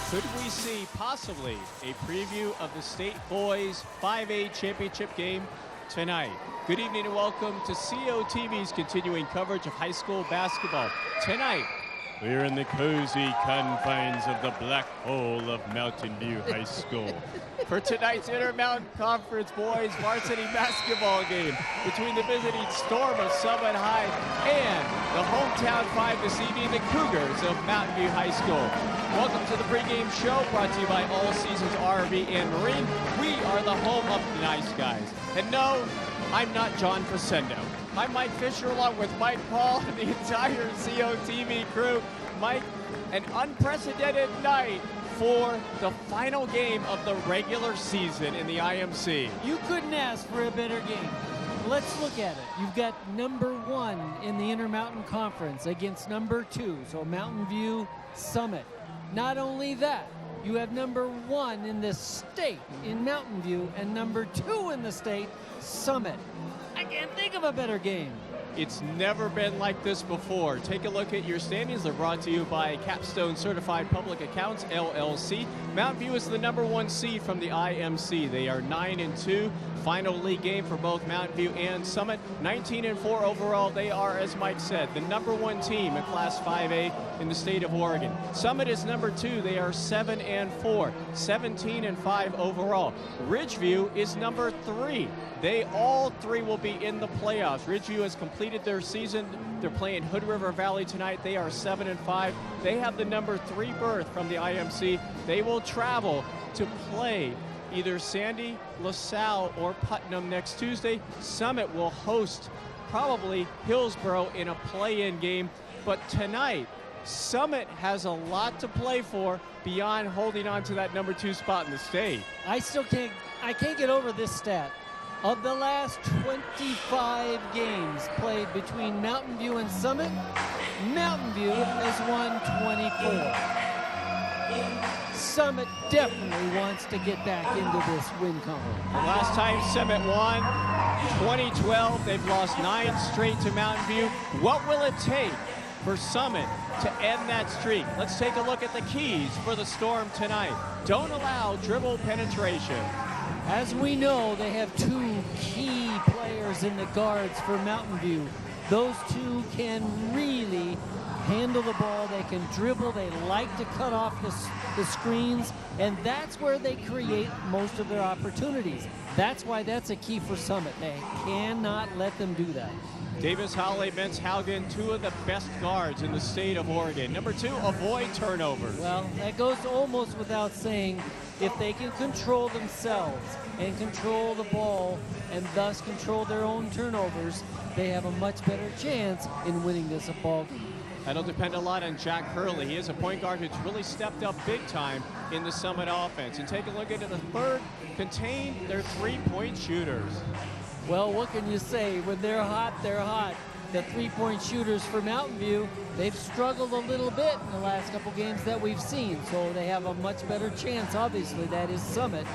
Could we see possibly a preview of the state boys 5A championship game tonight? Good evening and welcome to COTV's continuing coverage of high school basketball. Tonight, we're in the cozy confines of the black hole of Mountain View High School for tonight's Intermountain Conference boys varsity basketball game between the visiting Storm of Summit High and the hometown five this evening, the Cougars of Mountain View High School. Welcome to the pregame show brought to you by All Seasons RV and Marine. We are the home of the nice guys. And no, I'm not John Facendo. I'm Mike Fisher along with Mike Paul and the entire COTV crew. Mike, an unprecedented night for the final game of the regular season in the IMC. You couldn't ask for a better game. Let's look at it. You've got number 1 in the Intermountain Conference against number 2, so Mountain View Summit. Not only that, you have number 1 in the state in Mountain View and number 2 in the state, Summit. I can't think of a better game. It's never been like this before. Take a look at your standings. They're brought to you by Capstone Certified Public Accounts, LLC. Mountain View is the number 1 seed from the IMC. They are 9-2. Final league game for both Mountain View and Summit. 19-4 overall. They are, as Mike said, the number 1 team in Class 5A in the state of Oregon. Summit is number 2. They are 7-4. 17-5 overall. Ridgeview is number 3. They all 3 will be in the playoffs. Ridgeview has completed their season. They're playing Hood River Valley tonight. They are 7-5. They have the number 3 berth from the IMC. They will travel to play either Sandy, LaSalle, or Putnam next Tuesday. Summit will host probably Hillsboro in a play-in game. But tonight, Summit has a lot to play for beyond holding on to that number 2 spot in the state. I can't get over this stat. Of the last 25 games played between Mountain View and Summit, Mountain View has won 24. Summit definitely wants to get back into this win column. The last time Summit won, 2012, they've lost 9 straight to Mountain View. What will it take for Summit to end that streak? Let's take a look at the keys for the Storm tonight. Don't allow dribble penetration. As we know, they have 2 key players in the guards for Mountain View. Those 2 can really handle the ball. They can dribble. They like to cut off the screens, and that's where they create most of their opportunities. That's why that's a key for Summit. They cannot let them do that. Davis, Holloway, Vince Haugen, 2 of the best guards in the state of Oregon. Number 2, avoid turnovers. Well, that goes almost without saying. If they can control themselves and control the ball and thus control their own turnovers, they have a much better chance in winning this ball game. That'll depend a lot on Jack Hurley. He is a point guard who's really stepped up big time in the Summit offense. And take a look at the third, contain their 3-point shooters. Well, what can you say? When they're hot, they're hot. The 3-point shooters for Mountain View, they've struggled a little bit in the last couple games that we've seen. So they have a much better chance, obviously, that is Summit,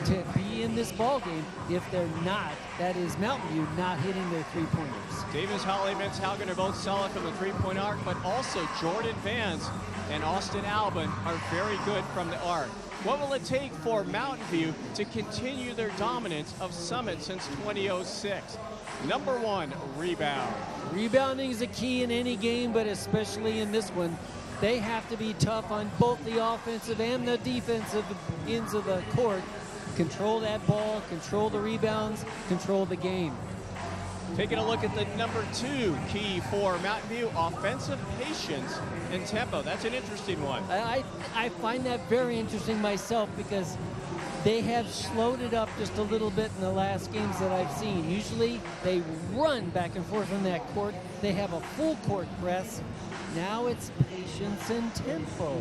to be in this ball game. If they're not, that is Mountain View not hitting their 3-pointers. Davis, Holloway, Vince Haugen are both solid from the 3-point arc, but also Jordan Vance and Austin Albin are very good from the arc. What will it take for Mountain View to continue their dominance of Summit since 2006? Number 1, rebound. Rebounding is a key in any game, but especially in this one. They have to be tough on both the offensive and the defensive ends of the court. Control that ball, control the rebounds, control the game. Taking a look at the number 2 key for Mountain View, offensive patience and tempo. That's an interesting one. I find that very interesting myself because they have slowed it up just a little bit in the last games that I've seen. Usually they run back and forth on that court. They have a full court press. Now it's patience and tempo.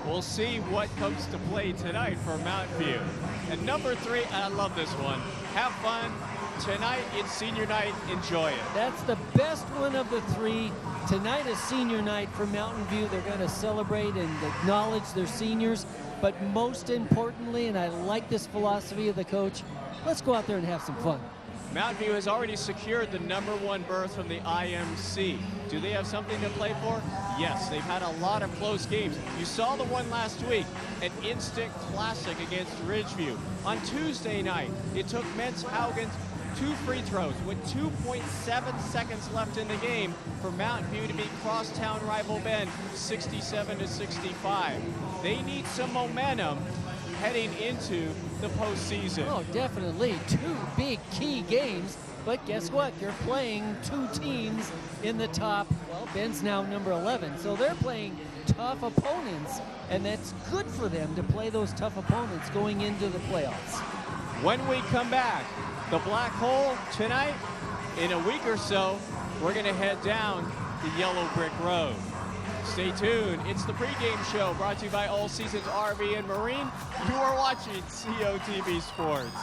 We'll see what comes to play tonight for Mountain View. And number 3, I love this one. Have fun. Tonight it's senior night. Enjoy it. That's the best one of the 3. Tonight is senior night for Mountain View. They're going to celebrate and acknowledge their seniors. But most importantly, and I like this philosophy of the coach, let's go out there and have some fun. Mountain View has already secured the #1 berth from the IMC. Do they have something to play for? Yes, they've had a lot of close games. You saw the one last week, an instant classic against Ridgeview. On Tuesday night, it took Mentz-Haugen 2 free throws with 2.7 seconds left in the game for Mountain View to beat crosstown rival Bend 67-65. They need some momentum heading into the postseason. Oh, definitely. 2 big key games. But guess what? You're playing 2 teams in the top. Well, Bend's now number 11. So they're playing tough opponents. And that's good for them to play those tough opponents going into the playoffs. When we come back, the Black Hole tonight, in a week or so, we're going to head down the Yellow Brick Road. Stay tuned. It's the pregame show brought to you by All Seasons RV and Marine. You are watching COTV Sports.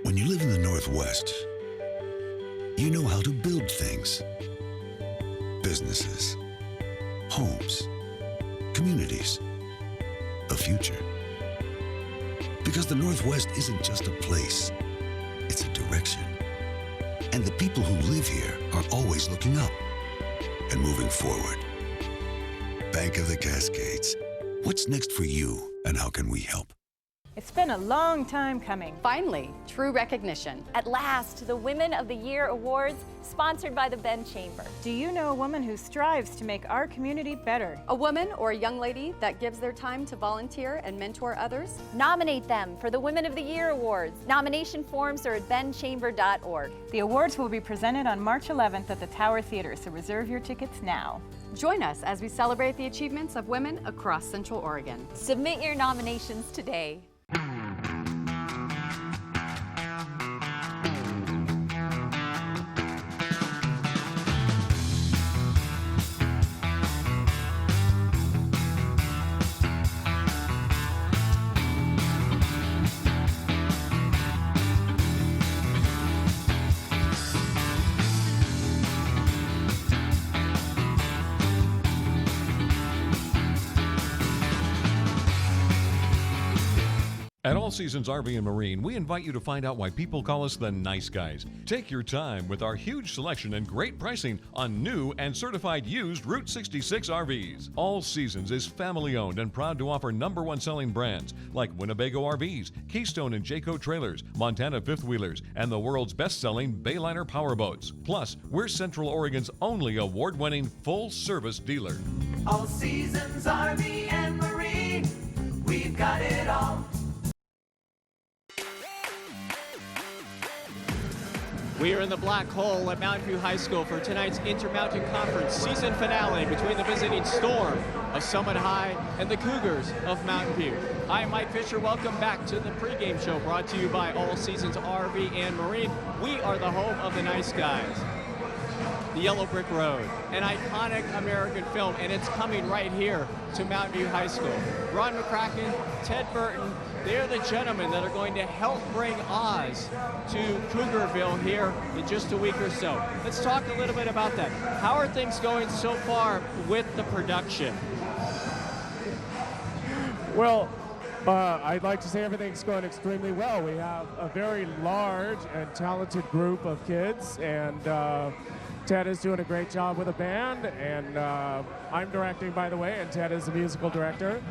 When you live in the Northwest, you know how to build things. Businesses, homes, communities, a future. Because the Northwest isn't just a place, it's a direction. And the people who live here are always looking up and moving forward. Bank of the Cascades. What's next for you, and how can we help? It's been a long time coming. Finally, true recognition. At last, the Women of the Year Awards, sponsored by the Bend Chamber. Do you know a woman who strives to make our community better? A woman or a young lady that gives their time to volunteer and mentor others? Nominate them for the Women of the Year Awards. Nomination forms are at bendchamber.org. The awards will be presented on March 11th at the Tower Theater, so reserve your tickets now. Join us as we celebrate the achievements of women across Central Oregon. Submit your nominations today. At All Seasons RV and Marine, we invite you to find out why people call us the nice guys. Take your time with our huge selection and great pricing on new and certified used Route 66 RVs. All Seasons is family owned and proud to offer #1 selling brands like Winnebago RVs, Keystone and Jayco trailers, Montana fifth wheelers, and the world's best-selling Bayliner powerboats. Plus, we're Central Oregon's only award-winning full-service dealer. All Seasons RV and Marine, we've got it all. We are in the Black Hole at Mountain View High School for tonight's Intermountain Conference season finale between the visiting Storm of Summit High and the Cougars of Mountain View. I'm Mike Fisher. Welcome back to the pregame show brought to you by All Seasons RV and Marine. We are the home of the nice guys. The Yellow Brick Road, an iconic American film, and it's coming right here to Mountain View High School. Ron McCracken, Ted Burton, they're the gentlemen that are going to help bring Oz to Cougarville here in just a week or so. Let's talk a little bit about that. How are things going so far with the production? Well, I'd like to say everything's going extremely well. We have a very large and talented group of kids, and Ted is doing a great job with a band, and I'm directing, by the way, and Ted is the musical director.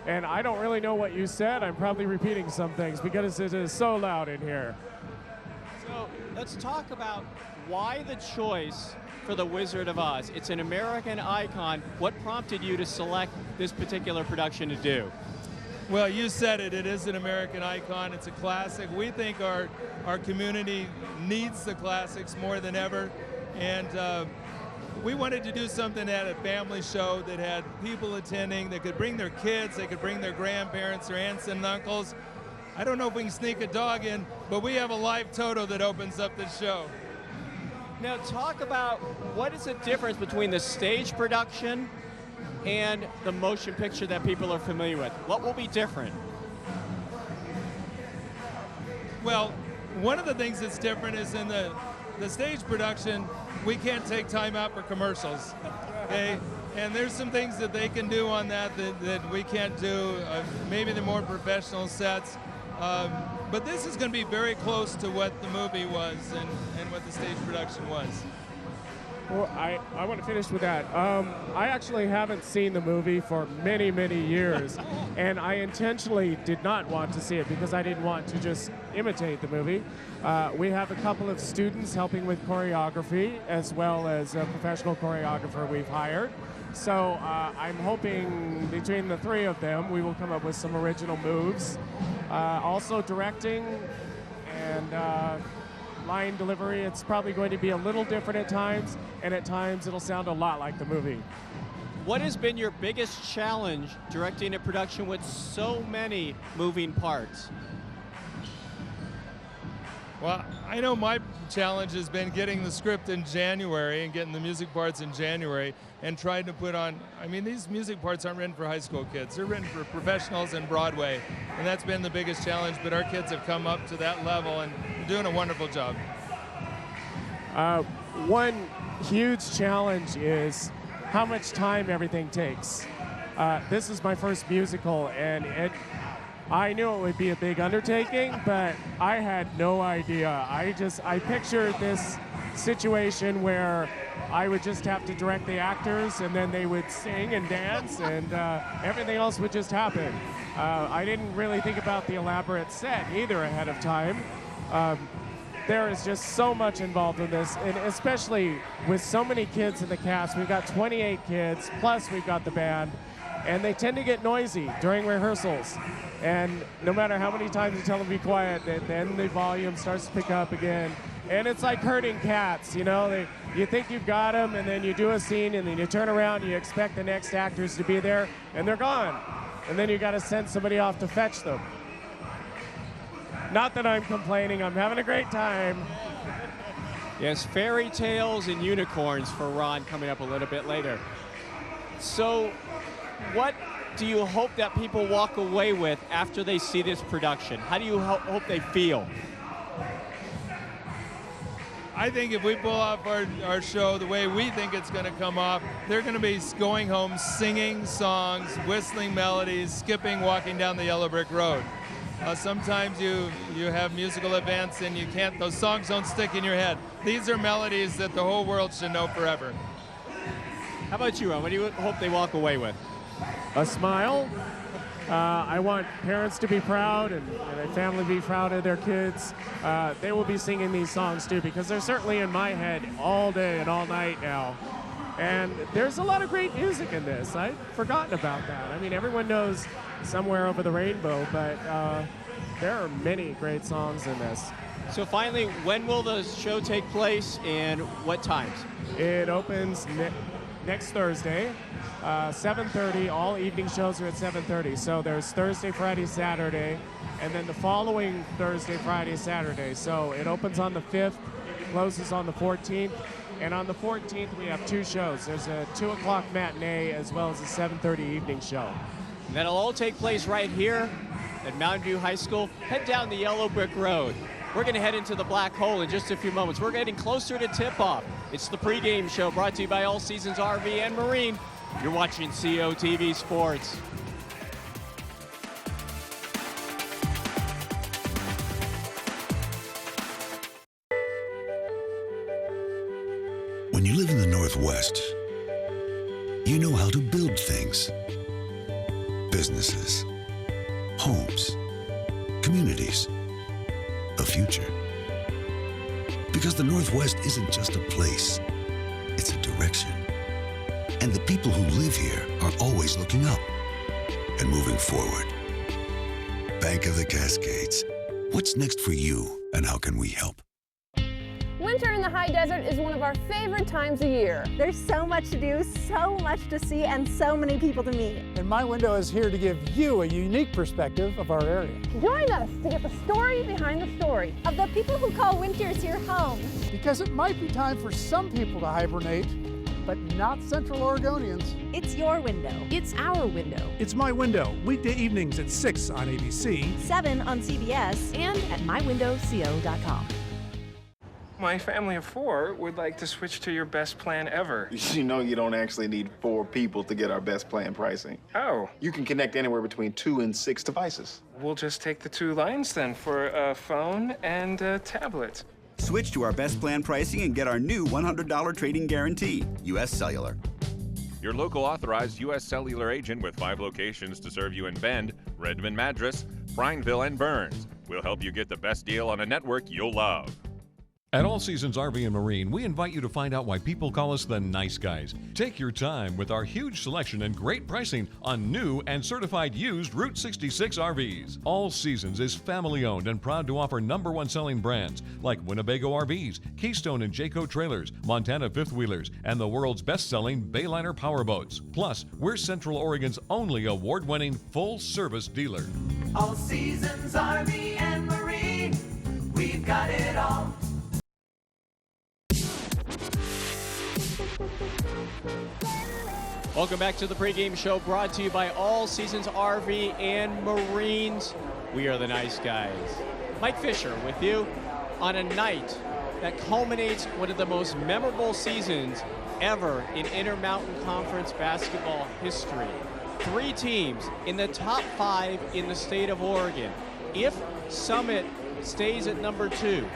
And I don't really know what you said. I'm probably repeating some things because it is so loud in here. So let's talk about why the choice for The Wizard of Oz. It's an American icon. What prompted you to select this particular production to do? Well, you said it. It is an American icon. It's a classic. We think our community needs the classics more than ever. And we wanted to do something that had a family show, that had people attending, that could bring their kids, they could bring their grandparents, their aunts and uncles. I don't know if we can sneak a dog in, but we have a live Toto that opens up the show. Now talk about what is the difference between the stage production and the motion picture that people are familiar with. What will be different? Well, one of the things that's different is in the stage production, we can't take time out for commercials. Okay? The stage production, we can take time out for commercials. We have a live Toto that opens up the show. Now, talk about what is the difference between the stage production and the motion picture that people are familiar with. What will be different? Well, One of the things that's different is in the stage production, we can't take time out for commercials. Okay? And there's some things that they can do on that we can't do. Maybe the more professional sets. But this is going to be very close to what the movie was and what the stage production was. Well, I want to finish with that. I actually haven't seen the movie for many, many years, and I intentionally did not want to see it because I didn't want to just imitate the movie. We have a couple of students helping with choreography, as well as a professional choreographer we've hired. So I'm hoping between the three of them, we will come up with some original moves. Also directing and line delivery, it's probably going to be a little different at times, and at times it'll sound a lot like the movie. What has been your biggest challenge directing a production with so many moving parts? Well, I know my challenge has been getting the script in January and getting the music parts in January and trying to put on, I mean, these music parts aren't written for high school kids. They're written for professionals and Broadway, and that's been the biggest challenge, but our kids have come up to that level and doing a wonderful job. One huge challenge is how much time everything takes. This is my first musical, and I knew it would be a big undertaking, but I had no idea. I pictured this situation where I would just have to direct the actors, and then they would sing and dance, and everything else would just happen. I didn't really think about the elaborate set either ahead of time. There is just so much involved in this, and especially with so many kids in the cast. We've got 28 kids, plus we've got the band, and they tend to get noisy during rehearsals. And no matter how many times you tell them to be quiet, then the volume starts to pick up again. And it's like herding cats, you know? You think you've got them, and then you do a scene, and then you turn around, and you expect the next actors to be there, and they're gone. And then you got to send somebody off to fetch them. Not that I'm complaining, I'm having a great time. Yes, fairy tales and unicorns for Ron coming up a little bit later. So, what do you hope that people walk away with after they see this production? How do you hope they feel? I think if we pull off our show the way we think it's going to come off, they're going to be going home singing songs, whistling melodies, skipping, walking down the yellow brick road. Sometimes you have musical events and those songs don't stick in your head. These are melodies that the whole world should know forever. How about you, Ron? What do you hope they walk away with? A smile. I want parents to be proud and their family to be proud of their kids. They will be singing these songs too, because they're certainly in my head all day and all night now. And there's a lot of great music in this. I'd forgotten about that. I mean, everyone knows Somewhere Over the Rainbow, but there are many great songs in this. So finally, when will the show take place and what times? It opens next Thursday, 7:30. All evening shows are at 7:30. So there's Thursday, Friday, Saturday, and then the following Thursday, Friday, Saturday. So it opens on the 5th, closes on the 14th. And on the 14th, we have two shows. There's a 2 o'clock matinee as well as a 7:30 evening show. And that'll all take place right here at Mountain View High School. Head down the yellow brick road. We're going to head into the black hole in just a few moments. We're getting closer to tip-off. It's the pregame show brought to you by All Seasons RV and Marine. You're watching COTV Sports. When you live in the Northwest, you know how to build things. Businesses, homes, communities, a future. Because the Northwest isn't just a place, it's a direction. And the people who live here are always looking up and moving forward. Bank of the Cascades. What's next for you, and how can we help? Winter in the high desert is one of our favorite times of year. There's so much to do, so much to see, and so many people to meet. And My Window is here to give you a unique perspective of our area. Join us to get the story behind the story of the people who call winters your home. Because it might be time for some people to hibernate, but not Central Oregonians. It's your window. It's our window. It's My Window, weekday evenings at 6 on ABC, 7 on CBS, and at mywindowco.com. My family of 4 would like to switch to your best plan ever. You know you don't actually need 4 people to get our best plan pricing. Oh. You can connect anywhere between 2 and 6 devices. We'll just take the 2 lines then for a phone and a tablet. Switch to our best plan pricing and get our new $100 trade-in guarantee. U.S. Cellular. Your local authorized U.S. Cellular agent with 5 locations to serve you in Bend, Redmond Madras, Prineville, and Burns. We'll help you get the best deal on a network you'll love. At All Seasons RV and Marine, we invite you to find out why people call us the nice guys. Take your time with our huge selection and great pricing on new and certified used Route 66 RVs. All Seasons is family owned and proud to offer #1 selling brands like Winnebago RVs, Keystone and Jayco Trailers, Montana Fifth Wheelers, and the world's best-selling Bayliner Powerboats. Plus, we're Central Oregon's only award-winning full-service dealer. All Seasons RV and Marine, we've got it all. Welcome back to the pregame show brought to you by All Seasons RV and Marines. We are the nice guys. Mike Fisher with you on a night that culminates one of the most memorable seasons ever in Intermountain Conference basketball history. 3 teams in the top 5 in the state of Oregon. If Summit stays at number 2,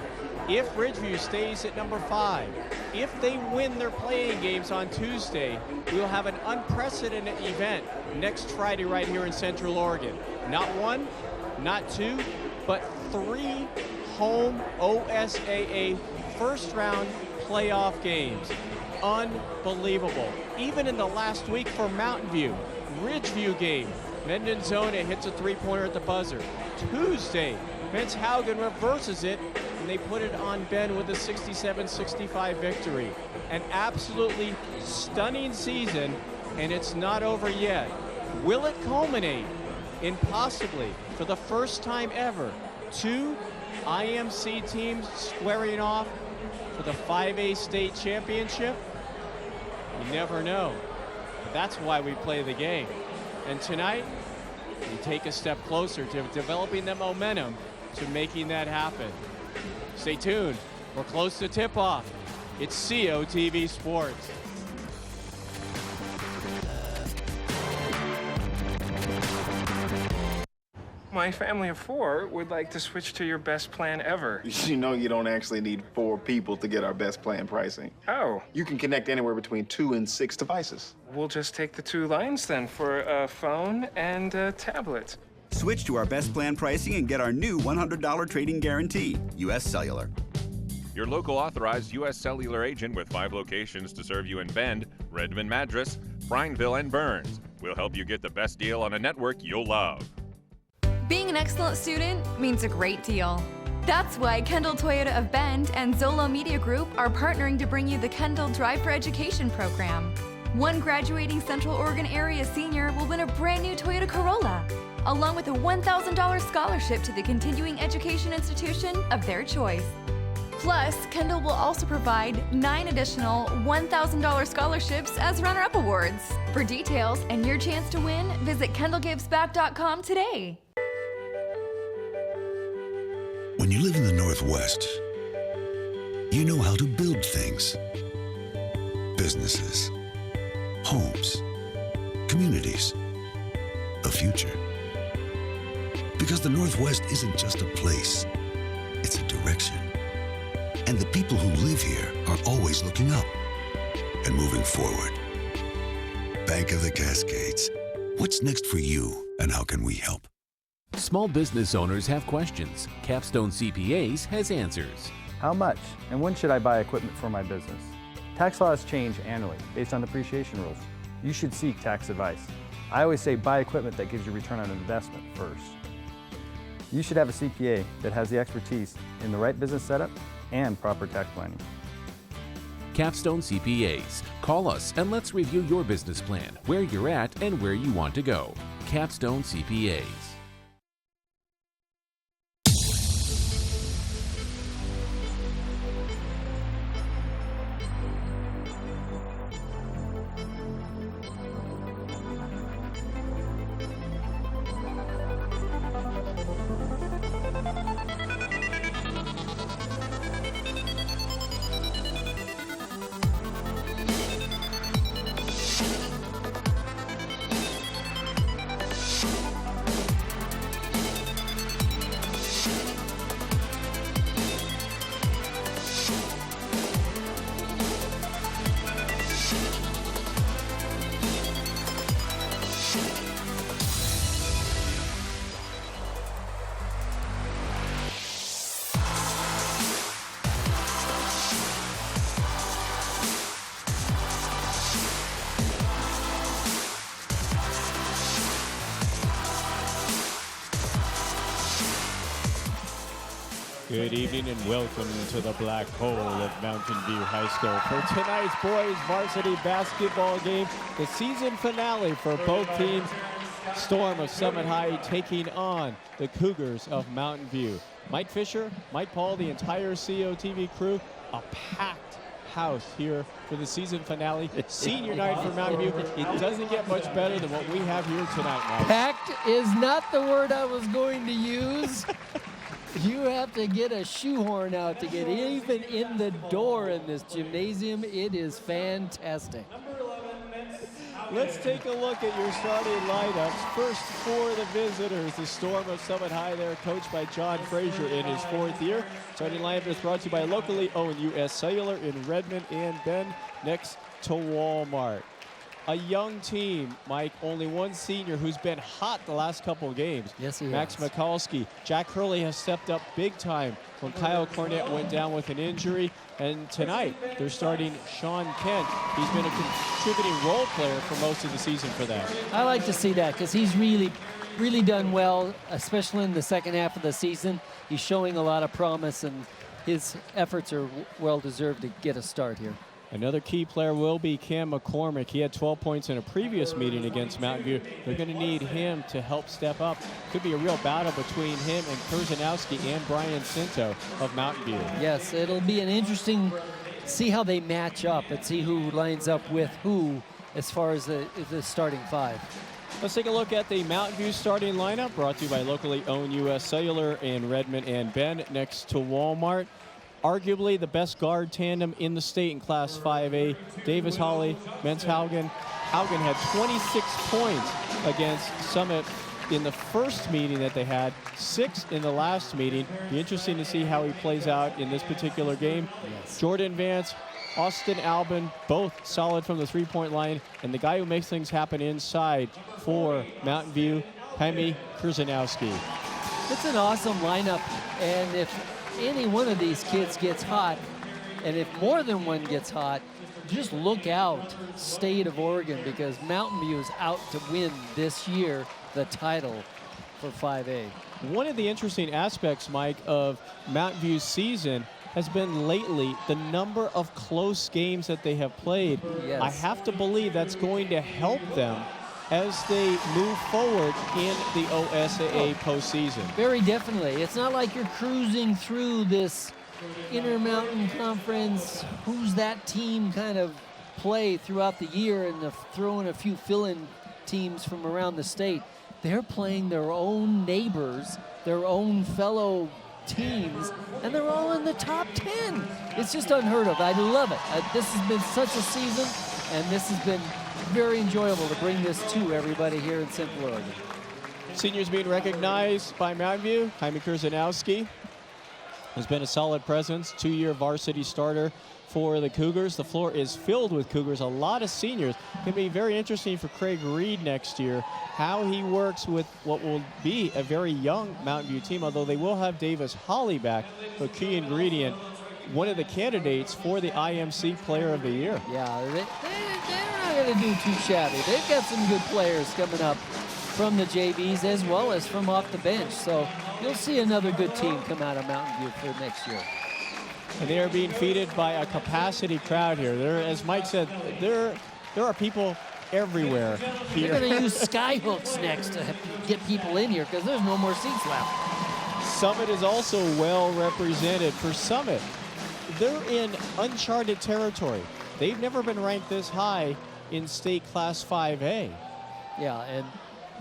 if Ridgeview stays at number 5, if they win their playing games on Tuesday, we will have an unprecedented event next Friday right here in Central Oregon. Not 1, not 2, but 3 home OSAA first round playoff games. Unbelievable. Even in the last week for Mountain View, Ridgeview game, Mendonzona hits a 3-pointer at the buzzer. Tuesday, Vince Haugen reverses it, and they put it on Bend with a 67-65 victory. An absolutely stunning season, and it's not over yet. Will it culminate in possibly, for the first time ever, 2 IMC teams squaring off for the 5A state championship? You never know. That's why we play the game. And tonight, we take a step closer to developing the momentum to making that happen. Stay tuned. We're close to tip-off. It's COTV Sports. My family of 4 would like to switch to your best plan ever. You know you don't actually need 4 people to get our best plan pricing. Oh. You can connect anywhere between 2 and 6 devices. We'll just take the 2 lines then for a phone and a tablet. Switch to our best plan pricing and get our new $100 trade-in guarantee. U.S. Cellular. Your local authorized U.S. Cellular agent with 5 locations to serve you in Bend, Redmond Madras, Prineville, and Burns. We'll help you get the best deal on a network you'll love. Being an excellent student means a great deal. That's why Kendall Toyota of Bend and Zolo Media Group are partnering to bring you the Kendall Drive for Education program. One graduating Central Oregon area senior will win a brand new Toyota Corolla, along with a $1,000 scholarship to the continuing education institution of their choice. Plus, Kendall will also provide 9 additional $1,000 scholarships as runner-up awards. For details and your chance to win, visit kendallgivesback.com today. When you live in the Northwest, you know how to build things. Businesses, homes, communities, a future. Because the Northwest isn't just a place, it's a direction. And the people who live here are always looking up and moving forward. Bank of the Cascades. What's next for you, and how can we help? Small business owners have questions. Capstone CPAs has answers. How much and when should I buy equipment for my business? Tax laws change annually based on depreciation rules. You should seek tax advice. I always say buy equipment that gives you return on investment first. You should have a CPA that has the expertise in the right business setup and proper tax planning. Capstone CPAs. Call us and let's review your business plan, where you're at and where you want to go. Capstone CPAs. Good evening and welcome to the black hole of Mountain View High School for tonight's boys varsity basketball game, the season finale for both teams. Storm of Summit High taking on the Cougars of Mountain View. Mike Fisher, Mike Paul, the entire COTV crew, a packed house here for the season finale. Senior night for Mountain View. It doesn't get much better than what we have here tonight, Mike. Packed is not the word I was going to use. You have to get a shoehorn out to get even in the door in this gymnasium. It is fantastic. Let's take a look at your starting lineups. First for the visitors, the Storm of Summit High. They're coached by John Frazier in his 4th year. Starting lineup is brought to you by locally owned U.S. Cellular in Redmond and Bend, next to Walmart. A young team, Mike, only one senior who's been hot the last couple of games. Yes, he Max has. Mikulski. Jack Hurley has stepped up big time when Kyle Cornett went down with an injury. And tonight, they're starting Sean Kent. He's been a contributing role player for most of the season for them. I like to see that because he's really done well, especially in the second half of the season. He's showing a lot of promise, and his efforts are well-deserved to get a start here. Another key player will be Cam McCormick. He had 12 points in a previous meeting against Mountain View. They're going to need him to help step up. Could be a real battle between him and Kurzanowski and Brian Cinto of Mountain View. Yes, it'll be an interesting, see how they match up and see who lines up with who as far as the starting 5. Let's take a look at the Mountain View starting lineup, brought to you by locally owned U.S. Cellular in Redmond and Bend, next to Walmart. Arguably the best guard tandem in the state in Class 5A. Davis Holly, Mens Haugen. Haugen had 26 points against Summit in the first meeting that they had, 6 in the last meeting. Be interesting to see how he plays out in this particular game. Yes. Jordan Vance, Austin Albin, both solid from the three-point line. And the guy who makes things happen inside for Mountain View, Jaime Kurzanowski. It's an awesome lineup, and if any one of these kids gets hot, and if more than one gets hot, just look out, State of Oregon, because Mountain View is out to win this year the title for 5A. One of the interesting aspects, Mike, of Mountain View's season has been lately the number of close games that they have played. Yes. I have to believe that's going to help them as they move forward in the OSAA postseason. Very definitely. It's not like you're cruising through this Intermountain Conference, who's that team kind of play throughout the year and throw in a few fill-in teams from around the state. They're playing their own neighbors, their own fellow teams, and they're all in the top 10. It's just unheard of. I love it. This has been such a season, and this has been very enjoyable to bring this to everybody here in Central Oregon. Seniors being recognized by Mountain View. Jaime Kurzanowski has been a solid presence, 2-year varsity starter for the Cougars. The floor is filled with Cougars, a lot of seniors. Going to be very interesting for Craig Reed next year, how he works with what will be a very young Mountain View team, although they will have Davis Holly back, but key ingredient, one of the candidates for the IMC Player of the Year. Yeah, they're not going to do too shabby. They've got some good players coming up from the JVs as well as from off the bench. So you'll see another good team come out of Mountain View for next year. And they are being feted by a capacity crowd here. There, as Mike said, there are people everywhere here. They're going to use sky hooks next to get people in here because there's no more seats left. Summit is also well represented. For Summit, they're in uncharted territory. They've never been ranked this high in state Class 5A. Yeah, and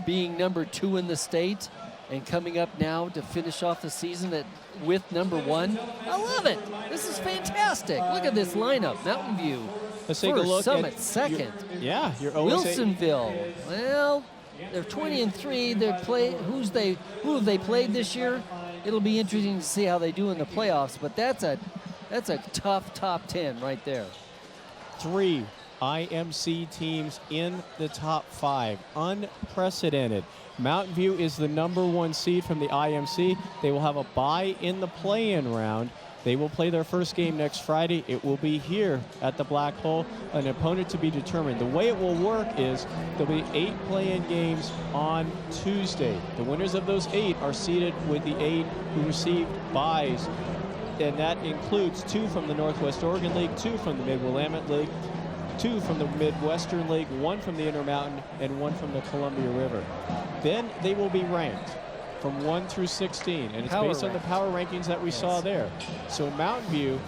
being number 2 in the state and coming up now to finish off the season with number 1. I love it. This is fantastic. Look at this lineup. Mountain View. Let's take a look Summit at second. your OSA. Wilsonville. Well, they're 20-3. Who have they played this year? It'll be interesting to see how they do in the playoffs, but that's a tough top 10 right there. 3 IMC teams in the top 5. Unprecedented. Mountain View is the number 1 seed from the IMC. They will have a bye in the play-in round. They will play their first game next Friday. It will be here at the Black Hole, an opponent to be determined. The way it will work is there'll be 8 play-in games on Tuesday. The winners of those 8 are seeded with the 8 who received byes, and that includes 2 from the Northwest Oregon League, 2 from the Mid-Willamette League, 2 from the Midwestern League, 1 from the Intermountain, and 1 from the Columbia River. Then they will be ranked from 1 through 16, and it's based on the power rankings that we saw there. So Mountain View,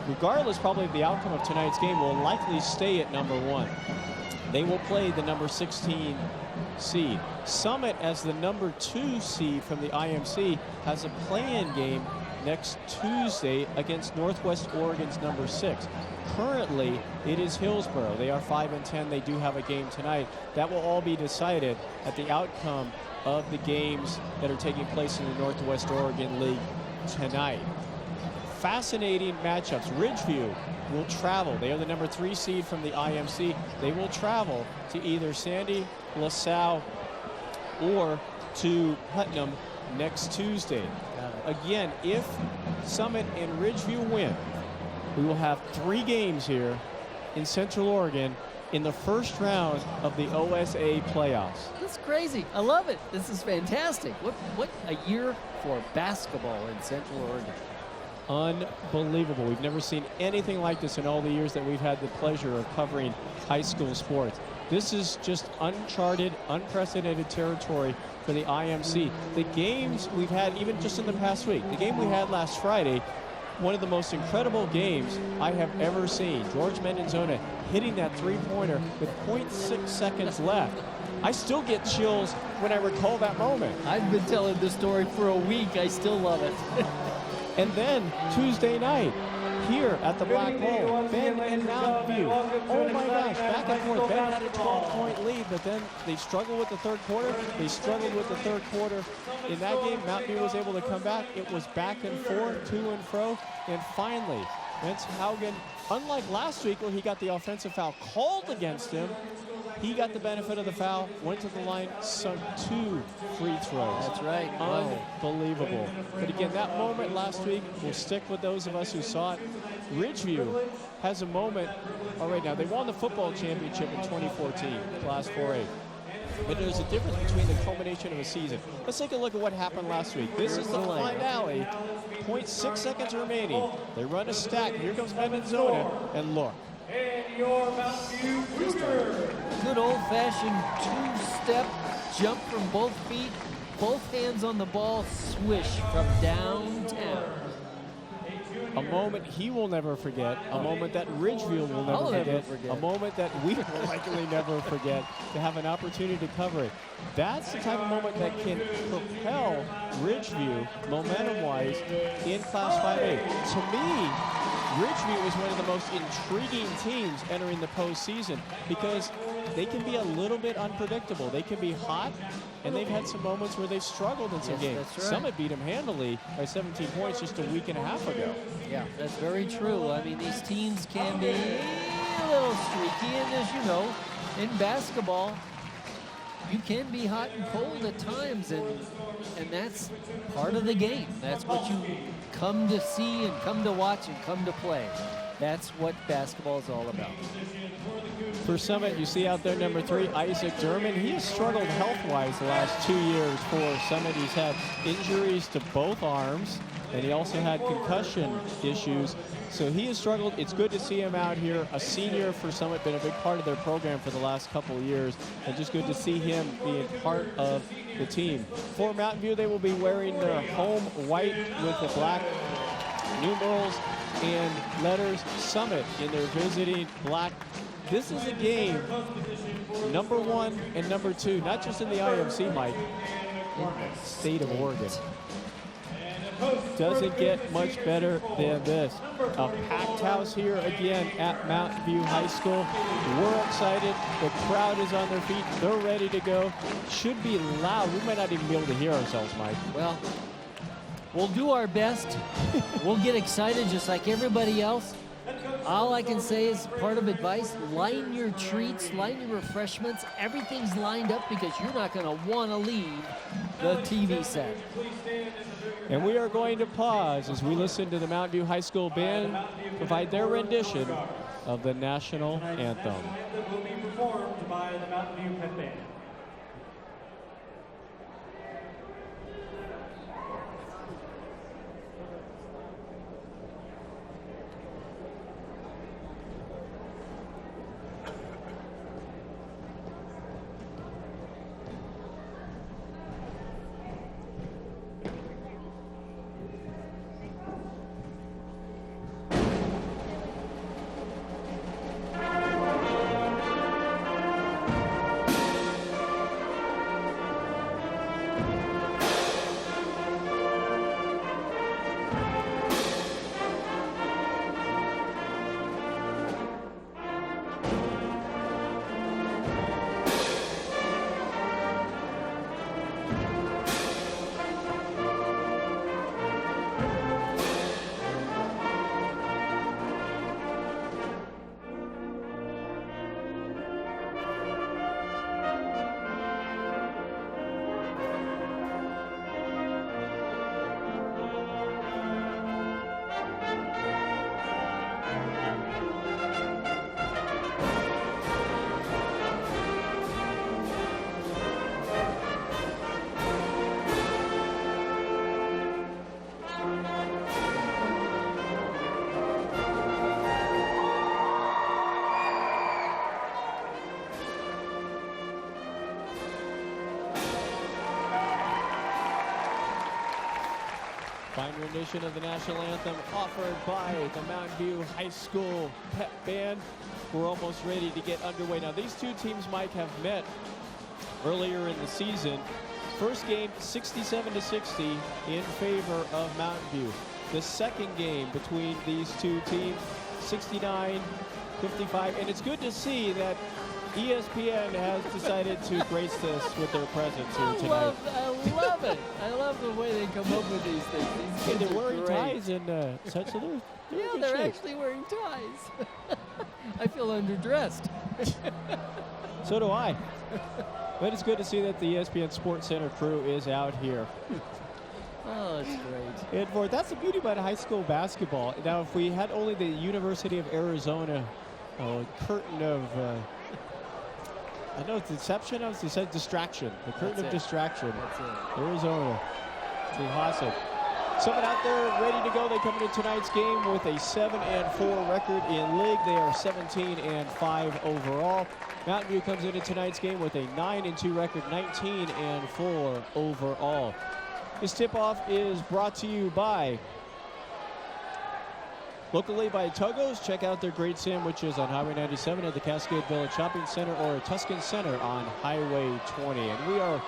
regardless probably of the outcome of tonight's game, will likely stay at number 1. They will play the number 16 seed. Summit, as the number 2 seed from the IMC, has a play-in game next Tuesday against Northwest Oregon's number 6. Currently, it is Hillsboro. They are 5-10. They do have a game tonight. That will all be decided at the outcome of the games that are taking place in the Northwest Oregon League tonight. Fascinating matchups. Ridgeview will travel. They are the number 3 seed from the IMC. They will travel to either Sandy, LaSalle, or to Putnam next Tuesday. Again, if Summit and Ridgeview win, we will have 3 games here in Central Oregon in the first round of the OSA playoffs. That's crazy. I love it. This is fantastic. What a year for basketball in Central Oregon. Unbelievable. We've never seen anything like this in all the years that we've had the pleasure of covering high school sports. This is just uncharted, unprecedented territory for the IMC. The games we've had, even just in the past week, the game we had last Friday, one of the most incredible games I have ever seen. George Mendenzona hitting that 3-pointer with 0.6 seconds left. I still get chills when I recall that moment. I've been telling this story for a week. I still love it. And then Tuesday night, here at the Black Hole, Bend and Mountain View. Oh my gosh, back and forth. Bend had a 12-point lead, but then they struggled with the third quarter. They struggled with the third quarter. In that game, Mountain View was able to come back. It was back and forth, to and fro. And finally, Vince Haugen, unlike last week where he got the offensive foul called against him, he got the benefit of the foul, went to the line, sunk 2 free throws. That's right. Unbelievable. But again, that moment last week will stick with those of us who saw it. Ridgeview has a moment. All right, now they won the football championship in 2014, Class 4A. But there's a difference between the culmination of a season. Let's take a look at what happened last week. This is the finale. 0.6 seconds remaining. They run a stack. Here comes Mendenzona, and look. And your Mountain View Cougars. Good old-fashioned 2-step jump from both feet, both hands on the ball, swish from downtown. A moment he will never forget, a moment that Ridgeview will never forget, a moment that we will likely never forget, to have an opportunity to cover it. That's the type of moment that can propel Ridgeview, momentum-wise, in Class 5A. To me, Ridgeview is one of the most intriguing teams entering the postseason because they can be a little bit unpredictable. They can be hot, and they've had some moments where they've struggled in some games. That's right. Summit beat them handily by 17 points just a week and a half ago. Yeah, that's very true. I mean, these teams can be a little streaky, and as you know, in basketball, you can be hot and cold at times, and that's part of the game. That's what you come to see and come to watch and come to play. That's what basketball is all about. For Summit, you see out there number 3, Isaac Derman. He has struggled health-wise the last 2 years for Summit. He's had injuries to both arms, and he also had concussion issues. So he has struggled. It's good to see him out here. A senior for Summit, been a big part of their program for the last couple of years, and just good to see him being part of the team. For Mountain View, they will be wearing their home white with the black numerals and letters. Summit in their visiting black. This is a game, number 1 and number 2, not just in the IMC, Mike, in the state of Oregon. Doesn't get much better than this. A packed house here again at Mountain View High School. We're excited. The crowd is on their feet. They're ready to go. Should be loud. We might not even be able to hear ourselves, Mike. Well, we'll do our best. We'll get excited just like everybody else. All I can say is part of advice, line your treats, line your refreshments. Everything's lined up because you're not going to want to leave the TV set. And we are going to pause as we listen to the Mountain View High School band provide their rendition of the national anthem. Will be performed by the Mountain View Pep Band. Fine rendition of the national anthem offered by the Mountain View High School Pep Band. We're almost ready to get underway. Now, these two teams, Mike, have met earlier in the season. First game, 67-60 in favor of Mountain View. The second game between these two teams, 69-55. And it's good to see that ESPN has decided to grace this with their presence here tonight. I love it. I love the way they come up with these things. These Hey, kids they're are wearing great. ties and such, so they're in good they're shape. actually wearing ties. I feel underdressed. So do I. But it's good to see that the ESPN Sports Center crew is out here. Oh, it's great. And for that's the beauty about high school basketball. Now, if we had only the University of Arizona curtain of, I know it's deception, I said distraction. The curtain of distraction. That's it. Arizona. Tehasset. Someone out there ready to go. They come into tonight's game with a 7-4 record in league. They are 17-5 overall. Mountain View comes into tonight's game with a 9-2 record, 19-4 overall. This tip-off is brought to you by locally by Togo's. Check out their great sandwiches on Highway 97 at the Cascade Village Shopping Center or Tuscan Center on Highway 20. And we are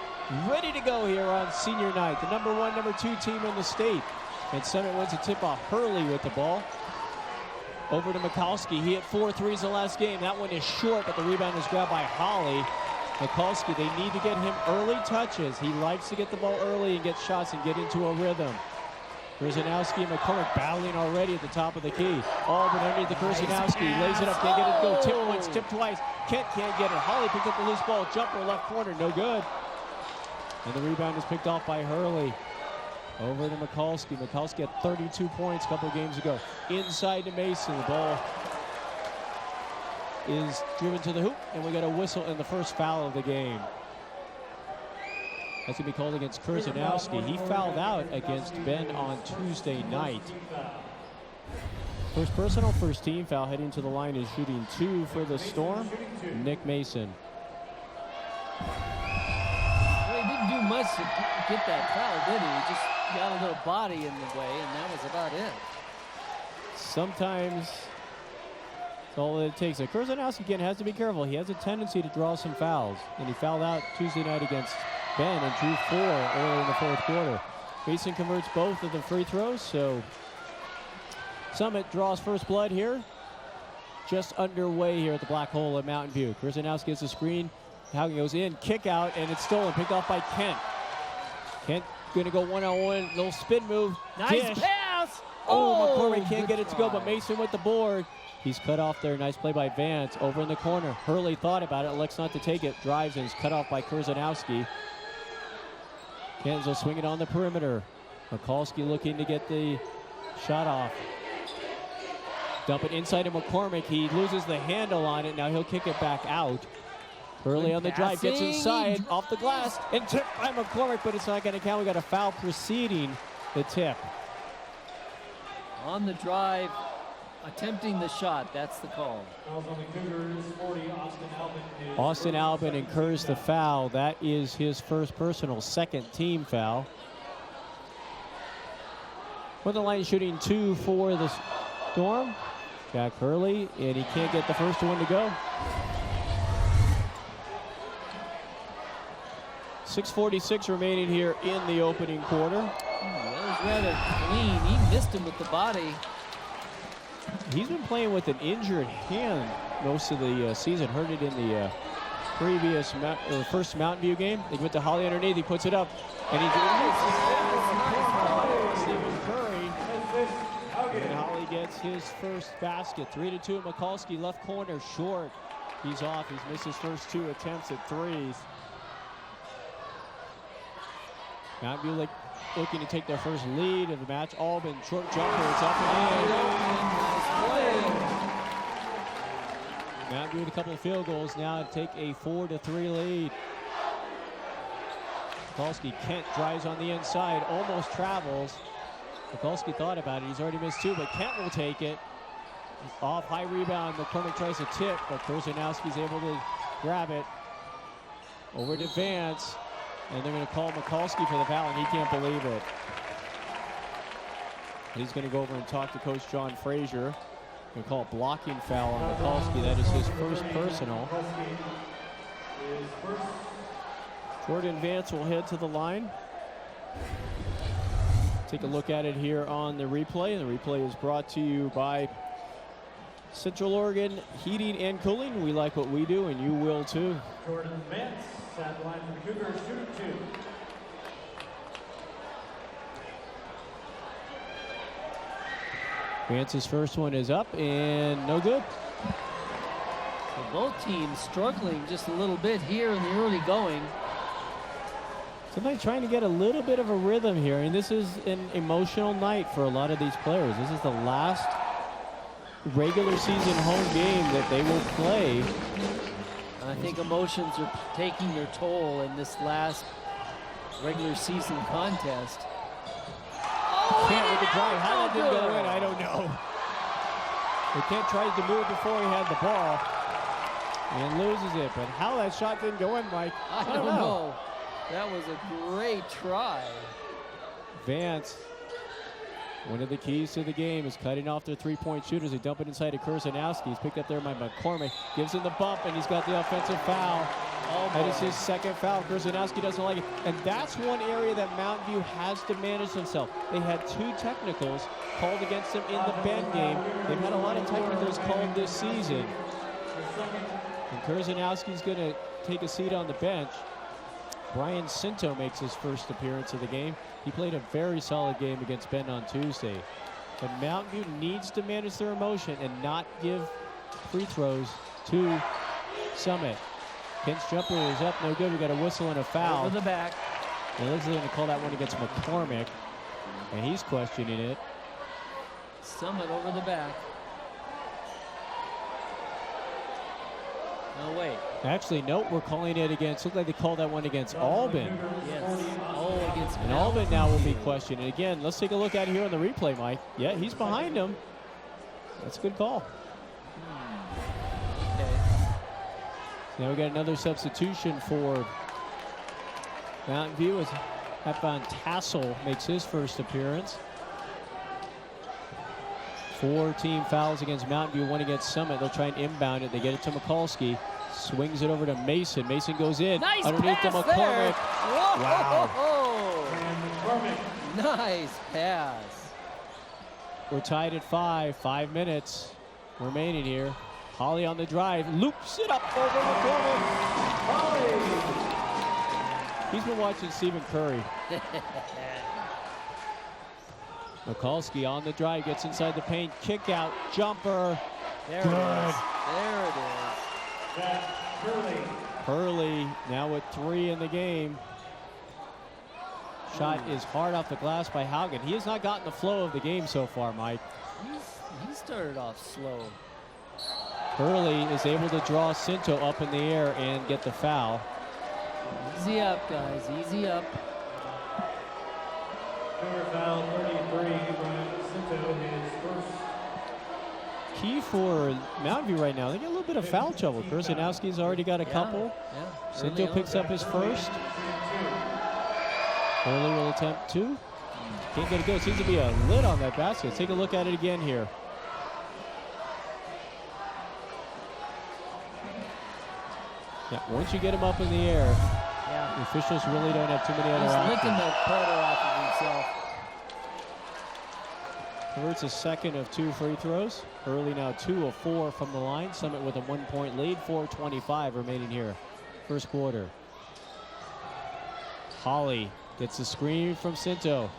ready to go here on senior night. The number 1, number 2 team in the state. And Summit wins a tip-off. Hurley with the ball. Over to Mikulski. He hit 4 threes the last game. That one is short, but the rebound is grabbed by Holly. Mikulski, they need to get him early touches. He likes to get the ball early and get shots and get into a rhythm. Kurzanowski and McCormick battling already at the top of the key. All but underneath the Kurzanowski. Lays it up, can't get it to go. Tip once, tip twice. Kent can't get it. Holly picked up the loose ball. Jumper left corner, no good. And the rebound is picked off by Hurley. Over to Mikulski. Mikulski had 32 points a couple of games ago. Inside to Mason. The ball is driven to the hoop, and we got a whistle in the first foul of the game. That's going to be called against Kurzanowski. He fouled out against Ben on Tuesday night. First personal, first team foul. Heading to the line is shooting 2 for the Storm, Nick Mason. Well, he didn't do much to get that foul, did he? He just got a little body in the way, and that was about it. Sometimes that's all that it takes. Kurzanowski, again, has to be careful. He has a tendency to draw some fouls, and he fouled out Tuesday night against Ben and drew 4 early in the fourth quarter. Mason converts both of the free throws, so Summit draws first blood here. Just underway here at the black hole at Mountain View. Kurzanowski gets a screen. Haugen goes in, kick out, and it's stolen, picked off by Kent. Kent gonna go one-on-one, little spin move. Nice dish. pass! Oh, McCormick can't good get it to go, try. but Mason with the board. He's cut off there. Nice play by Vance over in the corner. Hurley thought about it, elects not to take it. Drives and is cut off by Kurzanowski. Kenzel swinging on the perimeter. Mikulski looking to get the shot off. Dump it inside to McCormick. He loses the handle on it. Now he'll kick it back out. Early on the drive, gets inside, off the glass, and tipped by McCormick, but it's not going to count. We got a foul preceding the tip. On the drive, attempting the shot. That's the call. Austin Albin incurs the foul. That is his first personal, second team foul. On the line shooting 2 for the Storm. Jack Hurley, and he can't get the first one to go. 6:46 remaining here in the opening quarter. That was rather clean. He missed him with the body. He's been playing with an injured hand most of the season. Heard it in the previous first Mountain View game. They went to Holly underneath. He puts it up, and he Stephen Curry. And Holly gets his first basket. 3-2. Mikulski left corner short. He's off. He's missed his first 2 attempts at threes. Mountain View looking to take their first lead of the match. Albin, short jumper, it's up and in. Mountain View with a couple of field goals now to take a 4-3 lead. Mikulski, Kent drives on the inside, almost travels. Mikulski thought about it. He's already missed 2, but Kent will take it. Off high rebound, McCormick tries to tip, but Kurzanowski's able to grab it. Over to Vance. And they're going to call Mikulski for the foul, and he can't believe it. He's going to go over and talk to Coach John Frazier. Going to call a blocking foul on Mikulski. That is his first personal. Jordan Vance will head to the line. Take a look at it here on the replay. And the replay is brought to you by Central Oregon Heating and Cooling. We like what we do, and you will too. Jordan Vance at the line for the Cougars, shooting 2. Vance's first one is up and no good. So both teams struggling just a little bit here in the early going. Somebody trying to get a little bit of a rhythm here, and this is an emotional night for a lot of these players. This is the last regular season home game that they will play. I think emotions are taking their toll in this last regular season contest. Kent with the drive. How that didn't go in, I don't know. But Kent tries to move before he had the ball and loses it. But how that shot didn't go in, Mike, I don't know. That was a great try. Vance, one of the keys to the game, is cutting off their three-point shooters. They dump it inside to Kurzanowski. He's picked up there by McCormick. Gives him the bump, and he's got the offensive foul. That is his second foul. Kurzanowski doesn't like it. And that's one area that Mountain View has to manage themselves. They had 2 technicals called against them in the Bend game. They've had a lot of technicals called this season. And Kurzanowski's going to take a seat on the bench. Brian Cinto makes his first appearance of the game. He played a very solid game against Bend on Tuesday. But Mountain View needs to manage their emotion and not give free throws to Summit. Kent's jumper is up, no good. We got a whistle and a foul. Over the back. Well, they're going to call that one against McCormick, and he's questioning it. Summit over the back. No, wait. Actually, no, we're calling it against, looked like they called that one against Albin. Yes. Oh, against And Albin now will be questioned. And again, let's take a look at it here on the replay, Mike. Yeah, he's behind him. That's a good call. Now we got another substitution for Mountain View as Evan Tassel makes his first appearance. 4 team fouls against Mountain View, 1 against Summit. They'll try and inbound it. They get it to Mikulski. Swings it over to Mason. Mason goes in. Nice underneath to pass McCormick. Wow. Nice pass. We're tied at 5. 5 minutes remaining here. Holly on the drive, loops it up over McCormick. He's been watching Stephen Curry. Mikulski on the drive, gets inside the paint, kick out, jumper. There Good. it is. There it is. Hurley now with 3 in the game. Shot is hard off the glass by Haugen. He has not gotten the flow of the game so far, Mike. He started off slow. Hurley is able to draw Cinto up in the air and get the foul. Easy up, guys. Easy up. Number foul 33, Brian Cinto, his first. Key for Mountain View right now, they get a little bit of foul trouble. Kursanowski's already got a couple. Cinto picks up his first. Hurley will attempt 2. Can't get it go. Seems to be a lid on that basket. Take a look at it again here. Yeah, once you get him up in the air, the officials really don't have too many other options. He's licking the putter off of himself. Converts a second of 2 free throws. Hurley now 2 of 4 from the line. Summit with a 1-point lead. 4:25 remaining here. First quarter. Holly gets the screen from Cinto.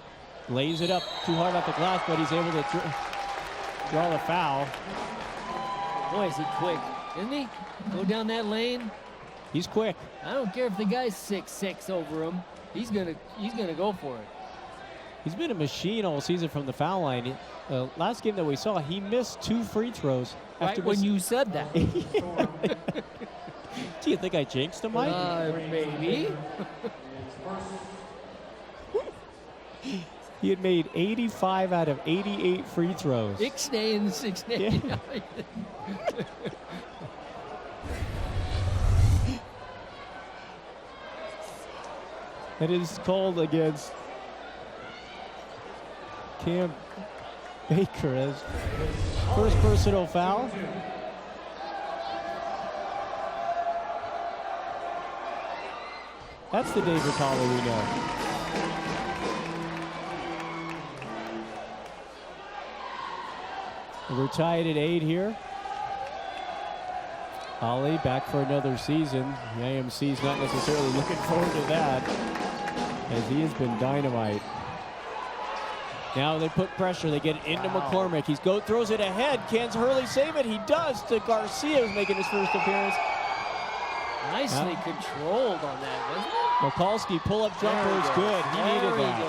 Lays it up too hard off the glass, but he's able to draw the foul. Boy, is he quick, isn't he? Go down that lane. He's quick. I don't care if the guy's 6'6" over him. He's gonna go for it. He's been a machine all season from the foul line. Last game that we saw, he missed 2 free throws. Right when you said that. Do you think I jinxed him, Mike? Maybe. He had made 85 out of 88 free throws. Six day. Yeah. That is called against Cam Baker as first personal foul. That's the David Colley we know. We're tied at 8 here. Holly back for another season. The AMC's not necessarily looking forward to that, as he has been dynamite. Now they put pressure. They get it into McCormick. He throws it ahead. Can Hurley save it? He does to Garcia, who's making his first appearance. Nicely controlled on that, wasn't it? Mikulski pull-up jumper is good. He needed that.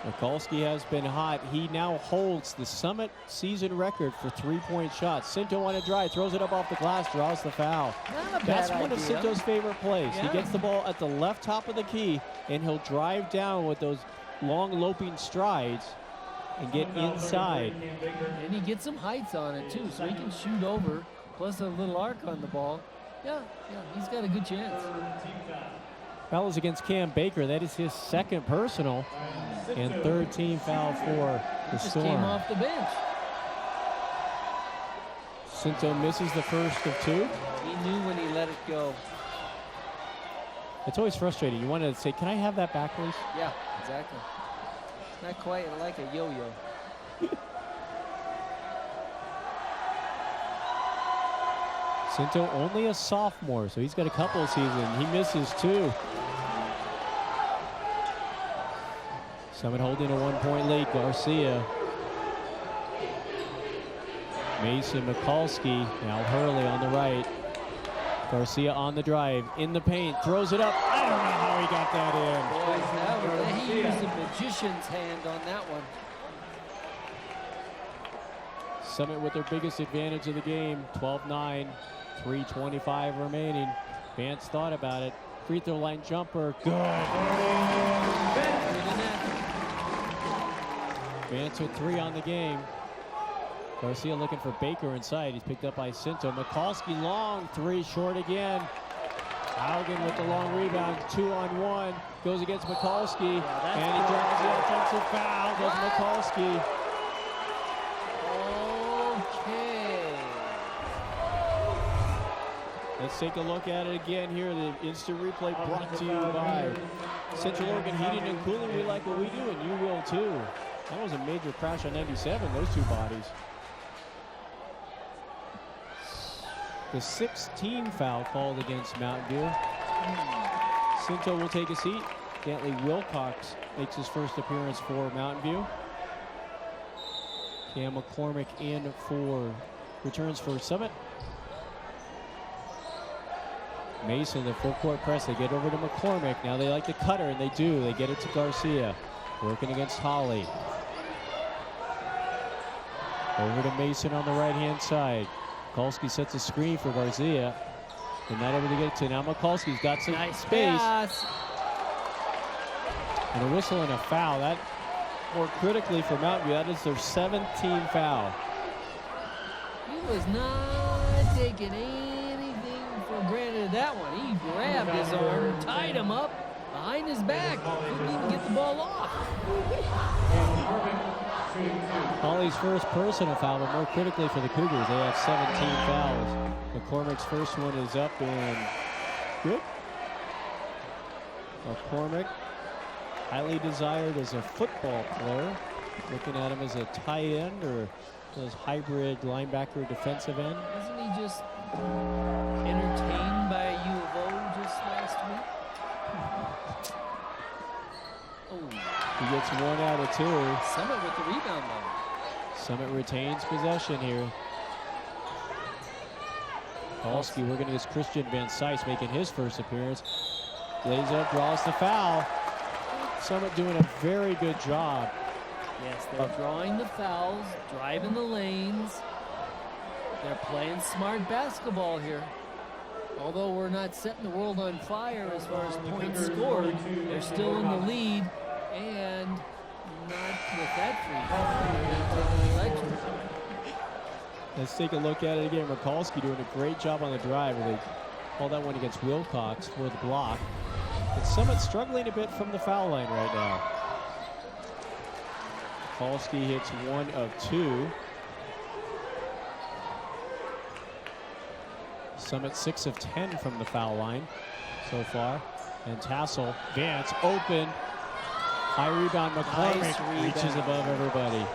Mikulski has been hot. He now holds the Summit season record for 3-point shots. Cinto on a drive, throws it up off the glass, draws the foul. That's one of Cinto's favorite plays. He gets the ball at the left top of the key, and he'll drive down with those long loping strides and get inside. And he gets some heights on it too, so he can shoot over, plus a little arc on the ball. Yeah, he's got a good chance. Foul is against Cam Baker. That is his second personal and third team foul for the Storm. Just came off the bench. Cinto misses the first of 2. He knew when he let it go. It's always frustrating. You want to say, can I have that back, please? Yeah, exactly. Not quite like a yo-yo. Cinto only a sophomore, so he's got a couple of seasons. He misses 2. Summit holding a 1-point lead. Garcia. Mason Mikulski. Now Hurley on the right. Garcia on the drive. In the paint. Throws it up. I don't know how he got that in. Boy, he used a magician's hand on that one. Summit with their biggest advantage of the game. 12-9. 3:25 remaining. Vance thought about it. Free throw line jumper. Good. Vance with 3 on the game. Garcia looking for Baker inside. He's picked up by Cinto. Mikulski long 3 short again. Haugen with the long rebound. 2-on-1. Goes against Mikulski. And he draws the offensive foul. Goes Mikulski. Let's take a look at it again here. The instant replay brought to you by Central Oregon Heating and Cooling. We like what we do, and you will too. That was a major crash on 97, those 2 bodies. The 16th foul called against Mountain View. Cinto will take a seat. Dantley Wilcox makes his first appearance for Mountain View. Cam McCormick returns for Summit. Mason, the full court press. They get over to McCormick. Now they like the cutter, and they do. They get it to Garcia. Working against Holly. Over to Mason on the right-hand side. Mikulski sets a screen for Garcia. And not able to get it to. Now Mikulski's got some Nice space. pass. And a whistle and a foul. That, more critically for Mountain View, that is their 17th foul. He was not taking anything for granted that one. He grabbed his arm, tied him up behind his back. Couldn't even get the ball off. Holly's first personal foul, but more critically for the Cougars, they have 17 fouls. McCormick's first one is up and good. McCormick, highly desired as a football player. Looking at him as a tight end or those hybrid linebacker defensive end. Wasn't he just entertained by U of O just last week? Oh. He gets 1 out of 2. Summit with the rebound though. Summit retains possession here. Mikulski working against Christian Van Sice, making his first appearance. Lays up, draws the foul. Summit doing a very good job. Yes, they're drawing the fouls, driving the lanes. They're playing smart basketball here. Although we're not setting the world on fire as far as points scored, they're still in the lead, and not with that free throw. Let's take a look at it again. Mikulski doing a great job on the drive. They called that one against Wilcox for the block. But Summit struggling a bit from the foul line right now. Mikulski hits 1 of 2. Summit 6 of 10 from the foul line so far. And Tassel, Vance, open. High rebound, McCormick Nice reaches rebound. above everybody.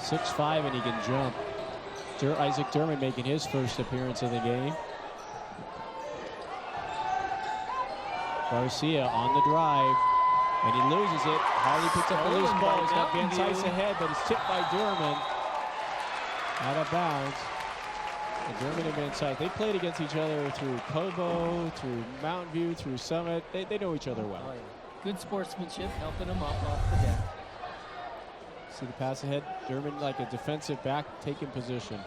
6'5", and he can jump. Isaac Derman making his first appearance of the game. Garcia on the drive, and he loses it. Holly picks up the loose ball. He's got Van Sice ahead, but it's tipped by Derman. Out of bounds. And Derman and Van Sice, they played against each other through Cobo, through Mountain View, through Summit. They know each other well. Oh, yeah. Good sportsmanship, helping them up off the deck. See the pass ahead. Derman like a defensive back taking position.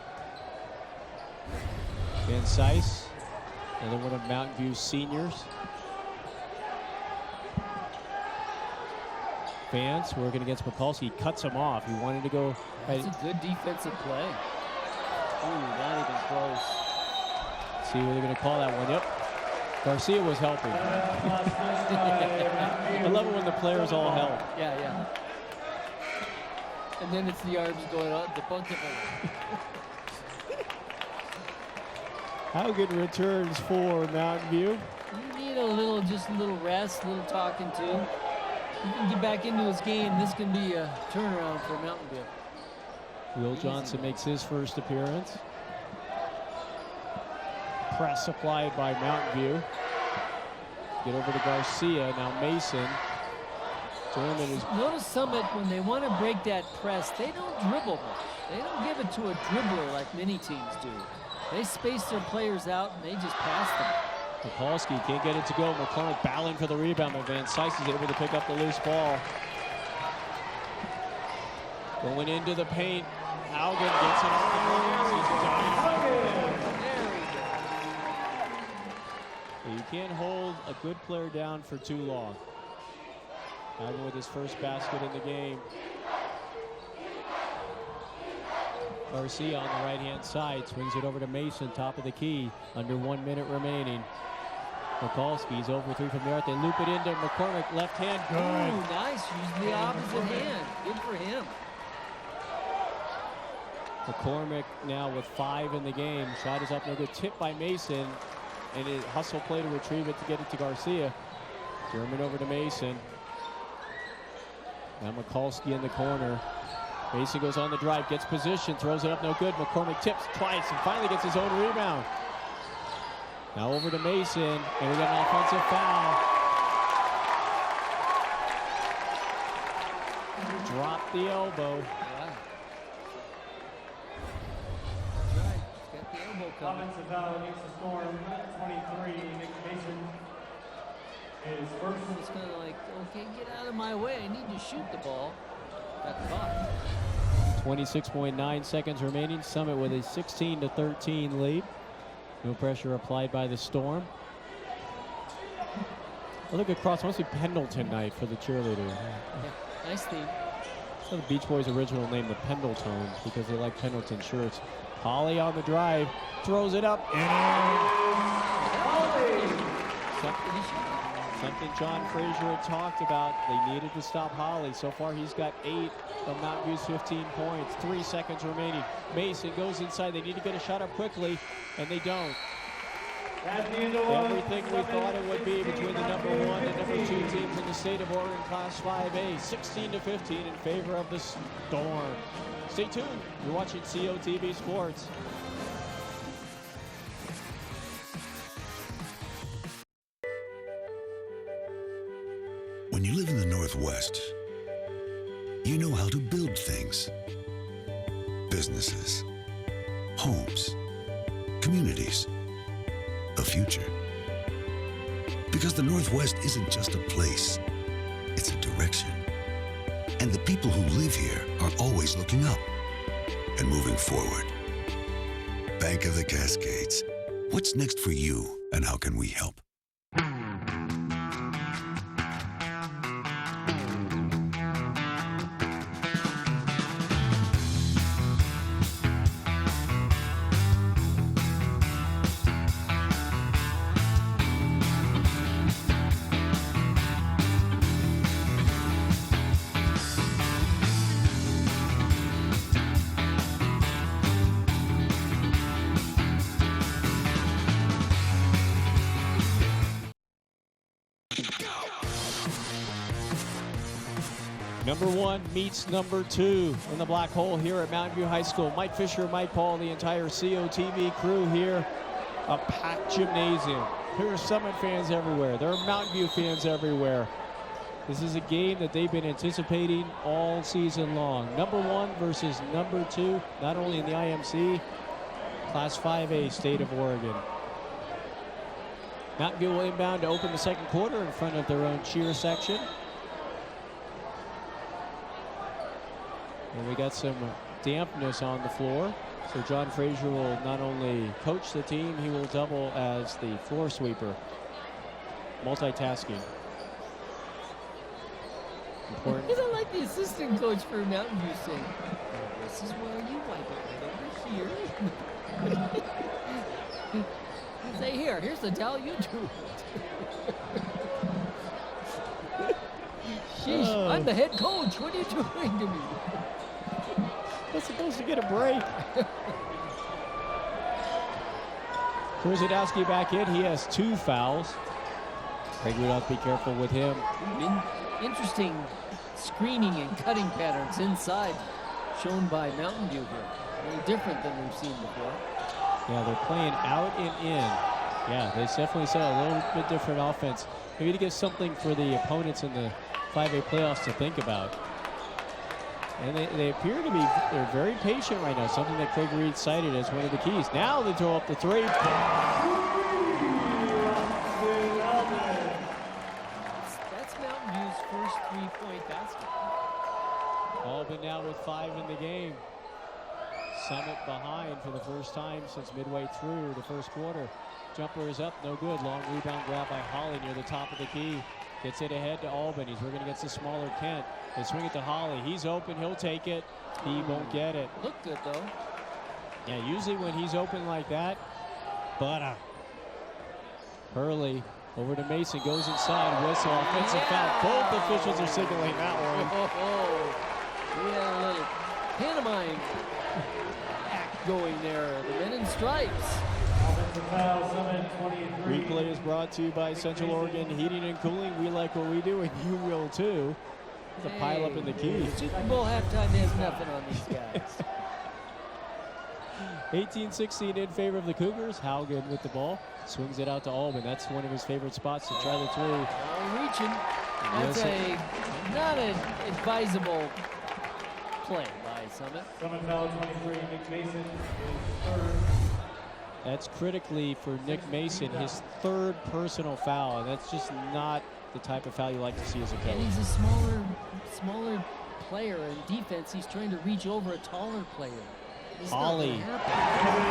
Van Sice, another one of Mountain View's seniors. Vance working against Mikulski, cuts him off. He wanted to go. That's a good defensive play. Ooh, not even close. See what they're going to call that one. Yep. Garcia was helping. I love it when the players all help. Yeah, yeah. And then it's the arms going on the bucket. How good returns for Mountain View. You need just a little rest, a little talking to. You can get back into his game. This can be a turnaround for Mountain View. Will Johnson makes his first appearance. Press applied by Mountain View. Get over to Garcia. Now Mason. Notice Summit, when they want to break that press, they don't dribble much. They don't give it to a dribbler like many teams do. They space their players out and they just pass them. Mikulski can't get it to go. McCormick battling for the rebound, but Van Sice is able to pick up the loose ball. Going into the paint. Haugen gets it off the glass. You can't hold a good player down for too long. Haugen with his first basket in the game. Garcia on the right-hand side swings it over to Mason, top of the key. Under 1 minute remaining. Mikulski's over 3 from there. They loop it into McCormick, left hand. Ooh, nice. Using the opposite hand. Good for him. McCormick now with 5 in the game. Shot is up, no good. Tip by Mason. And a hustle play to retrieve it to get it to Garcia. Derman over to Mason. Now Mikulski in the corner. Mason goes on the drive, gets position, throws it up, no good. McCormick tips twice and finally gets his own rebound. Now over to Mason, and we got an offensive foul. Dropped the elbow. Yeah. That's right. Got the elbow. Scramble coming. Offensive foul against the Storm, 23. Nick Mason is first. It's kind of like, okay, get out of my way. I need to shoot the ball. Got caught. 26.9 seconds remaining. Summit with a 16-13 lead. No pressure applied by the Storm. Look across, must be Pendleton night for the cheerleader. Yeah, nice theme. So the Beach Boys' original name, the Pendletons, because they like Pendleton shirts. Holly on the drive, throws it up. Something John Frazier had talked about. They needed to stop Holly. So far, he's got 8 of Mountain View's 15 points. 3 seconds remaining. Mason goes inside. They need to get a shot up quickly, and they don't. Everything we thought it would be between the number 1 and number 2 teams in the state of Oregon Class 5A. 16-15 in favor of the Storm. Stay tuned. You're watching COTV Sports. When you live in the Northwest, you know how to build things. Businesses, homes, communities, a future. Because the Northwest isn't just a place, it's a direction. And the people who live here are always looking up and moving forward. Bank of the Cascades. What's next for you, and how can we help? Number 1 meets number 2 in the black hole here at Mountain View High School. Mike Fisher, Mike Paul, the entire COTV crew here. A packed gymnasium. There are Summit fans everywhere. There are Mountain View fans everywhere. This is a game that they've been anticipating all season long. Number 1 versus number 2, not only in the IMC, Class 5A state of Oregon. Mountain View will inbound to open the second quarter in front of their own cheer section. And we got some dampness on the floor. So John Frazier will not only coach the team, he will double as the floor sweeper. Multitasking. Important. Isn't like the assistant coach for Mountain View saying, this is where you wipe it over here. Say, here's the towel, you do it. Sheesh, I'm the head coach. What are you doing to me? They're supposed to get a break. Kruzadowski back in. He has 2 fouls. Craig would have to be careful with him. Interesting screening and cutting patterns inside shown by Mountain View here. A little different than we've seen before. Yeah, they're playing out and in. Yeah, they definitely saw a little bit different offense. Maybe to get something for the opponents in the 5A playoffs to think about. And they appear to be, they're very patient right now, something that Craig Reed cited as one of the keys. Now they throw up the 3. That's Mountain View's first 3-point basket. Albin now with 5 in the game. Summit behind for the first time since midway through the first quarter. Jumper is up, no good. Long rebound grab by Holly near the top of the key. Gets it ahead to Albin. He's working against the smaller Kent. They swing it to Holly. He's open. He'll take it. He won't get it. Looked good, though. Yeah, usually when he's open like that, but Hurley over to Mason. Goes inside. Whistle. Offensive foul. Both officials are signaling that one. We had a little pantomime act going there. The men in stripes. Replay is brought to you by Central Oregon Heating and Cooling. We like what we do, and you will too. There's a pile up in the key. Super Bowl halftime has nothing on these guys. 18-16 in favor of the Cougars. Haugen with the ball. Swings it out to Albin. That's one of his favorite spots to try the 3. Reaching. That's not an advisable play by Summit. Summit foul 23. Nick Mason is third. That's critically for Nick Mason, his 3rd personal foul, and that's just not the type of foul you like to see as a coach. And he's a smaller player in defense. He's trying to reach over a taller player. It's not Holly. gonna happen.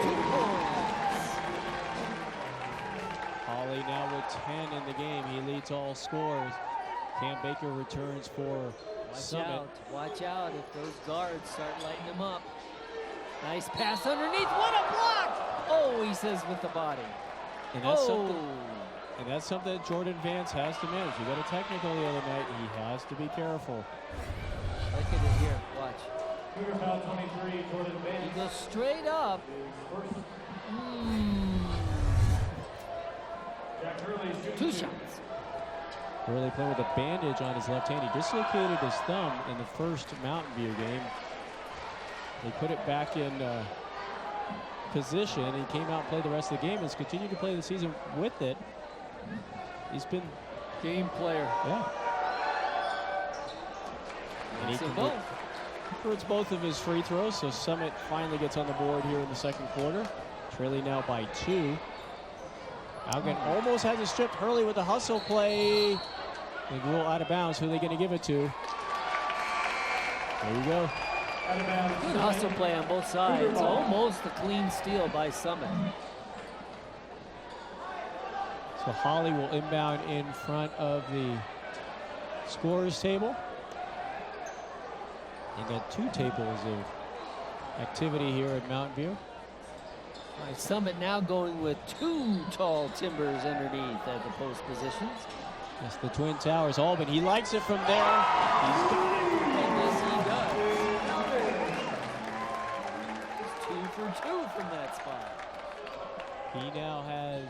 2 points. Holly now with 10 in the game. He leads all scores. Cam Baker returns for Summit. Watch out if those guards start lighting him up. Nice pass underneath. What a block! Oh, he says with the body. And that's something that Jordan Vance has to manage. He got a technical the other night. He has to be careful. Look at it here. Watch. Cougar foul 23, Jordan Vance. He goes straight up. Jack Hurley shoots 2 shots. Hurley playing with a bandage on his left hand. He dislocated his thumb in the first Mountain View game. They put it back in position. He came out and played the rest of the game and has continued to play the season with it. He's been game player. Yeah. And he converts both of his free throws, so Summit finally gets on the board here in the second quarter. Trailing now by 2. Augen almost has it stripped. Hurley with the hustle play. They rule out of bounds. Who are they going to give it to? There you go. Good hustle play on both sides. Almost a clean steal by Summit. So Holly will inbound in front of the scorers table. You got 2 tables of activity here at Mountain View. Summit now going with 2 tall timbers underneath at the post positions. That's the Twin Towers. Albin, he likes it from there. He's got it. And yes, he does. It's 2 for 2 from that spot. He now has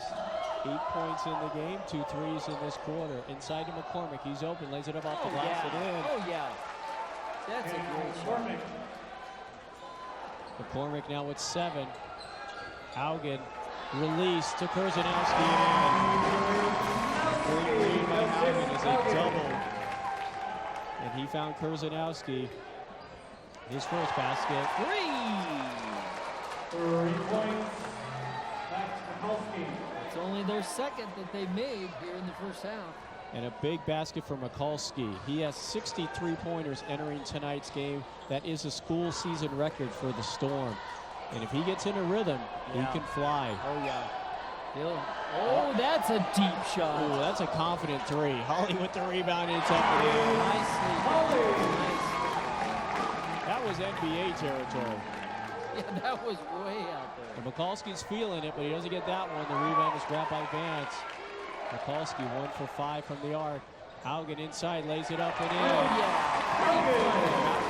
8 points in the game, 2 threes in this quarter. Inside to McCormick. He's open, lays it up off the glass and in. Oh, yeah. That's a great shot. McCormick now with 7. Augen release to Kurzanowski. Great read by Augen as a double. And he found Kurzanowski. His first basket. 3 points. That's Mikulski. It's only their second that they made here in the first half. And a big basket for Mikulski. He has 63 pointers entering tonight's game. That is a school season record for the Storm. And if he gets in a rhythm, he can fly. Oh, yeah. Oh, that's a deep shot. Oh, that's a confident 3. Holly with the rebound, and it's up and in. Nicely. Nice. That was NBA territory. Yeah, that was way out there. And Mikulski's feeling it, but he doesn't get that one. The rebound is grabbed by Vance. Mikulski 1 for 5 from the arc. Augen inside, lays it up and in. Oh, yeah.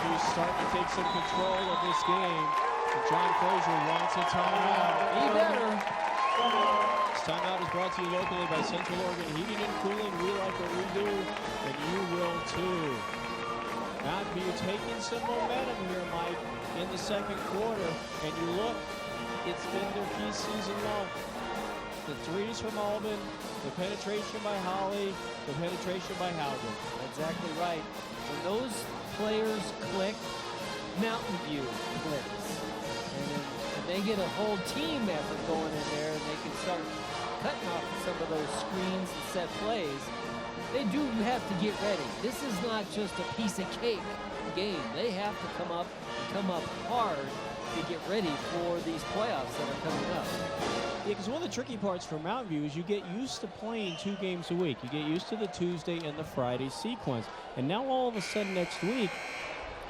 He's starting to take some control of this game. And John Frazier wants a timeout. He better. This timeout is brought to you locally by Central Oregon Heating and Cooling. We like what we do, and you will too. Mountain View taking some momentum here, Mike, in the second quarter. And you look, it's been their key season long. The threes from Albin, the penetration by Holly, the penetration by Augen. Exactly right. When those players click, Mountain View clicks. And they get a whole team effort going in there, and they can start cutting off some of those screens and set plays. They do have to get ready. This is not just a piece of cake game. They have to come up hard to get ready for these playoffs that are coming up. Yeah, because one of the tricky parts for Mountain View is you get used to playing 2 games a week. You get used to the Tuesday and the Friday sequence. And now all of a sudden next week,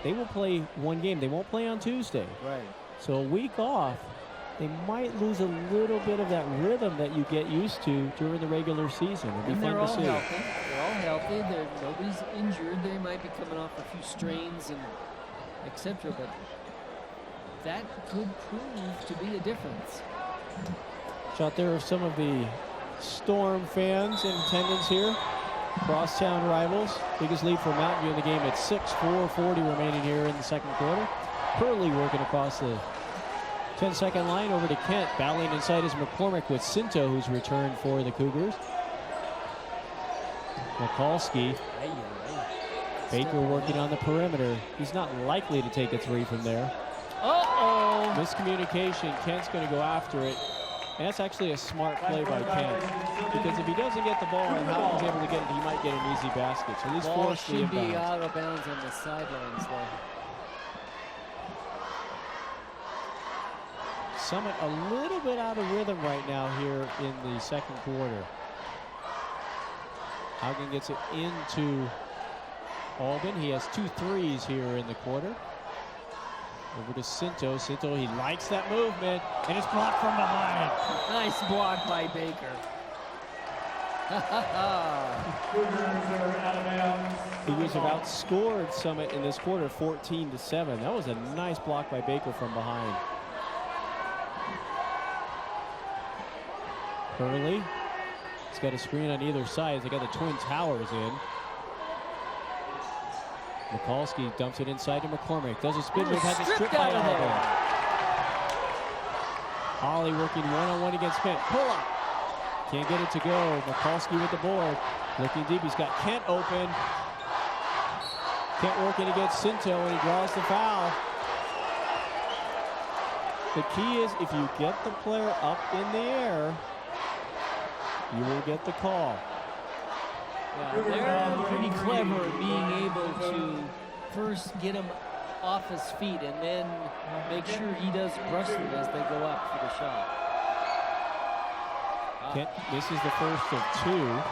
they will play 1 game. They won't play on Tuesday. Right. So a week off, they might lose a little bit of that rhythm that you get used to during the regular season. It'll be fun to see. Healthy. They're all healthy. Nobody's injured. They might be coming off a few strains and etc. But that could prove to be a difference. Shot there of some of the Storm fans in attendance here. Crosstown rivals. Biggest lead for Mountain View in the game at 6, 4:40 remaining here in the second quarter. Hurley working across the 10-second line over to Kent. Battling inside is McCormick with Cinto, who's returned for the Cougars. Mikulski. Baker working on the perimeter. He's not likely to take a 3 from there. Uh-oh. Miscommunication. Kent's going to go after it. And that's actually a smart play by Kent. Because if he doesn't get the ball and Howden's able to get it, he might get an easy basket. So he's Ball forced the should be inbounds. out of bounds on the sidelines, though. Summit a little bit out of rhythm right now here in the second quarter. Haugen gets it into Albin. He has 2 threes here in the quarter. Over to Cinto. Cinto, he likes that movement, and it's blocked from behind. Nice block by Baker. Cougars have outscored Summit in this quarter 14-7. That was a nice block by Baker from behind. Hurley. He's got a screen on either side. They got the Twin Towers in. Mikulski dumps it inside to McCormick. Does a spin move, has it stripped by Alvin. Holly working one-on-one against Kent. Pull up. Can't get it to go. Mikulski with the board. Looking deep. He's got Kent open. Kent working against Cinto, and he draws the foul. The key is if you get the player up in the air, you will get the call. Yeah, they're pretty clever at being able to first get him off his feet and then make sure he does brush them as they go up for the shot. Kent misses the first of 2.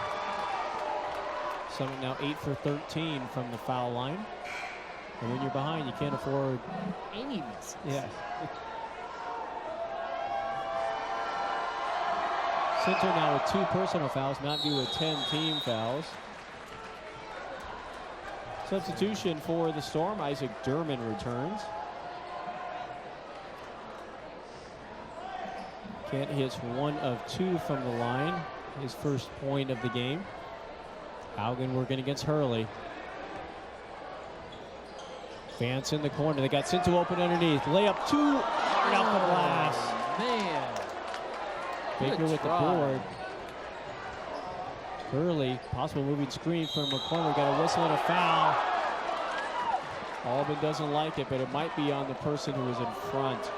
Summit now 8 for 13 from the foul line. And when you're behind, you can't afford any misses. Yeah. Cinto now with 2 personal fouls, Mountain View with 10 team fouls. Substitution for the Storm, Isaac Durman returns. Kent hits 1 of 2 from the line, his first point of the game. Haugen working against Hurley. Vance in the corner, they got Cinto open underneath. Layup 2, hard out the glass. Man. Baker with the board. Hurley, possible moving screen from McCormick. Got a whistle and a foul. Albin doesn't like it, but it might be on the person who was in front.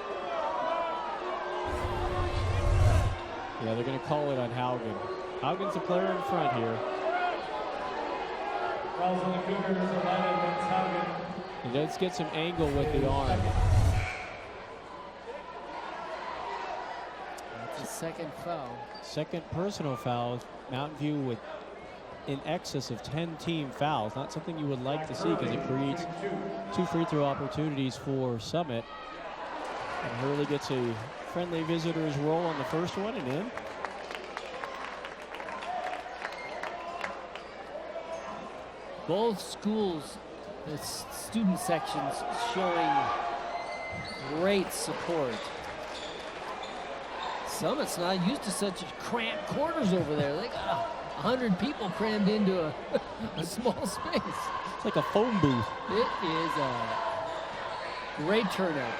Yeah, they're going to call it on Haugen. Haugen's the player in front here. He does get some angle with the arm. Second foul. Second personal foul. Mountain View with in excess of 10 team fouls. Not something you would like to see because it creates 2 free throw opportunities for Summit. And Hurley gets a friendly visitor's roll on the first one and in. Both schools, the student sections showing great support. Summit's not used to such cramped quarters over there. They got 100 people crammed into a small space. It's like a phone booth. It is a great turnout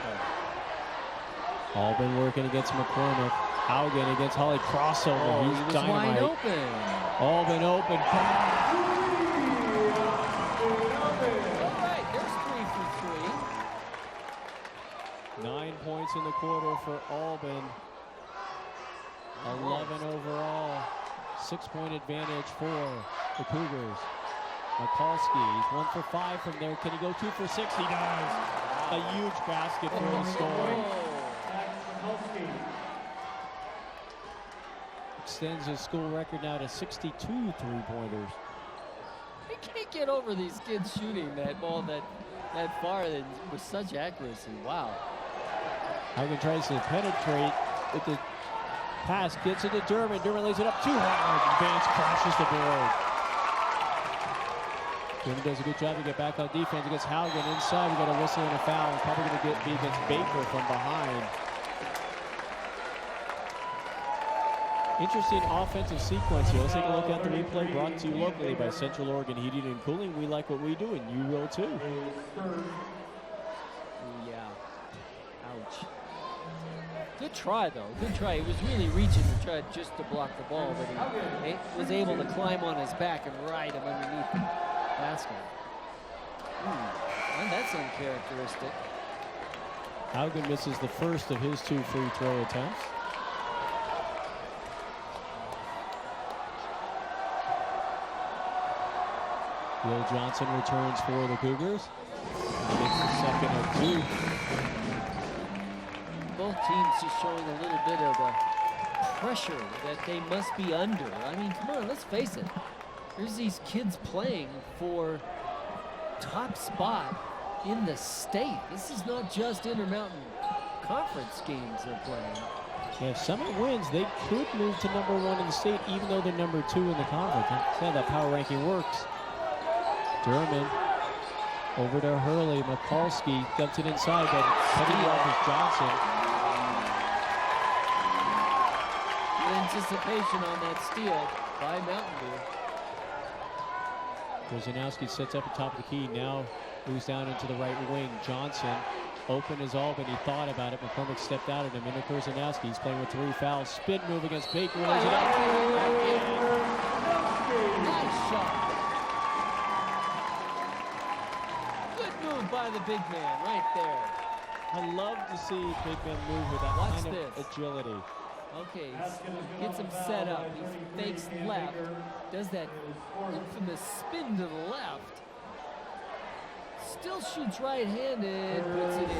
though. Albin working against McCormick. Haugen against Holly. Crossover. Oh, He's he was dynamite. wide open. Albin open. All right, there's 3 for 3. 9 points in the quarter for Albin. 11 overall. 6-point advantage for the Cougars. Mikulski, he's 1 for 5 from there. Can he go 2 for 6? He does. A huge basket for the Storm. Extends his school record now to 62 3-pointers. I can't get over these kids shooting that ball that far with such accuracy. Wow. Haugen tries to penetrate with the pass, gets it to Durman. Durman lays it up too hard. Vance crashes the board. Durman does a good job to get back on defense against Haugen. Inside, we got a whistle and a foul. It's probably going to be against Baker from behind. Interesting offensive sequence here. Let's take a look at the replay brought to you locally by Central Oregon Heating and Cooling. We like what we do, and you will too. Yeah. Ouch. Good try, though. Good try. He was really reaching to try just to block the ball, but he was able to climb on his back and ride him underneath the basket. And that's uncharacteristic. Haugen misses the first of his 2 free throw attempts. Will Johnson returns for the Cougars. He gets the second of 2. Both teams just showing a little bit of a pressure that they must be under. I mean, come on, let's face it. There's these kids playing for top spot in the state. This is not just Intermountain Conference games they're playing. Yeah, if Summit wins, they could move to number 1 in the state, even though they're number 2 in the conference. That's how that power ranking works. Durman over to Hurley. Mikulski dumped it inside, but cutting off is Johnson. Good anticipation on that steal by Mountain View. Korzanowski sets up at top of the key. Now moves down into the right wing. Johnson open as Albany thought about it. McCormick stepped out at him into Korzanowski. He's playing with 3 fouls. Spin move against Baker. Nice shot. By the big man right there. I love to see big men move with that Watch kind this. of agility. Okay, gets him set up. He fakes left, does that infamous spin to the left. Still shoots right-handed, puts it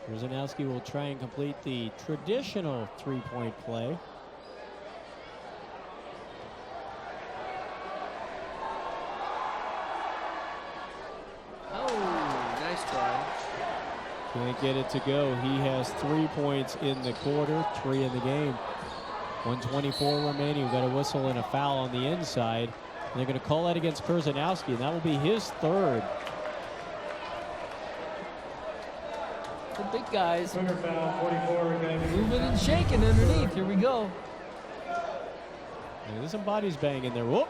in. Korzanowski will try and complete the traditional 3-point play. Can't get it to go. He has 3 points in the quarter, 3 in the game. 1:24 remaining. We've got a whistle and a foul on the inside. And they're going to call that against Korzanowski, and that will be his 3rd. The big guys moving and shaking underneath. Here we go. And there's some bodies banging there. Whoop.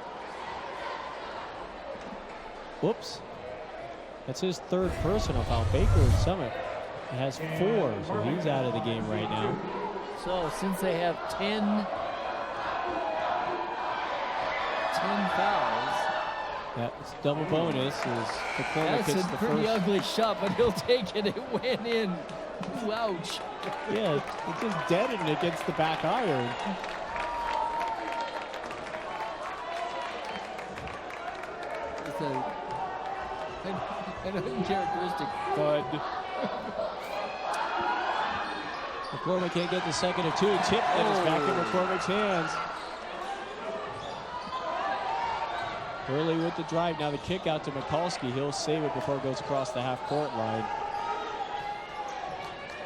Whoops. That's his 3rd personal foul. Baker and Summit has 4, so he's out of the game right now. So since they have 10 fouls. Yeah, it's double bonus. That's a pretty ugly shot, but he'll take it. It went in. Ooh, ouch. Yeah, it just deadened against the back iron. It's an uncharacteristic thud. McCormick can't get the second of 2. Tip, and it's back in McCormick's hands. Early with the drive. Now the kick out to Mikulski. He'll save it before it goes across the half-court line.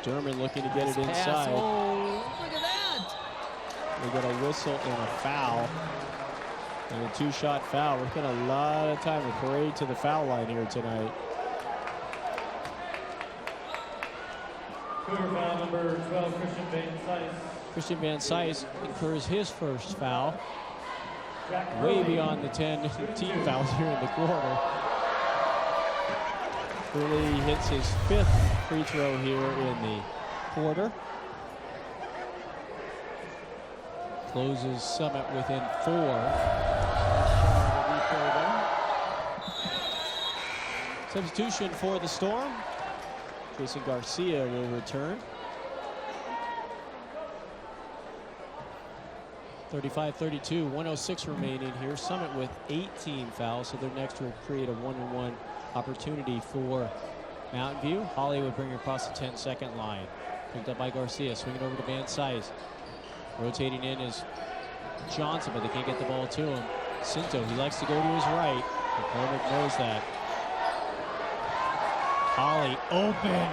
Durman looking to get it inside. Oh, look at that! We got a whistle and a foul. And a 2-shot foul. We're spending a lot of time to parade to the foul line here tonight. Cougar foul number 12, Christian Van Sice. Christian Van Sice incurs his first foul. Way beyond the 10 team fouls here in the quarter. Hurley hits his 5th free throw here in the quarter. Closes Summit within 4. Substitution for the Storm. Jason Garcia will return. 35-32, 106 remaining here. Summit with 18 fouls, so their next will create a 1-on-1 opportunity for Mountain View. Holly would bring her across the 10-second line. Picked up by Garcia, swinging over to Van Sice. Rotating in is Johnson, but they can't get the ball to him. Cinto, he likes to go to his right. McCormick knows that. Holly open.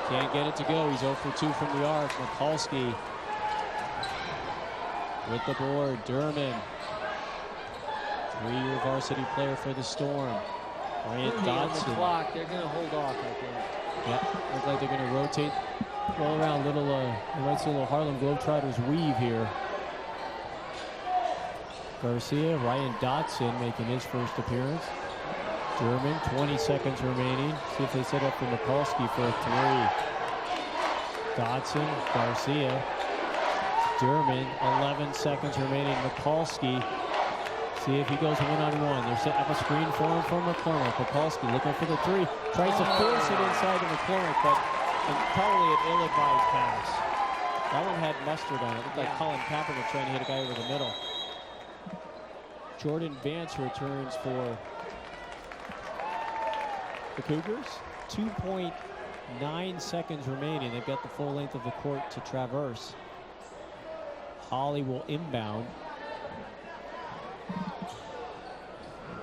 Can't get it to go. He's 0 for 2 from the arc. Mikulski with the board. Durman, 3-year varsity player for the Storm. Ryan Dotson. The clock. They're going to hold off, I think. Yeah, looks like they're going to rotate, roll around. Little, you might see a little Harlem Globetrotters weave here. Garcia, Ryan Dotson making his first appearance. Durman, 20 seconds remaining. See if they set up for Mikulski for a 3. Dotson, Garcia, Durman, 11 seconds remaining. Mikulski See if he goes one-on-one. They're setting up a screen for him from McCormick. Mikulski looking for the three. Tries to force it inside to McCormick, but probably an ill-advised pass. That one had mustard on it. It looked like Colin Kaepernick trying to hit a guy over the middle. Jordan Vance returns for the Cougars. 2.9 seconds remaining. They've got the full length of the court to traverse. Holly will inbound.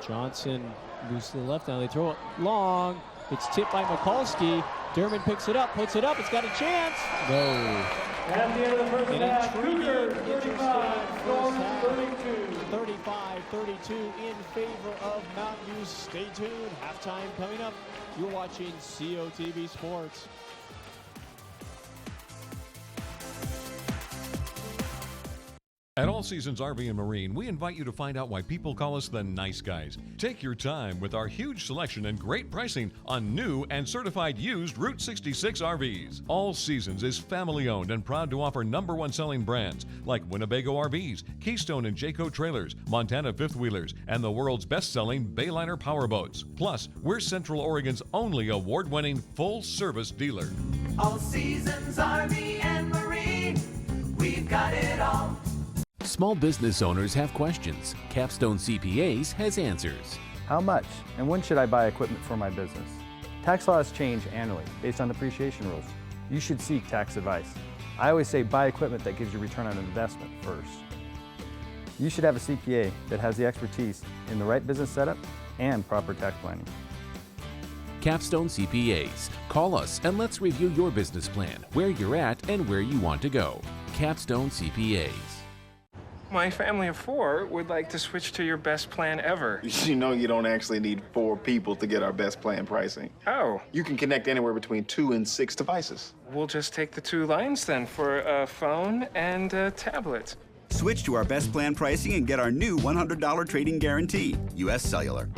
Johnson moves to the left now. They throw it long. It's tipped by Mikulski. Dermott picks it up, puts it up. It's got a chance. No. At the end of the first half, Cougars 35-32 in favor of Mountain View. Stay tuned. Halftime coming up. You're watching COTV Sports. At All Seasons RV and Marine, we invite you to find out why people call us the nice guys. Take your time with our huge selection and great pricing on new and certified used Route 66 RVs. All Seasons is family owned and proud to offer #1 selling brands like Winnebago RVs, Keystone and Jayco Trailers, Montana Fifth Wheelers, and the world's best-selling Bayliner Powerboats. Plus, we're Central Oregon's only award-winning full-service dealer. All Seasons RV and Marine, we've got it all. Small business owners have questions. Capstone CPAs has answers. How much and when should I buy equipment for my business? Tax laws change annually based on depreciation rules. You should seek tax advice. I always say buy equipment that gives you return on investment first. You should have a CPA that has the expertise in the right business setup and proper tax planning. Capstone CPAs. Call us and let's review your business plan, where you're at and where you want to go. Capstone CPAs. My family of 4 would like to switch to your best plan ever. You know you don't actually need 4 people to get our best plan pricing. Oh. You can connect anywhere between 2 and 6 devices. We'll just take the 2 lines then for a phone and a tablet. Switch to our best plan pricing and get our new $100 trade-in guarantee. U.S. Cellular.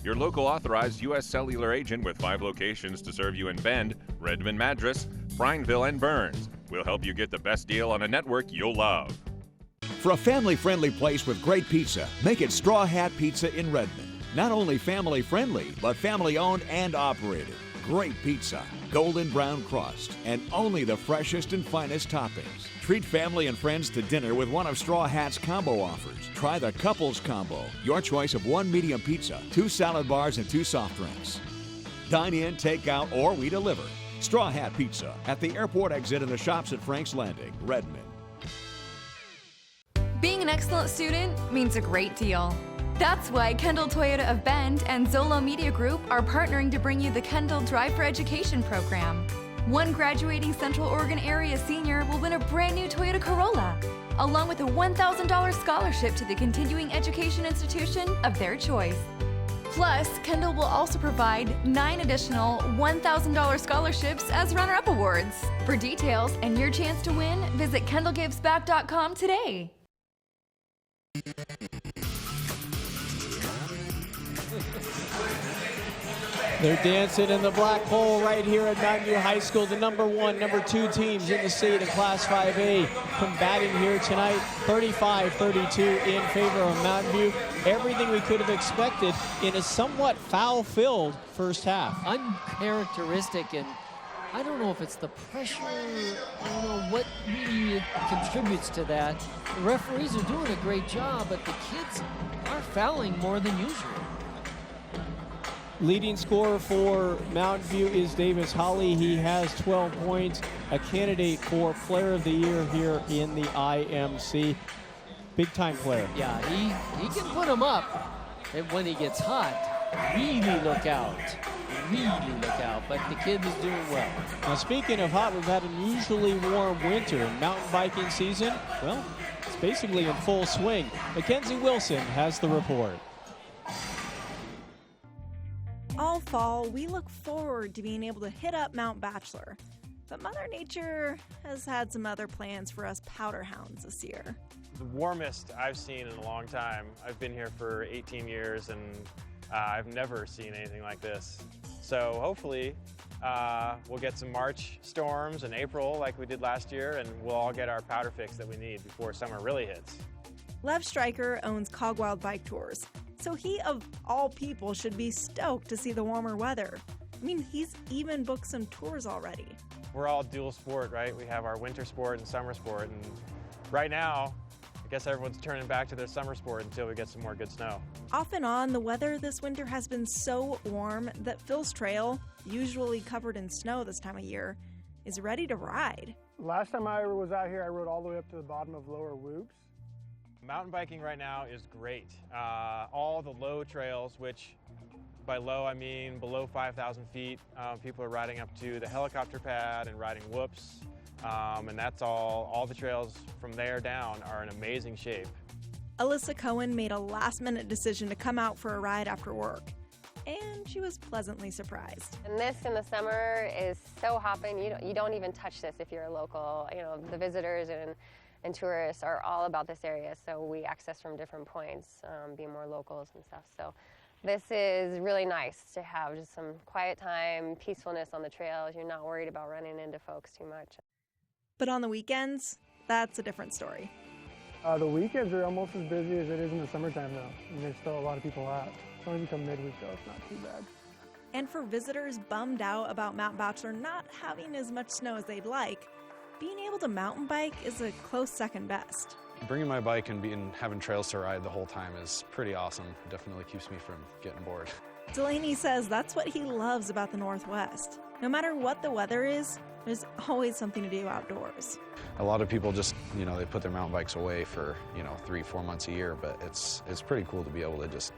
Your local authorized U.S. Cellular agent with 5 locations to serve you in Bend, Redmond Madras, Prineville, and Burns. We'll help you get the best deal on a network you'll love. For a family-friendly place with great pizza, make it Straw Hat Pizza in Redmond. Not only family-friendly, but family-owned and operated. Great pizza, golden brown crust, and only the freshest and finest toppings. Treat family and friends to dinner with one of Straw Hat's combo offers. Try the Couples Combo, your choice of 1 medium pizza, 2 salad bars, and 2 soft drinks. Dine in, take out, or we deliver. Straw Hat Pizza at the airport exit and the shops at Frank's Landing, Redmond. Being an excellent student means a great deal. That's why Kendall Toyota of Bend and Zolo Media Group are partnering to bring you the Kendall Drive for Education program. One graduating Central Oregon area senior will win a brand new Toyota Corolla, along with a $1,000 scholarship to the continuing education institution of their choice. Plus, Kendall will also provide 9 additional $1,000 scholarships as runner-up awards. For details and your chance to win, visit kendallgivesback.com today. They're dancing in the black hole right here at Mountain View High School. The #1, #2 teams in the state in Class 5A combating here tonight. 35-32 in favor of Mountain View. Everything we could have expected in a somewhat foul-filled first half. Uncharacteristic, and I don't know if it's the pressure, I don't know what really contributes to that. The referees are doing a great job, but the kids are fouling more than usual. Leading scorer for Mountain View is Davis Holly. He has 12 points, a candidate for Player of the Year here in the IMC. Big-time player. Yeah, he can put them up, and when he gets hot, really look out. Really look out, but the kid is doing well. Now, speaking of hot, we've had an unusually warm winter. Mountain biking season, well, it's basically in full swing. Mackenzie Wilson has the report. All fall, we look forward to being able to hit up Mount Bachelor. But Mother Nature has had some other plans for us powder hounds this year. The warmest I've seen in a long time. I've been here for 18 years and I've never seen anything like this. So hopefully we'll get some March storms in April like we did last year, and we'll all get our powder fix that we need before summer really hits. Lev Stryker owns Cogwild Bike Tours, so he, of all people, should be stoked to see the warmer weather. I mean, he's even booked some tours already. We're all dual sport, right? We have our winter sport and summer sport, and right now, I guess everyone's turning back to their summer sport until we get some more good snow. Off and on, the weather this winter has been so warm that Phil's trail, usually covered in snow this time of year, is ready to ride. Last time I was out here, I rode all the way up to the bottom of Lower Whoops. Mountain biking right now is great. All the low trails, which by low I mean below 5,000 feet, people are riding up to the helicopter pad and riding whoops, and that's all the trails from there down are in amazing shape. Alyssa Cohen made a last-minute decision to come out for a ride after work, and she was pleasantly surprised. And this in the summer is so hopping. You don't even touch this if you're a local. You know, the visitors and tourists are all about this area, so we access from different points, being more locals and stuff. So this is really nice to have just some quiet time, peacefulness on the trails. You're not worried about running into folks too much. But on the weekends, that's a different story. The weekends are almost as busy as it is in the summertime, though. And there's still a lot of people out. As long as you come midweek, though, it's not too bad. And for visitors bummed out about Mount Bachelor not having as much snow as they'd like, being able to mountain bike is a close second best. Bringing my bike and having trails to ride the whole time is pretty awesome. It definitely keeps me from getting bored. Delaney says that's what he loves about the Northwest. No matter what the weather is, there's always something to do outdoors. A lot of people just, they put their mountain bikes away for, 3-4 months a year, but it's pretty cool to be able to just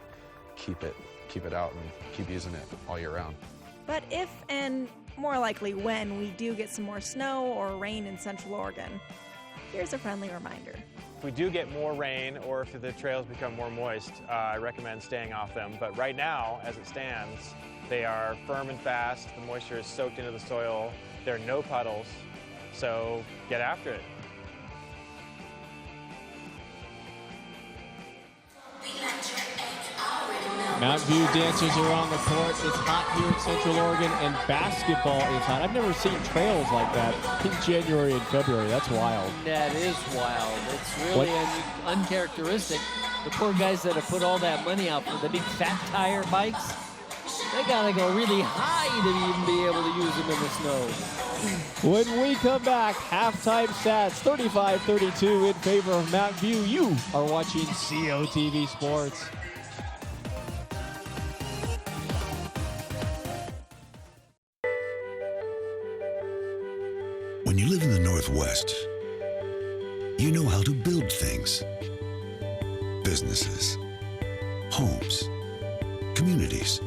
keep it out and keep using it all year round. But if, and more likely when, we do get some more snow or rain in Central Oregon, here's a friendly reminder. If we do get more rain or if the trails become more moist, I recommend staying off them. But right now, as it stands, they are firm and fast. The moisture is soaked into the soil. There are no puddles, so get after it. Mountain View dancers are on the court. It's hot here in Central Oregon, and basketball is hot. I've never seen trails like that in January and February. That's wild. That is wild. It's really uncharacteristic. The poor guys that have put all that money out for the big fat tire bikes, they gotta go really high to even be able to use them in the snow. When we come back, halftime stats 35-32 in favor of Mountain View. You are watching COTV Sports. When you live in the Northwest, you know how to build things. Businesses, homes, communities,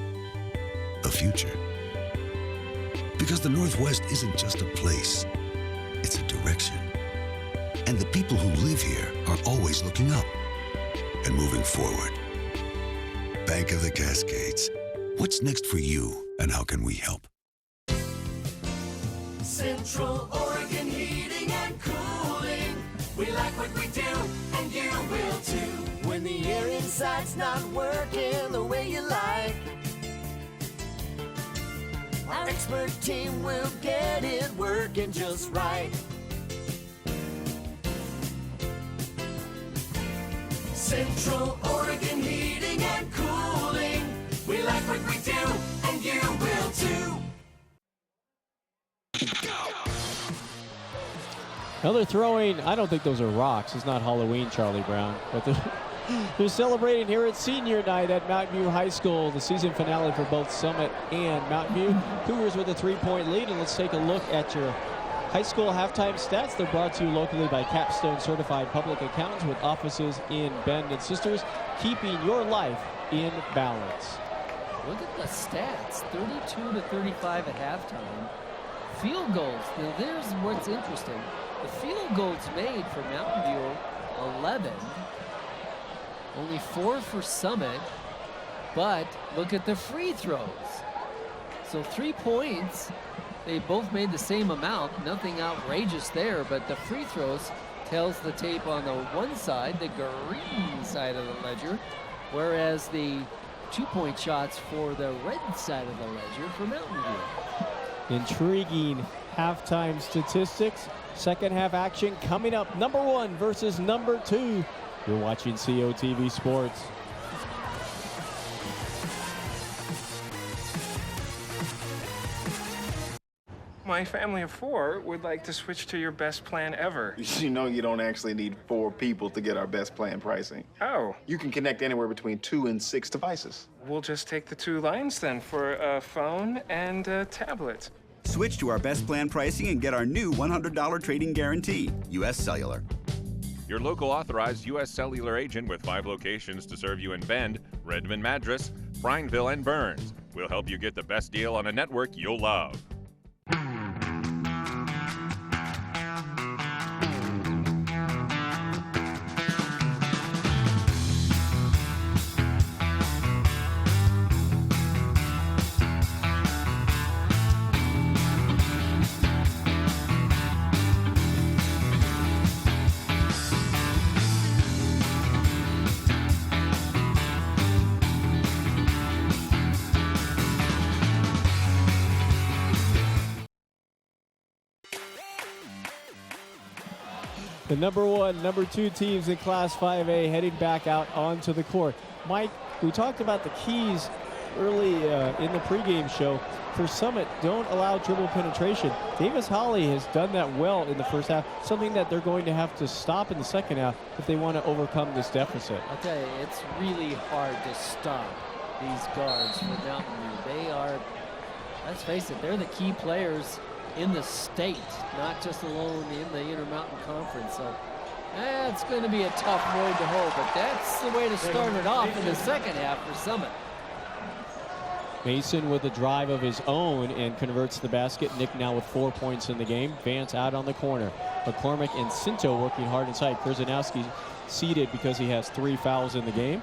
a future. Because the Northwest isn't just a place, it's a direction. And the people who live here are always looking up and moving forward. Bank of the Cascades. What's next for you, and how can we help? Central Oregon Heating and Cooling. We like what we do, and you will too. When the air inside's not working the way you like, our expert team will get it working just right. Central Oregon Heating and Cooling. We like what we do, and you will too. Now they're throwing, I don't think those are rocks. It's not Halloween, Charlie Brown. But they're celebrating here at senior night at Mountain View High School, the season finale for both Summit and Mountain View. Cougars with a 3-point lead, and let's take a look at your high school halftime stats. They're brought to you locally by Capstone Certified Public Accountants with offices in Bend and Sisters, keeping your life in balance. Look at the stats, 32-35 at halftime. Field goals, now there's what's interesting. The field goals made for Mountain View, 11. Only 4 for Summit, but look at the free throws. So 3 points, they both made the same amount, nothing outrageous there, but the free throws tells the tape on the one side, the green side of the ledger, whereas the 2-point shots for the red side of the ledger for Mountain View. Intriguing halftime statistics. Second half action coming up. Number 1 versus number 2. You're watching COTV Sports. My family of 4 would like to switch to your best plan ever. You know you don't actually need 4 people to get our best plan pricing. Oh. You can connect anywhere between 2 and 6 devices. We'll just take the 2 lines then for a phone and a tablet. Switch to our best plan pricing and get our new $100 trading guarantee. U.S. Cellular. Your local authorized U.S. Cellular agent with 5 locations to serve you in Bend, Redmond Madras, Brineville, and Burns. We'll help you get the best deal on a network you'll love. The number 1, number 2 teams in Class 5A heading back out onto the court. Mike, we talked about the keys early in the pregame show. For Summit, don't allow dribble penetration. Davis Holly has done that well in the first half, something that they're going to have to stop in the second half if they want to overcome this deficit. I'll tell you, it's really hard to stop these guards for Mountain View. They are, let's face it, they're the key players in the state, not just alone in the Intermountain Conference. So that's going to be a tough road to hoe, but that's the way to start it off in the second half for Summit. Mason with a drive of his own and converts the basket. Nick now with 4 points in the game. Vance out on the corner. McCormick and Cinto working hard inside. Kurzanowski seated because he has 3 fouls in the game.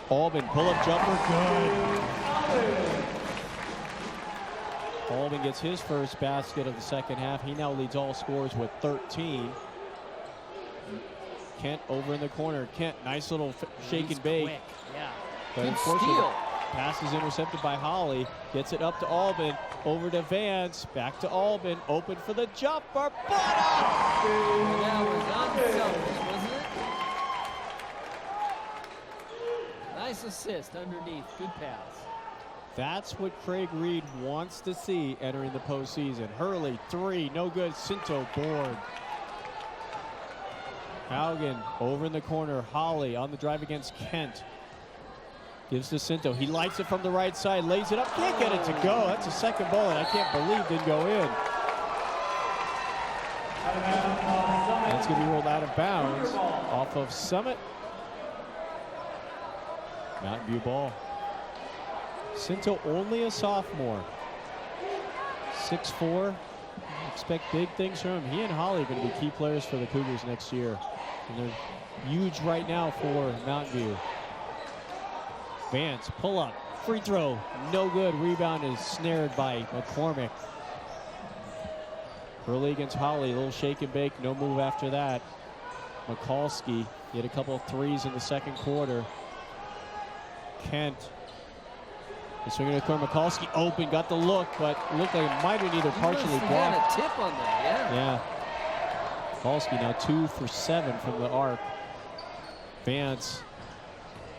Albin pull-up jumper, good. Albin gets his first basket of the second half. He now leads all scorers with 13. Kent over in the corner. Kent, nice little shake and bake. Quick. Yeah. But good steal. Pass is intercepted by Holly. Gets it up to Albin. Over to Vance. Back to Albin. Open for the jumper. That was unselfish, wasn't it? Nice assist underneath. Good pass. That's what Craig Reed wants to see entering the postseason. Hurley, 3, no good. Cinto board. Haugen over in the corner. Holly on the drive against Kent. Gives to Cinto. He lights it from the right side, lays it up. Can't get it to go. That's a second ball, and I can't believe didn't go in. That's going to be rolled out of bounds off of Summit. Mountain View ball. Cinto only a sophomore. 6'4". Expect big things from him. He and Holly are going to be key players for the Cougars next year. And they're huge right now for Mountain View. Vance, pull up, free throw, no good. Rebound is snared by McCormick. Early against Holly, a little shake and bake, no move after that. Mikulski hit a couple of threes in the second quarter. Kent. Swinging to the corner. Mikulski open, got the look, but looked like it might have either partially blocked. Had a tip on that, yeah. Yeah. Mikulski now 2 for 7 from the arc. Vance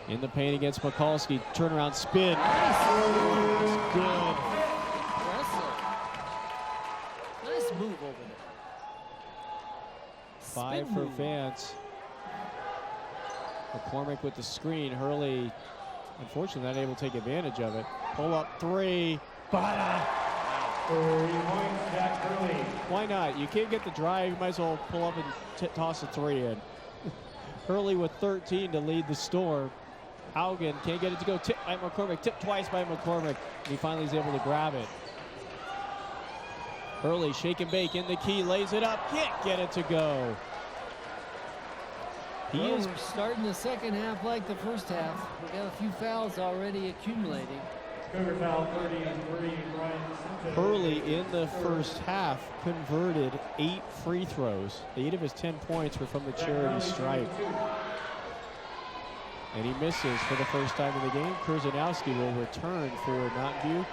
in the paint against Mikulski. Turnaround spin. Nice. Good. Nice move over there. 5 for Vance. McCormick with the screen. Hurley, unfortunately, not able to take advantage of it. Pull up 3. Bada. 3 points, Jack Hurley. Why not? You can't get the drive. You might as well pull up and toss a 3 in. Hurley with 13 to lead the Storm. Haugen can't get it to go. Tip by McCormick. Tipped twice by McCormick. And he finally is able to grab it. Hurley, shake and bake in the key. Lays it up. Can't get it to go. We're starting the second half like the first half. We got a few fouls already accumulating. Cougar foul 33, Brian Cinto. Hurley in the first half converted 8 free throws. 8 of his 10 points were from the charity stripe. And he misses for the first time in the game. Kurzanowski will return for Mountain View.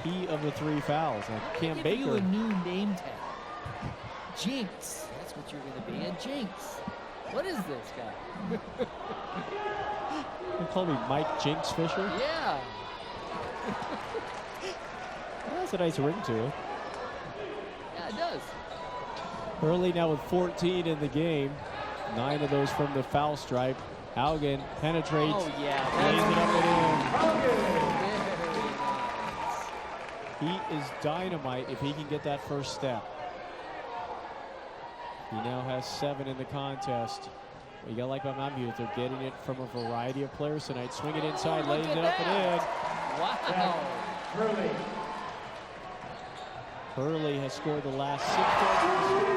He of the 3 fouls. And Cam Baker. You a new name tag. Jinx. That's what you're going to be, a Jinx. What is this guy? They call me Mike Jinx Fisher. Yeah. That's a nice ring to it. Yeah, it does. Hurley now with 14 in the game. 9 of those from the foul stripe. Haugen penetrates. Oh, yeah. Lays it up and in. He is dynamite if he can get that first step. He now has 7 in the contest. What you got to like about Mountain View is they're getting it from a variety of players tonight. Swing it inside, lays it up and in. Wow. Hurley. Hurley has scored the last 6 points.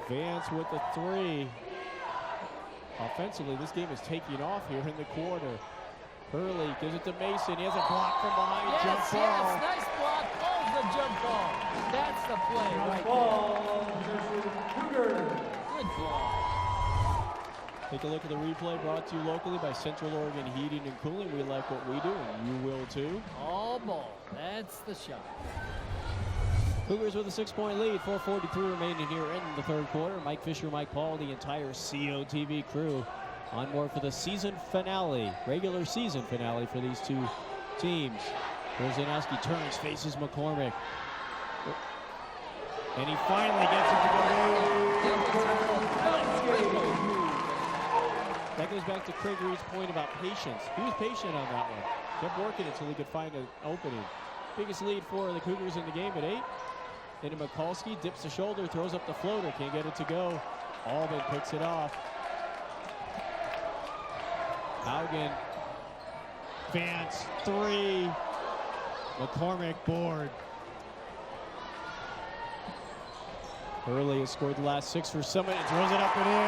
Vance with the 3. Offensively, this game is taking off here in the quarter. Hurley gives it to Mason. He has a block from behind. Yes, jump ball. yes, nice block. Calls the jump ball. That's the play right there. Good ball. Take a look at the replay brought to you locally by Central Oregon Heating and Cooling. We like what we do, and you will too. All ball. That's the shot. Cougars with a 6-point lead. 4:43 remaining here in the third quarter. Mike Fisher, Mike Paul, the entire COTV crew on board for the season finale, regular season finale for these two teams. Korzanowski turns, faces McCormick. And he finally gets it to go. That goes back to Craig Reed's point about patience. He was patient on that one. Kept working until he could find an opening. Biggest lead for the Cougars in the game at 8. Into Mikulski, dips the shoulder, throws up the floater, can't get it to go. Albin picks it off. Haugen, Vance, 3. McCormick board. Hurley has scored the last 6 for Summit and throws it up and in.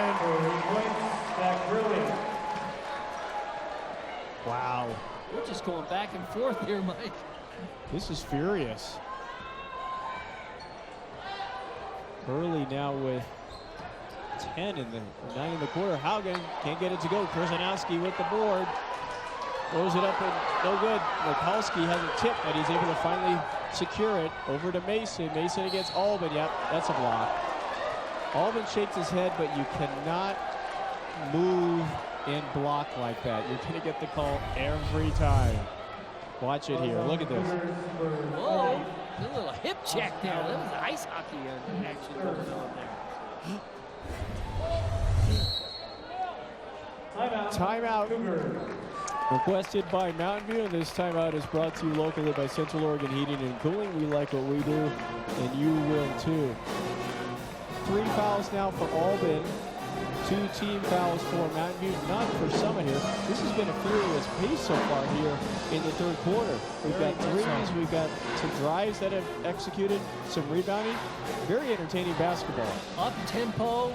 Wow. We're just going back and forth here, Mike. This is furious. Hurley now with 10 in the 9 in the quarter. Haugen can't get it to go. Korzanowski with the board. Throws it up and no good. Mikulski has a tip, but he's able to finally secure it. Over to Mason. Mason against Albin. Yep, that's a block. Albin shakes his head, but you cannot move and block like that. You're going to get the call every time. Watch it here. Look at this. Whoa. A little hip check there. That was ice hockey action going on there. Timeout. Requested by Mountain View, and this timeout is brought to you locally by Central Oregon Heating and Cooling. We like what we do, and you will too. 3 fouls now for Albin. 2 team fouls for Mountain View, none for Summit here. This has been a furious pace so far here in the third quarter. We've got threes, we've got some drives that have executed, some rebounding. Very entertaining basketball. Up tempo,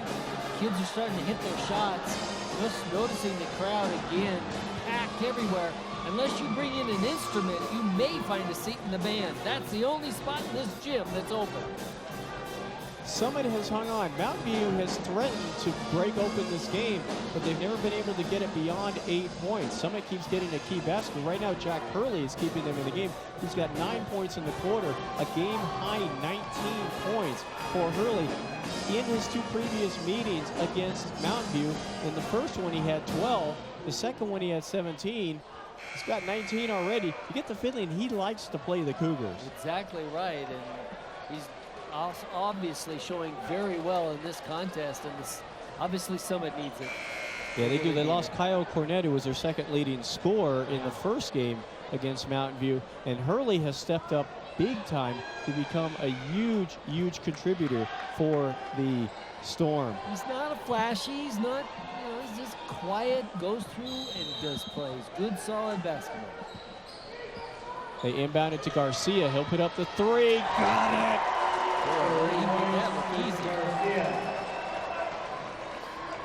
kids are starting to hit their shots. Just noticing the crowd again, packed everywhere. Unless you bring in an instrument, you may find a seat in the band. That's the only spot in this gym that's open. Summit has hung on. Mountain View has threatened to break open this game, but they've never been able to get it beyond 8 points. Summit keeps getting a key basket. Right now, Jack Hurley is keeping them in the game. He's got 9 points in the quarter, a game-high 19 points for Hurley. In his 2 previous meetings against Mountain View, in the first one he had 12, the second one he had 17. He's got 19 already. You get the feeling he likes to play the Cougars. Exactly right, and he's obviously showing very well in this contest, and obviously Summit needs it. Yeah, they do. They lost Kyle Cornett, who was their second leading scorer in the first game against Mountain View, and Hurley has stepped up big time to become a huge, huge contributor for the Storm. He's not a flashy, he's not, he's just quiet, goes through and just plays good, solid basketball. They inbound it to Garcia. He'll put up the 3. Got it! That looked easy.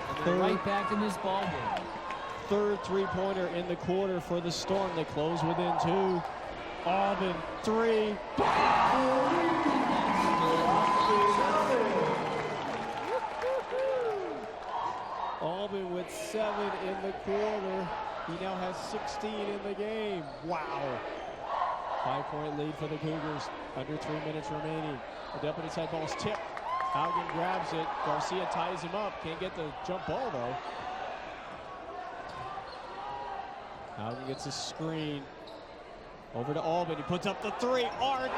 And they're right back in this ball game. Third 3-pointer in the quarter for the Storm. They close within 2. Albin, 3. Albin with 7 in the quarter. He now has 16 in the game. Wow. 5-point lead for the Cougars. Under 3 minutes remaining. The up inside ball is tipped. Haugen grabs it. Garcia ties him up. Can't get the jump ball, though. Haugen gets a screen. Over to Albin. He puts up the three. Art.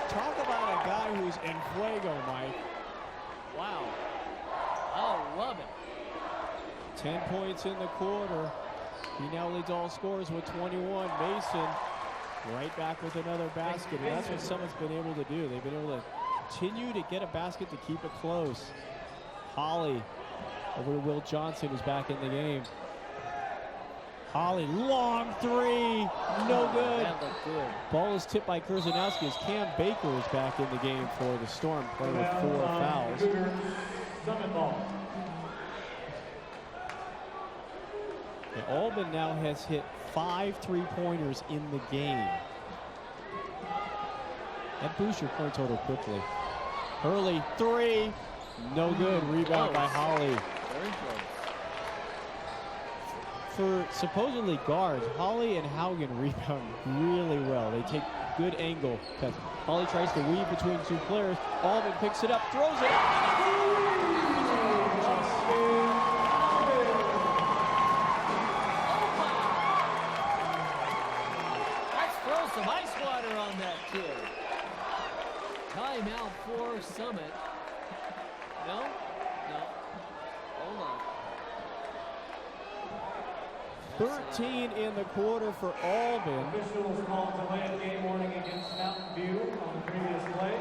Talk about a guy who's en fuego, Mike. Wow. Oh, love it. 10 points in the quarter. He now leads all scorers with 21. Mason right back with another basket. And that's what Summit's been able to do. They've been able to continue to get a basket to keep it close. Holly over to Will Johnson, who's back in the game. Holly, long three, no good. That looked good. Ball is tipped by Kurzanowski as Cam Baker is back in the game for the Storm, playing with 4 fouls. Summit ball. And Albin now has hit 5 3-pointers in the game. That boosts your point total quickly. Early three, no good. Rebound by Holly. Very close. For supposedly guards, Holly and Haugen rebound really well. They take good angle. Holly tries to weave between 2 players. Albin picks it up, throws it. Let's throw some ice water on that kid. Timeout for Summit. No? No. Hold on. 13 in the quarter for Albin. Officials called delay of game warning against Mountain View on the previous play.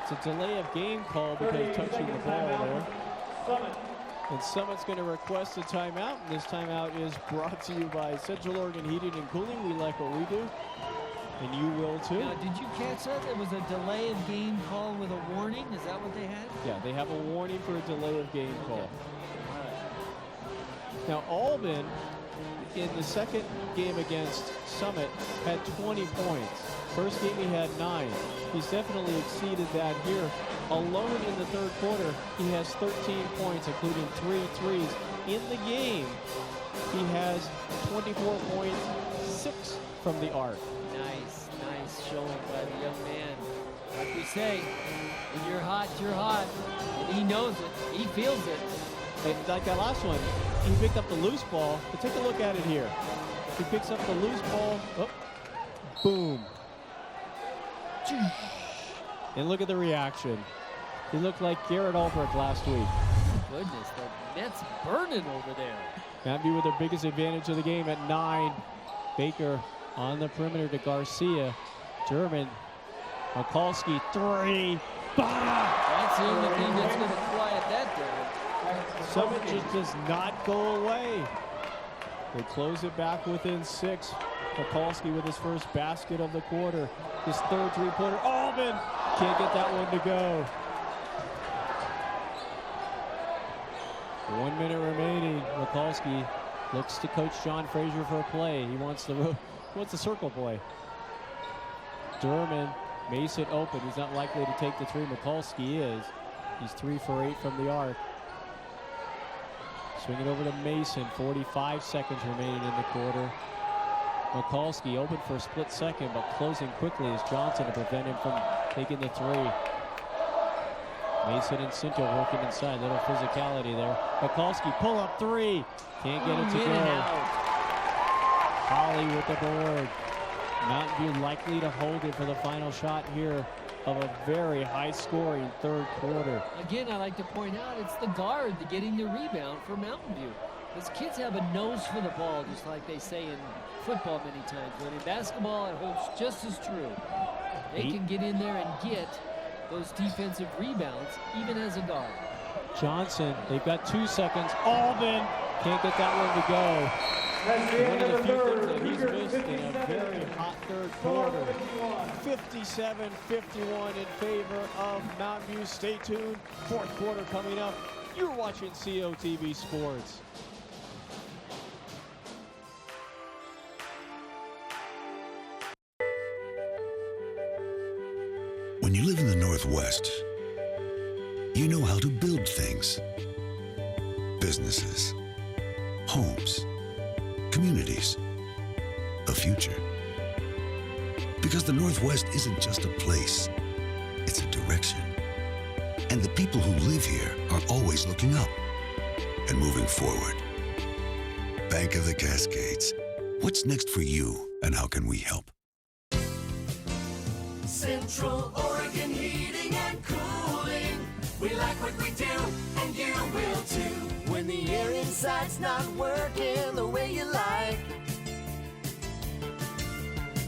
It's a delay of game call because of touching the ball there. Summit. And Summit's going to request a timeout, and this timeout is brought to you by Central Oregon Heating and Cooling. We like what we do, and you will too. Now, did you catch that? There was a delay of game call with a warning. Is that what they had? Yeah, they have a warning for a delay of game call. All right. Now, Albin, in the second game against Summit, had 20 points. First game he had 9. He's definitely exceeded that here. Alone in the third quarter, he has 13 points, including 3 threes. In the game, he has 24 points, 6 from the arc. Nice showing by the young man. Like we say, when you're hot, you're hot. And he knows it. He feels it. And like that last one, he picked up the loose ball. But take a look at it here. He picks up the loose ball. Oh, boom. And look at the reaction. He looked like Garrett Albrecht last week. Goodness, the net's burning over there. Mountain View with their biggest advantage of the game at 9. Baker on the perimeter to Garcia. German. Mikulski, 3. Bada! That's the only thing that's going to quiet that down. Summit just does not go away. They close it back within 6. Mikulski with his first basket of the quarter. His third 3-pointer. Albin can't get that one to go. 1 minute remaining. Mikulski looks to Coach John Frazier for a play. He wants the circle play. Durman, Mason open. He's not likely to take the 3. Mikulski is. He's 3 for 8 from the arc. Swing it over to Mason. 45 seconds remaining in the quarter. Mikulski open for a split second, but closing quickly is Johnson to prevent him from taking the 3. Mason and Cinto working inside. Little physicality there. Mikulski pull up 3. Can't get it to go. Holly with the board. Mountain View likely to hold it for the final shot here of a very high-scoring third quarter. Again, I like to point out it's the guard getting the rebound for Mountain View. Those kids have a nose for the ball, just like they say in football many times. But in basketball, it holds just as true. They can get in there and get those defensive rebounds, even as a guard. Johnson, they've got 2 seconds. Albin can't get that one to go. One of the few things that he's missed in a very hot third quarter. 57-51 in favor of Mountain View. Stay tuned. Fourth quarter coming up. You're watching COTV Sports. When you live in the Northwest, you know how to build things. Businesses, homes, communities, a future. Because the Northwest isn't just a place, it's a direction. And the people who live here are always looking up and moving forward. Bank of the Cascades. What's next for you, and how can we help? Central Oregon Heating and Cooling. We like what we do, and you will too. When the air inside's not working the way you like,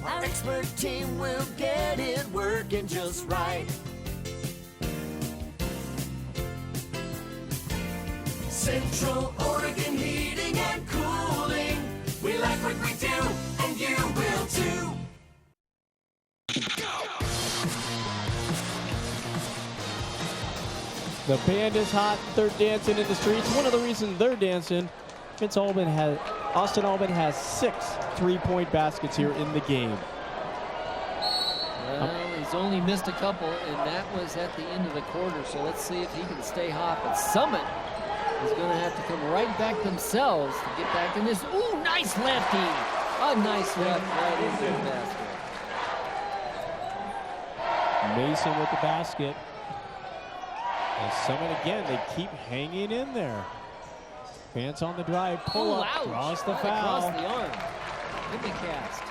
our expert team will get it working just right. Central Oregon Heating and Cooling. We like what we do, and you will too. The band is hot. They're dancing in the streets. One of the reasons they're dancing, Austin Albin has 6 3-point baskets here in the game. Well, he's only missed a couple, and that was at the end of the quarter, so let's see if he can stay hot. But Summit is going to have to come right back themselves to get back in this. Ooh, nice lefty. A nice left right into the basket. Mason with the basket. And Summit again, they keep hanging in there. Vance on the drive, pull up, draws the foul. Across the arm. Good cast.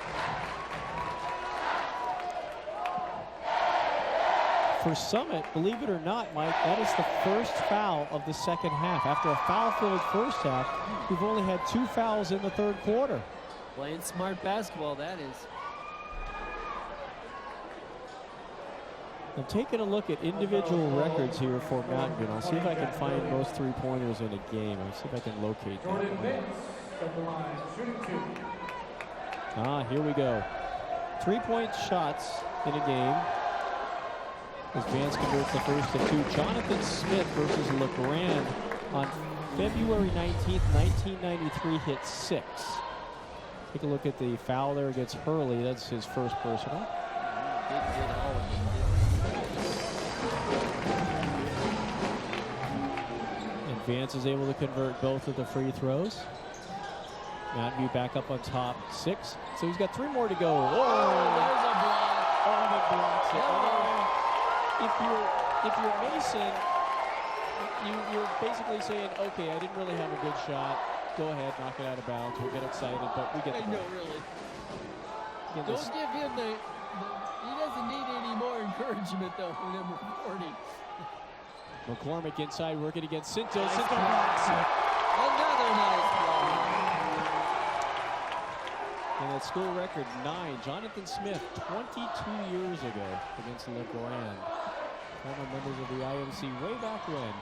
For Summit, believe it or not, Mike, that is the first foul of the second half. After a foul-filled first half, we've only had 2 fouls in the third quarter. Playing smart basketball, that is. I'm taking a look at individual records here for Mountain View. I'll see if I can find most 3-pointers in a game. I'll see if I can locate them. Here we go. 3-point shots in a game. As Vance converts the first of 2. Jonathan Smith versus LeGrand on February 19th, 1993 hit 6. Take a look at the foul there against Hurley. That's his first personal. And Vance is able to convert both of the free throws. Mountain View back up on top, 6. So he's got 3 more to go. There's a block. Blocks it. If you're Mason, you're basically saying, okay, I didn't really have a good shot. Go ahead, knock it out of bounds. We'll get excited, but we get the ball. No, really. Don't give him the. He doesn't need any more encouragement, though, for number 40. McCormick inside, working against Cinto. Nice Cinto blocks it. Another nice block. And that school record 9. Jonathan Smith, 22 years ago against LeGrand. Former members of the IMC way back when.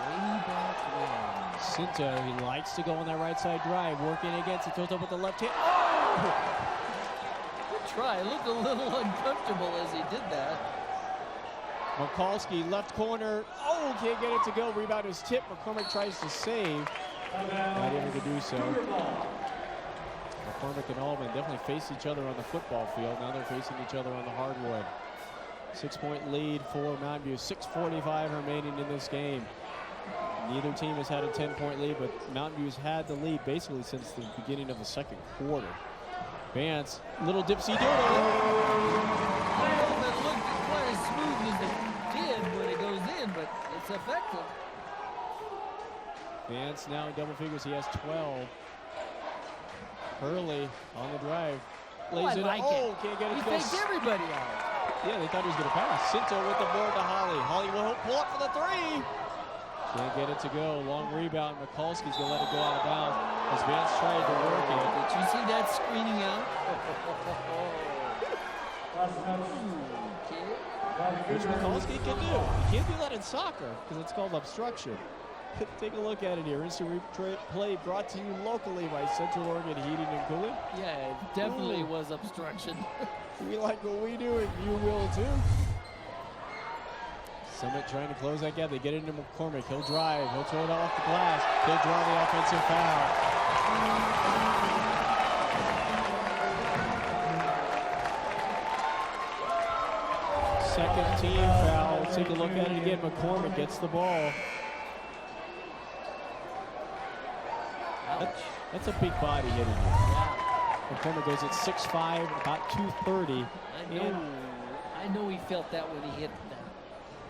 Way back when. Cinto, he likes to go on that right side drive, working against it, throws up with the left hand. Oh! Good try. Looked a little uncomfortable as he did that. Mikulski, left corner. Oh, can't get it to go. Rebound is tipped. McCormick tries to save. Not able to do so. McCormick and Albin definitely face each other on the football field. Now they're facing each other on the hardwood. 6-point lead for Mountain View. 6:45 remaining in this game. Neither team has had a 10-point lead, but Mountain View's had the lead basically since the beginning of the second quarter. Vance, little dipsy doodle. It looked quite as smooth as it did when it goes in, but it's effective. Vance now in double figures. He has 12. Hurley on the drive. Lays it. Oh, can't get it. He faked everybody out. Yeah, they thought he was going to pass. Cinto with the board to Holly. Holly will pull up for the 3. Can't get it to go. Long rebound. Mikulski's going to let it go out of bounds as Vance tried to work it. Did you see that screening out? Which Mikulski can do. You can't do that in soccer because it's called obstruction. Take a look at it here. Instant replay brought to you locally by Central Oregon Heating and Cooling. Yeah, it definitely was obstruction. We like what we do, and you will too. Summit trying to close that gap. They get into McCormick. He'll drive. He'll throw it off the glass. He'll draw the offensive foul. Second team foul. Let's take a look at it again. McCormick gets the ball. That's a big body hitting you. McCormick goes at 6'5", about 230. I know he felt that when he hit that.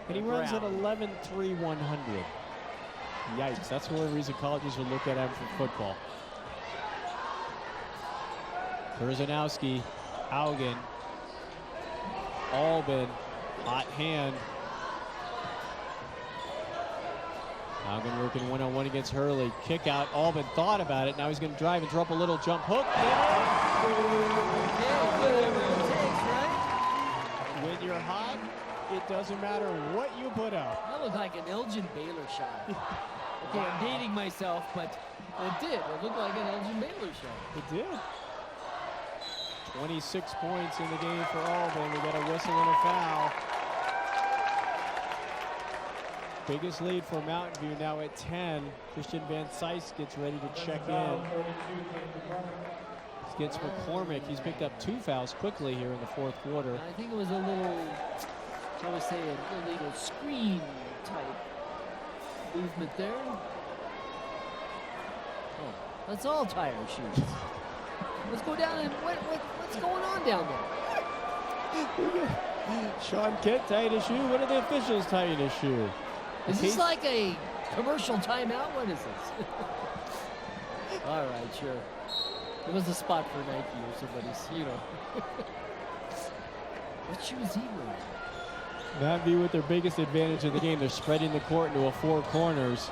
And he runs at 11.3 100. Yikes, that's one reason colleges would look at him for football. Kurzanowski, Haugen, Albin, hot hand. Haugen working one-on-one against Hurley. Kick out, Albin thought about it. Now he's going to drive and throw up a little jump hook. When you're hot, it doesn't matter what you put out. That looked like an Elgin Baylor shot. Okay, I'm dating myself, but it did. It looked like an Elgin Baylor shot. It did. 26 points in the game for Albin. We got a whistle and a foul. Biggest lead for Mountain View now at 10. Christian Van Sice gets ready to check in. Against McCormick, he's picked up 2 fouls quickly here in the fourth quarter. I think it was a little, shall we say, an illegal screen type movement there. Oh, that's all tire shoes. Let's go down and what's going on down there? Sean Kent tying his shoe. What are the officials tying his shoe? Is this like a commercial timeout? What is this? All right, sure. It was a spot for Nike or somebody's, you know. What shoe is he wearing? Mountain View with their biggest advantage of the game. They're spreading the court into a 4 corners.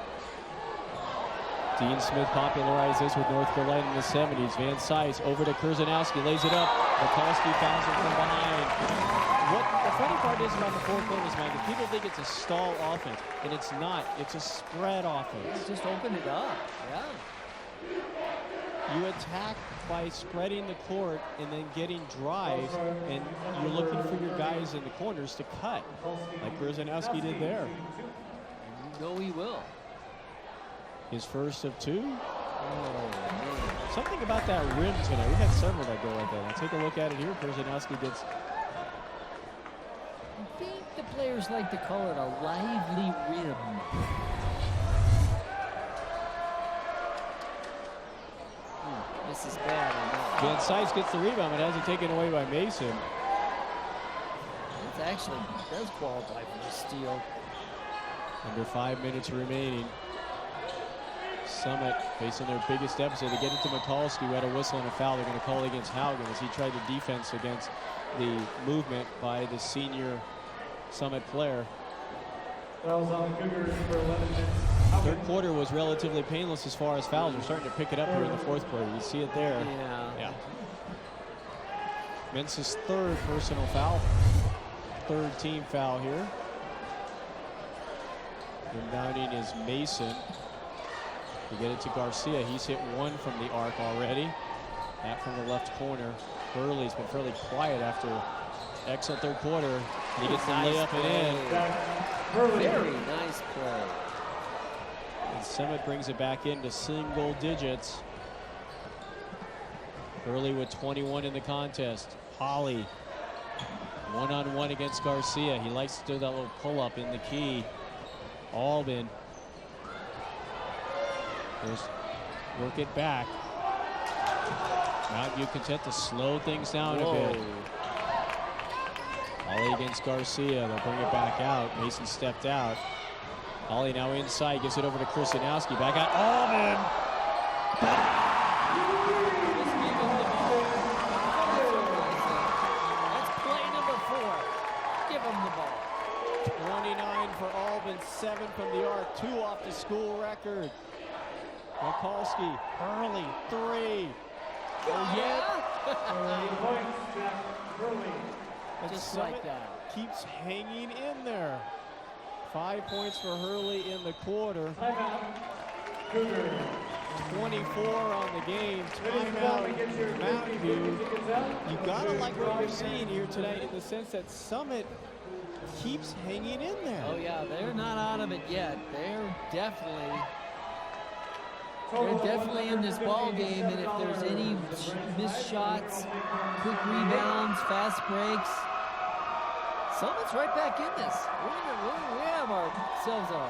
Dean Smith popularized this with North Carolina in the 70s. Van Sice over to Kurzanowski, lays it up. Mikulski fouls him from behind. What the funny part is about the 4 corners, man, is people think it's a stall offense, and it's not. It's a spread offense. Just open it up, yeah. You attack by spreading the court and then getting drives, and you're looking for your guys in the corners to cut, like Kurzanowski did there. You know he will. His first of 2. Oh, something about that rim tonight. We had several that go like that. I'll take a look at it here. Kurzanowski gets. I think the players like to call it a lively rim. This is bad. Van Sice gets the rebound, but has it taken away by Mason. It actually does qualify for a steal. Under 5 minutes remaining. Summit facing their biggest deficit. They get it to Mikulski, who had a whistle and a foul. They're going to call against Haugen as he tried to defense against the movement by the senior Summit player. Fouls on the Cougars for 11 minutes. Third quarter was relatively painless as far as fouls. We're starting to pick it up here in the fourth quarter. You see it there. Yeah. Mensa's 3rd personal foul. 3rd team foul here. Inbounding is Mason. We get it to Garcia. He's hit 1 from the arc already. That from the left corner. Hurley's been fairly quiet after excellent third quarter. He gets the layup and in. Very nice play. And Summit brings it back into single digits. Hurley with 21 in the contest. Holly one-on-one against Garcia. He likes to do that little pull-up in the key. Albin. Just work it back. Mountain View content to slow things down a bit. Holly against Garcia. They'll bring it back out. Mason stepped out. Holly now inside. Gives it over to Kurzanowski. Back out. Albin. That's play number 4. Give him the ball. 29 for Albin. 7 from the arc. 2 off the school record. Mikulski, Hurley, 3. Oh, yeah? Just like that. Keeps hanging in there. 5 points for Hurley in the quarter. 24 on the game. Timeout, Mountain View. You gotta like what you're seeing here tonight in the sense that Summit keeps hanging in there. Oh yeah, they're not out of it yet. They're definitely in this ball game, and if there's any missed shots, quick rebounds, fast breaks, Summit's right back in this. We have ourselves a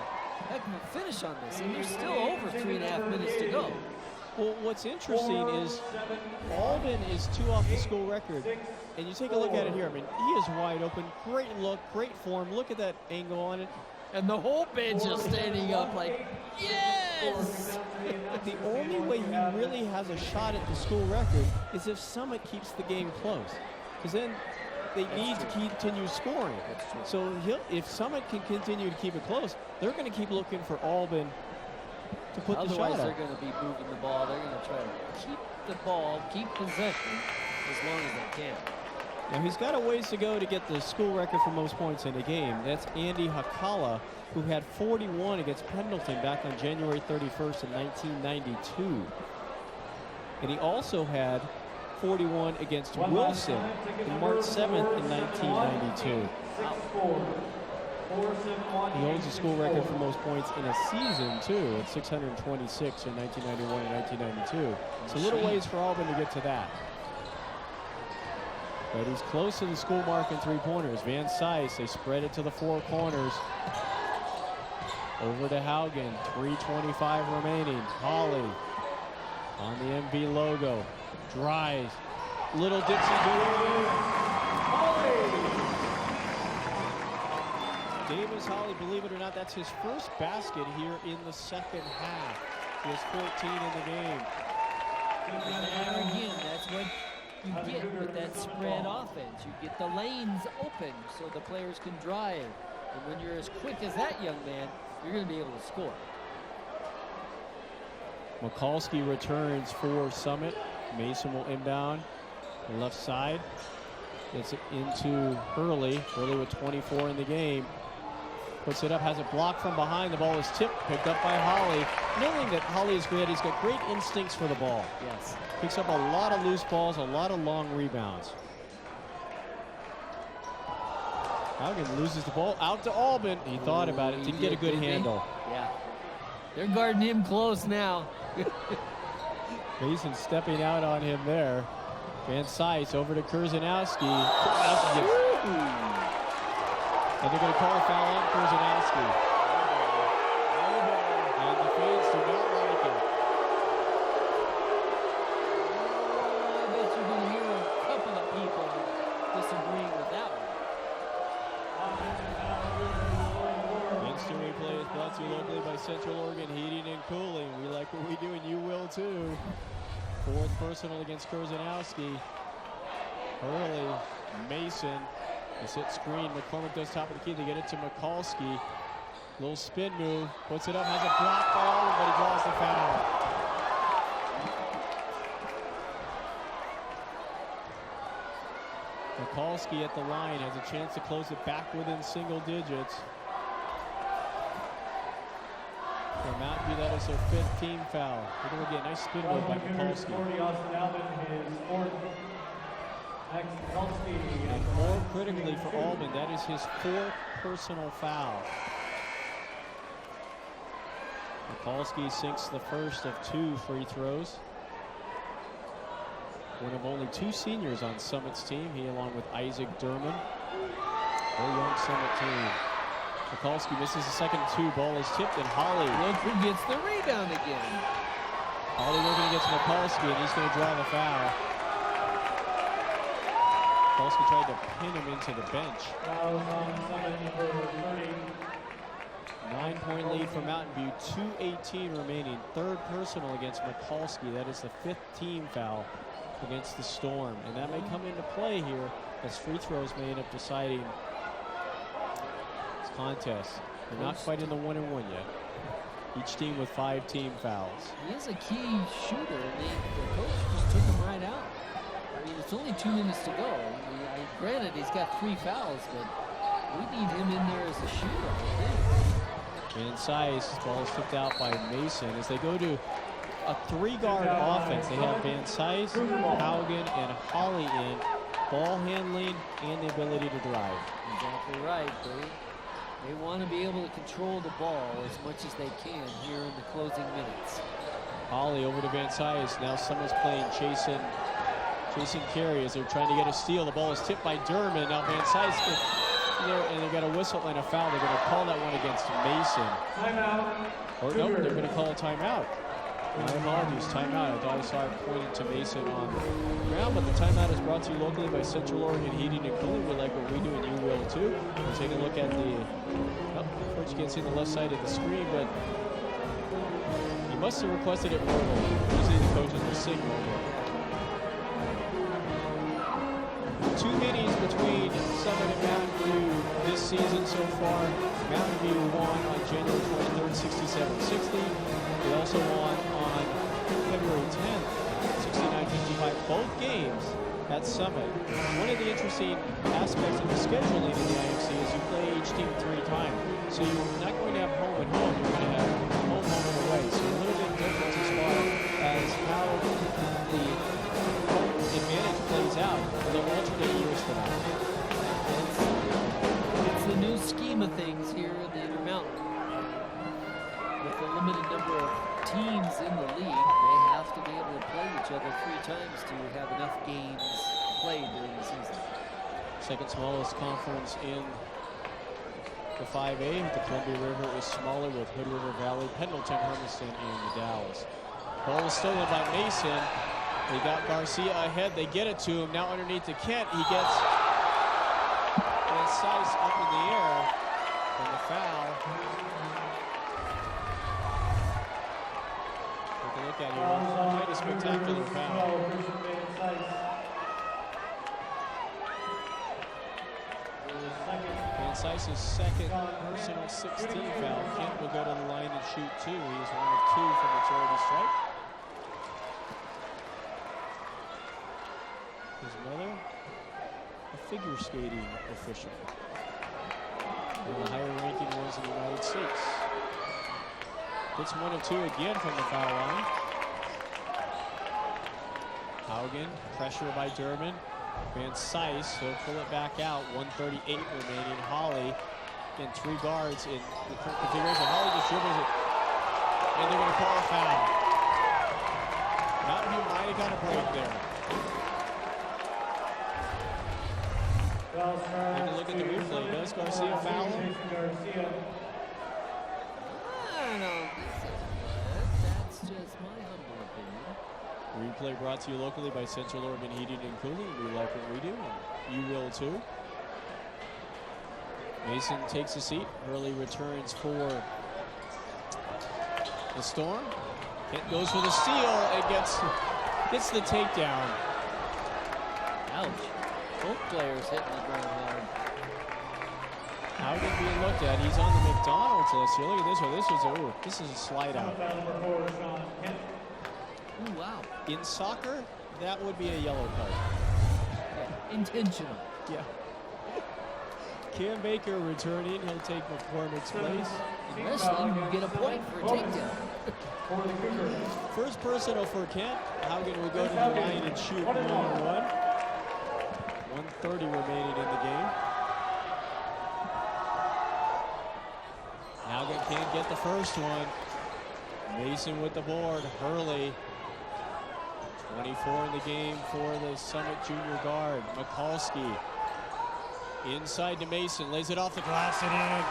heck of a finish on this, and there's still over 3.5 minutes to go. Well, what's interesting is Albin is 2 off the school record. And you take a look at it here. I mean, he is wide open. Great look, great form. Look at that angle on it. And the whole bench is standing up like, yes! The only way he really has a shot at the school record is if Summit keeps the game close. Because then they need to continue scoring. So if Summit can continue to keep it close, they're going to keep looking for Albin to put the shot Otherwise, up. they're going to be moving the ball. They're going to try to keep the ball, keep possession as long as they can. Now, he's got a ways to go to get the school record for most points in a game. That's Andy Hakala, who had 41 against Pendleton back on January 31st in 1992. And he also had 41 against Wilson on March 7th in 1992. He holds the school record for most points in a season, too, at 626 in 1991 and 1992. It's a little ways for Albin to get to that. But he's close to the school mark in 3-pointers. Van Cise, they spread it to the 4 corners. Over to Haugen, 3:25 remaining. Holly on the MV logo. Drives. Little Dixie Davis Holly, believe it or not, that's his first basket here in the second half. He has 14 in the game. And again, that's what you get with that spread offense. You get the lanes open so the players can drive. And when you're as quick as that young man, you're going to be able to score. Mikulski returns for Summit. Mason will inbound the left side. Gets it into Hurley. Hurley with 24 in the game. Puts it up, has it blocked from behind. The ball is tipped, picked up by Holly. Knowing that Holly is great, he's got great instincts for the ball. Yes. Picks up a lot of loose balls, a lot of long rebounds. Haugen loses the ball out to Albin. He thought about it, didn't get a good handle. Yeah. They're guarding him close now. Mason stepping out on him there. Van Cise over to Kurzanowski. And they're going to call a foul on Kurzanowski. And the fans do not like it. I bet you're going to hear a couple of people disagreeing with that one. Instant replay is brought to you locally by Central Oregon Heating and Cooling. We like what we do, and you will too. 4th personal against Kurzanowski. Hurley, Mason. This hit screen. McCormick does top of the key. They get it to Mikulski. Little spin move. Puts it up. Has it blocked by Albin, but he draws the foul. Mikulski at the line has a chance to close it back within single digits. For Mountain View, that is their 5th team foul. We're going to get a nice spin move by Mikulski. And more critically for Albin, that is his 4th personal foul. Mikulski sinks the first of 2 free throws. One of only 2 seniors on Summit's team, he along with Isaac Durman. Very young Summit team. Mikulski misses the second 2. Ball is tipped, and Holly. Look who gets the rebound again. Holly looking against Mikulski, and he's going to draw the foul. Mikulski tried to pin him into the bench. 9-point lead for Mountain View. 2:18 remaining. 3rd personal against Mikulski. That is the 5th team foul against the Storm. And that may come into play here as free throws may end up deciding this contest. They're not quite in the 1-and-1 yet. Each team with 5 team fouls. He is a key shooter, and the coach just took him right out. I mean, it's only 2 minutes to go. Granted, he's got 3 fouls, but we need him in there as a shooter, I think. Van Cise, ball is tipped out by Mason as they go to a 3-guard offense. They have Van Cise, Haugen, and Holly in. Ball handling and the ability to drive. Exactly right. They want to be able to control the ball as much as they can here in the closing minutes. Holly over to Van Cise. Now someone's playing chasing carry as they're trying to get a steal. The ball is tipped by Durman. Now Van Cise there, and they've got a whistle and a foul. They're going to call that one against Mason. Timeout. Or no, they're going to call a timeout. My apologies, timeout. I thought I saw it pointed to Mason on the ground, but the timeout is brought to you locally by Central Oregon Heating and Cooling. We like what we do, and you will too. We'll take a look at the, of course you can't see the left side of the screen, but he must have requested it verbally. Usually the coaches will signal. Two minis between Summit and Mountain View this season so far. Mountain View won on January 23rd, 67-60. They also won on February 10th, 69-55. Both games at Summit. One of the interesting aspects of the scheduling in the IMC is you play each team 3 times. So you're not going to have home and home. You're going to have home, home, and away. So a little bit different as far as how the home advantage plays out. They'll alternate years for that. It's the new scheme of things here in the Intermountain. With the limited number of teams in the league, they have to be able to play each other 3 times to have enough games played during the season. Second smallest conference in the 5A. The Columbia River is smaller with Hood River Valley, Pendleton, Hermiston, and the Dalles. Ball is stolen by Mason. They got Garcia ahead. They get it to him. Now underneath to Kent. He gets Sice up in the air from the foul. Take a look at it. Quite a spectacular foul. Van Sice's second personal 16 foul. Kent will go to the line and shoot 2. He is 1 of 2 from the charity stripe. His mother, a figure skating official. One of the higher ranking ones in the United States. Gets 1 of 2 again from the foul line. Haugen, pressure by Durbin. Van Sice, he'll pull it back out. 1:38 remaining. Holly in 3 guards in the configuration. Holly just dribbles it. And they're going to call a foul. Mountain View might have got a break there. Take a look at the replay. Does Garcia foul him? I don't know. That's just my humble opinion. Replay brought to you locally by Central Oregon Heating and Cooling. We like what we do, and you will too. Mason takes a seat. Hurley returns for the Storm. Kent goes for the steal and gets the takedown. Ouch. Both players hitting the ground hard. Haugen being looked at. He's on the McDonald's list here. Look at this one. This is a slide out. Ooh, wow. In soccer, that would be a yellow card. Yeah, intentional. Yeah. Cam Baker returning. He'll take McCormick's place. In wrestling, you get a point for a takedown. First personal for Kent. Haugen will go to the line and shoot 1-1. 1:30 remaining in the game. Haugen can't get the first one. Mason with the board. Hurley. 24 in the game for the Summit junior guard. Mikulski. Inside to Mason. Lays it off the glass and in.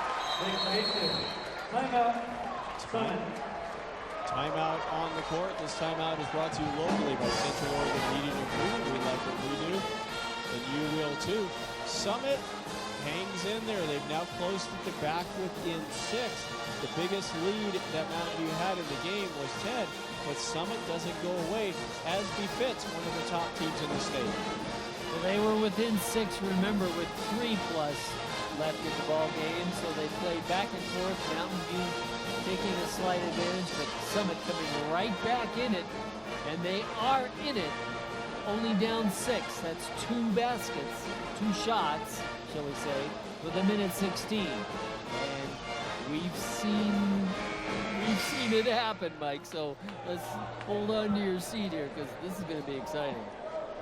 Timeout on the court. This timeout is brought to you locally by Central Oregon Heating and Cooling. We like what we do, and you will too. Summit hangs in there. They've now closed it back within 6. The biggest lead that Mountain View had in the game was 10, but Summit doesn't go away, as befits one of the top teams in the state. Well, they were within 6, remember, with 3+ left in the ball game, so they played back and forth. Mountain View taking a slight advantage, but Summit coming right back in it, and they are in it. Only down 6. That's 2 baskets, 2 shots, shall we say, with a minute 16. And we've seen it happen, Mike. So let's hold on to your seat here, because this is going to be exciting.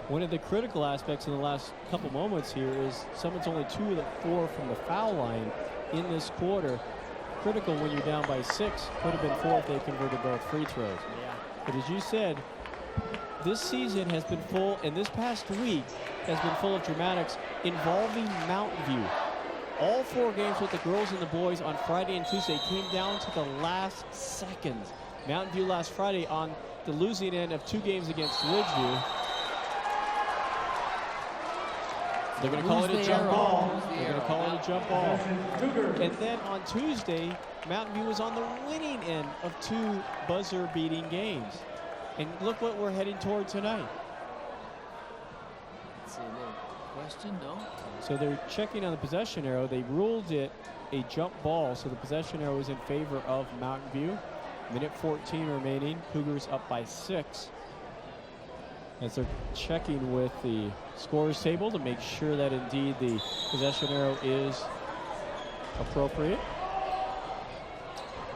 One of the critical aspects in the last couple moments here is Summit's only 2 of the 4 from the foul line in this quarter. Critical when you're down by 6. Could have been 4 if they converted both free throws. Yeah. But as you said, this season has been full, and this past week has been full of dramatics involving Mountain View. All 4 games with the girls and the boys on Friday and Tuesday came down to the last seconds. Mountain View last Friday on the losing end of 2 games against Ridgeview. They're going to call it a jump ball. They're going to call it a jump ball. And then on Tuesday, Mountain View was on the winning end of 2 buzzer-beating games. And look what we're heading toward tonight. Let's see, no question, no? So they're checking on the possession arrow. They ruled it a jump ball, so the possession arrow is in favor of Mountain View. Minute 14 remaining. Cougars up by 6. As they're checking with the scorer's table to make sure that indeed the possession arrow is appropriate.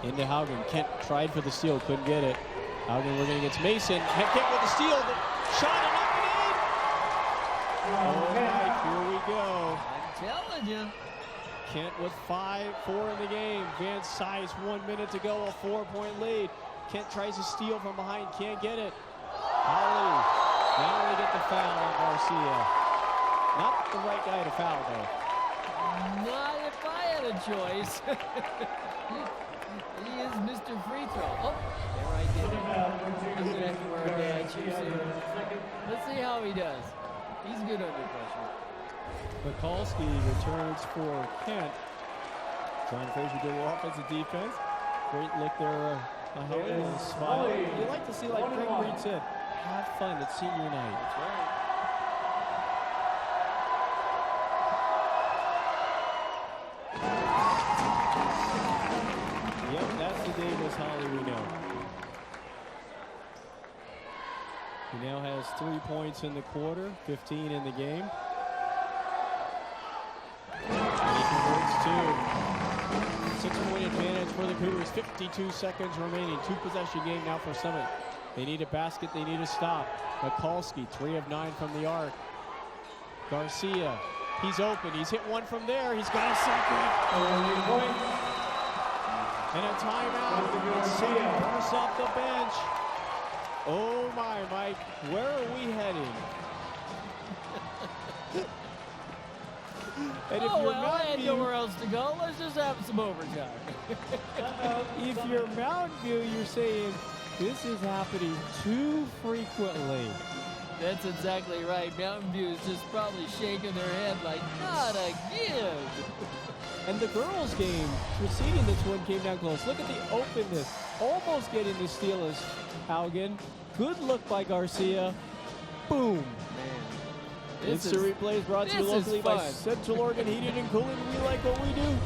Into Haugen. Kent tried for the steal, couldn't get it. Haugen working against Mason. Kent with the steal. The shot and up and in. All right, here we go. I'm telling you. Kent with 5-4 in the game. Van Sice, 1 minute to go, a 4-point lead. Kent tries to steal from behind, can't get it. Holly, now they get the foul on Garcia. Not the right guy to foul, though. Not if I had a choice. He is Mr. Free Throw. Oh, there I did it. I'm going to have to wear a badge here soon. Let's see how he does. He's good under pressure. Mikulski returns for Kent. Trying to face a good offensive defense. Great look there. And smile. You like to see, like Craig Reed said, have fun. It's senior night. That's right. Yep, that's the Davis Holly we know. He now has 3 points in the quarter, 15 in the game. And he converts 2. 6-point advantage for the Cougars, 52 seconds remaining. 2-possession game now for Summit. They need a basket, they need a stop. Mikulski, 3 of 9 from the arc. Garcia, he's open, he's hit one from there, he's got a second. And a timeout. It's Sam Burst off the bench. Oh my, Mike, where are we heading? And Oh, well, I had nowhere else to go. Let's just have some overtime. If you're Mountain View, you're saying this is happening too frequently. That's exactly right. Mountain View is just probably shaking their head like, not again. And the girls' game preceding this one came down close. Look at the openness. Almost getting the steal is Haugen. Good look by Garcia. Boom. Instant replays brought to you locally by Central Oregon Heating and Cooling. We like what we do.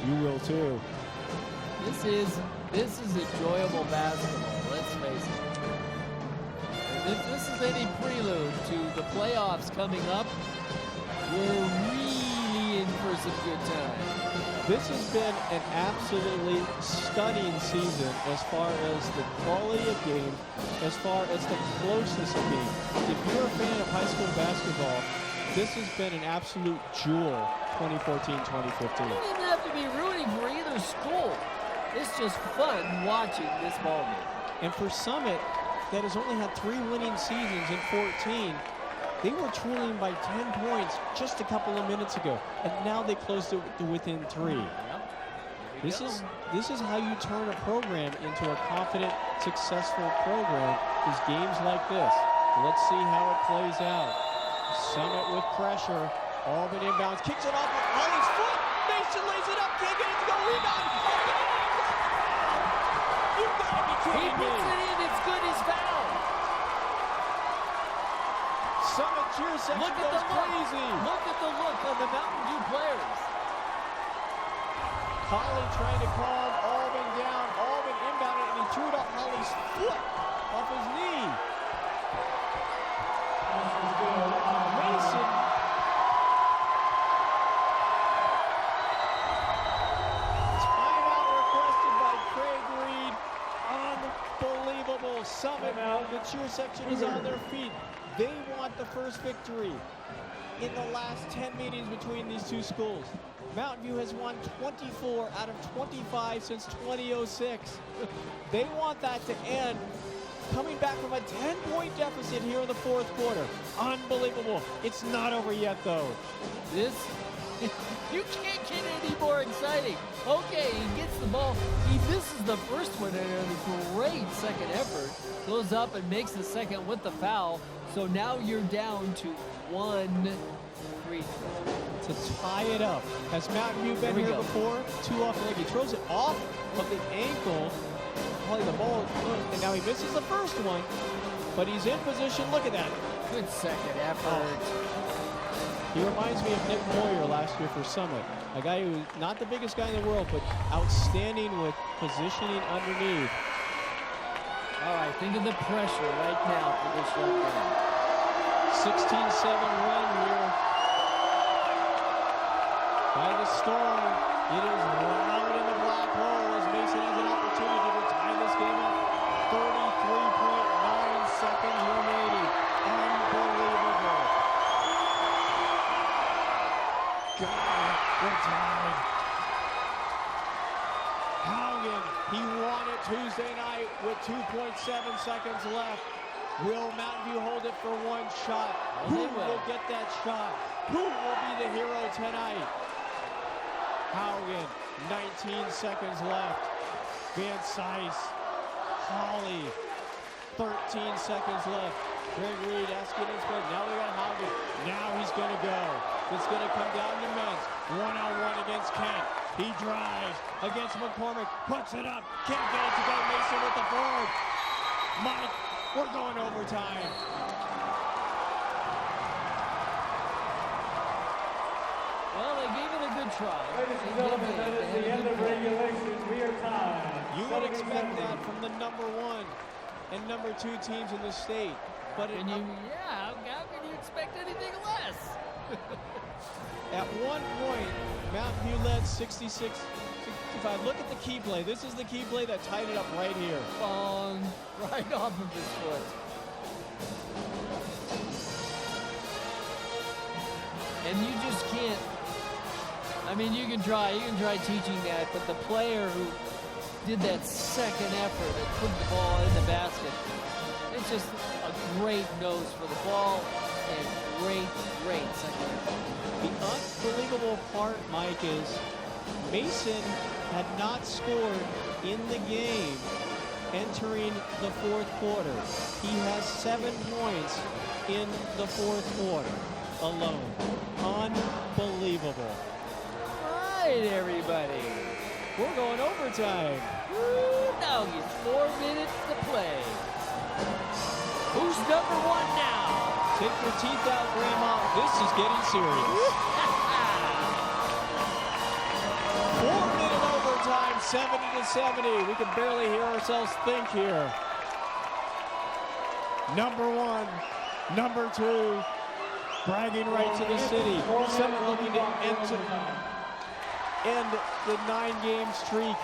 You will too. This is enjoyable basketball, let's face it. And if this is any prelude to the playoffs coming up, we're really in for some good time. This has been an absolutely stunning season as far as the quality of game, as far as the closeness of game. If you're a fan of high school basketball, this has been an absolute jewel, 2014-2015. You don't even have to be rooting for either school. It's just fun watching this ballgame. And for Summit, that has only had 3 winning seasons in 14, they were trailing by 10 points just a couple of minutes ago, and now they closed it to within 3. This is how you turn a program into a confident, successful program, is games like this. Let's see how it plays out. Summit with pressure. Albin inbounds, kicks it off with Holly's foot. Mason lays it up, can't get it to go. Rebound. You've got to be kidding me. He puts it in, it's good, he's fouled. Summit cheer section goes crazy. Look at the look on the Mountain View players. Holly trying to calm Albin down. Albin inbounded and he threw it off Holly's foot, off his knee. Mason. Timeout requested by Craig Reed. Unbelievable. Summit, the cheer section is on their feet. They want the first victory in the last 10 meetings between these two schools. Mountain View has won 24 out of 25 since 2006. They want that to end coming back from a 10-point deficit here in the 4th quarter. Unbelievable. It's not over yet, though. This You can't get any more exciting. Okay, he gets the ball. He misses the first one and a great second effort. Goes up and makes the second with the foul. So now you're down to 1 free throw. To tie it up. Has Mountain View been here before? 2 off the leg. He throws it off of the ankle. Probably the ball. And now he misses the first one. But he's in position. Look at that. Good second effort. He reminds me of Nick Moyer last year for Summit. A guy who's not the biggest guy in the world, but outstanding with positioning underneath. All right, think of the pressure right now for this young man. 16-7 run here by the Storm. It is loud in the black hole as Mason has an opportunity to tie this game up. 33.9 seconds remaining. Unbelievable. God, we're tied. Haugen, he won it Tuesday night with 2.7 seconds left. Will Mountain View hold it for one shot? Who will get that shot? Who will be the hero tonight? Haugen, 19 seconds left. Van Cise, Holly, 13 seconds left. Greg Reed asking his play. Now they got Haugen. Now he's going to go. It's going to come down to Menz. One-on-one against Kent. He drives against McCormick. Puts it up. Can't get it to go. Mason with the board. Mike, we're going overtime. Well, they gave it a good try. Ladies and gentlemen, that is the end of regulation. We are tied. You would expect that from the number 1 and number 2 teams in the state. But how can you expect anything less? At one point, Mountain View led 66-65. Look at the key play. This is the key play that tied it up right here. Bong, right off of his foot. And you just can't. I mean, you can try teaching that, but the player who did that second effort and put the ball in the basket, it's just a great nose for the ball and great second effort. The unbelievable part, Mike, is Mason had not scored in the game entering the fourth quarter. He has 7 points in the fourth quarter alone. Unbelievable. All right, everybody. We're going overtime. Woo, now it's 4 minutes to play. Who's number 1 now? Take your teeth out, Grandma. This is getting serious. 4-minute overtime, 70-70. We can barely hear ourselves think here. Number 1, number 2, bragging rights of the city. Summit looking to end the 9-game streak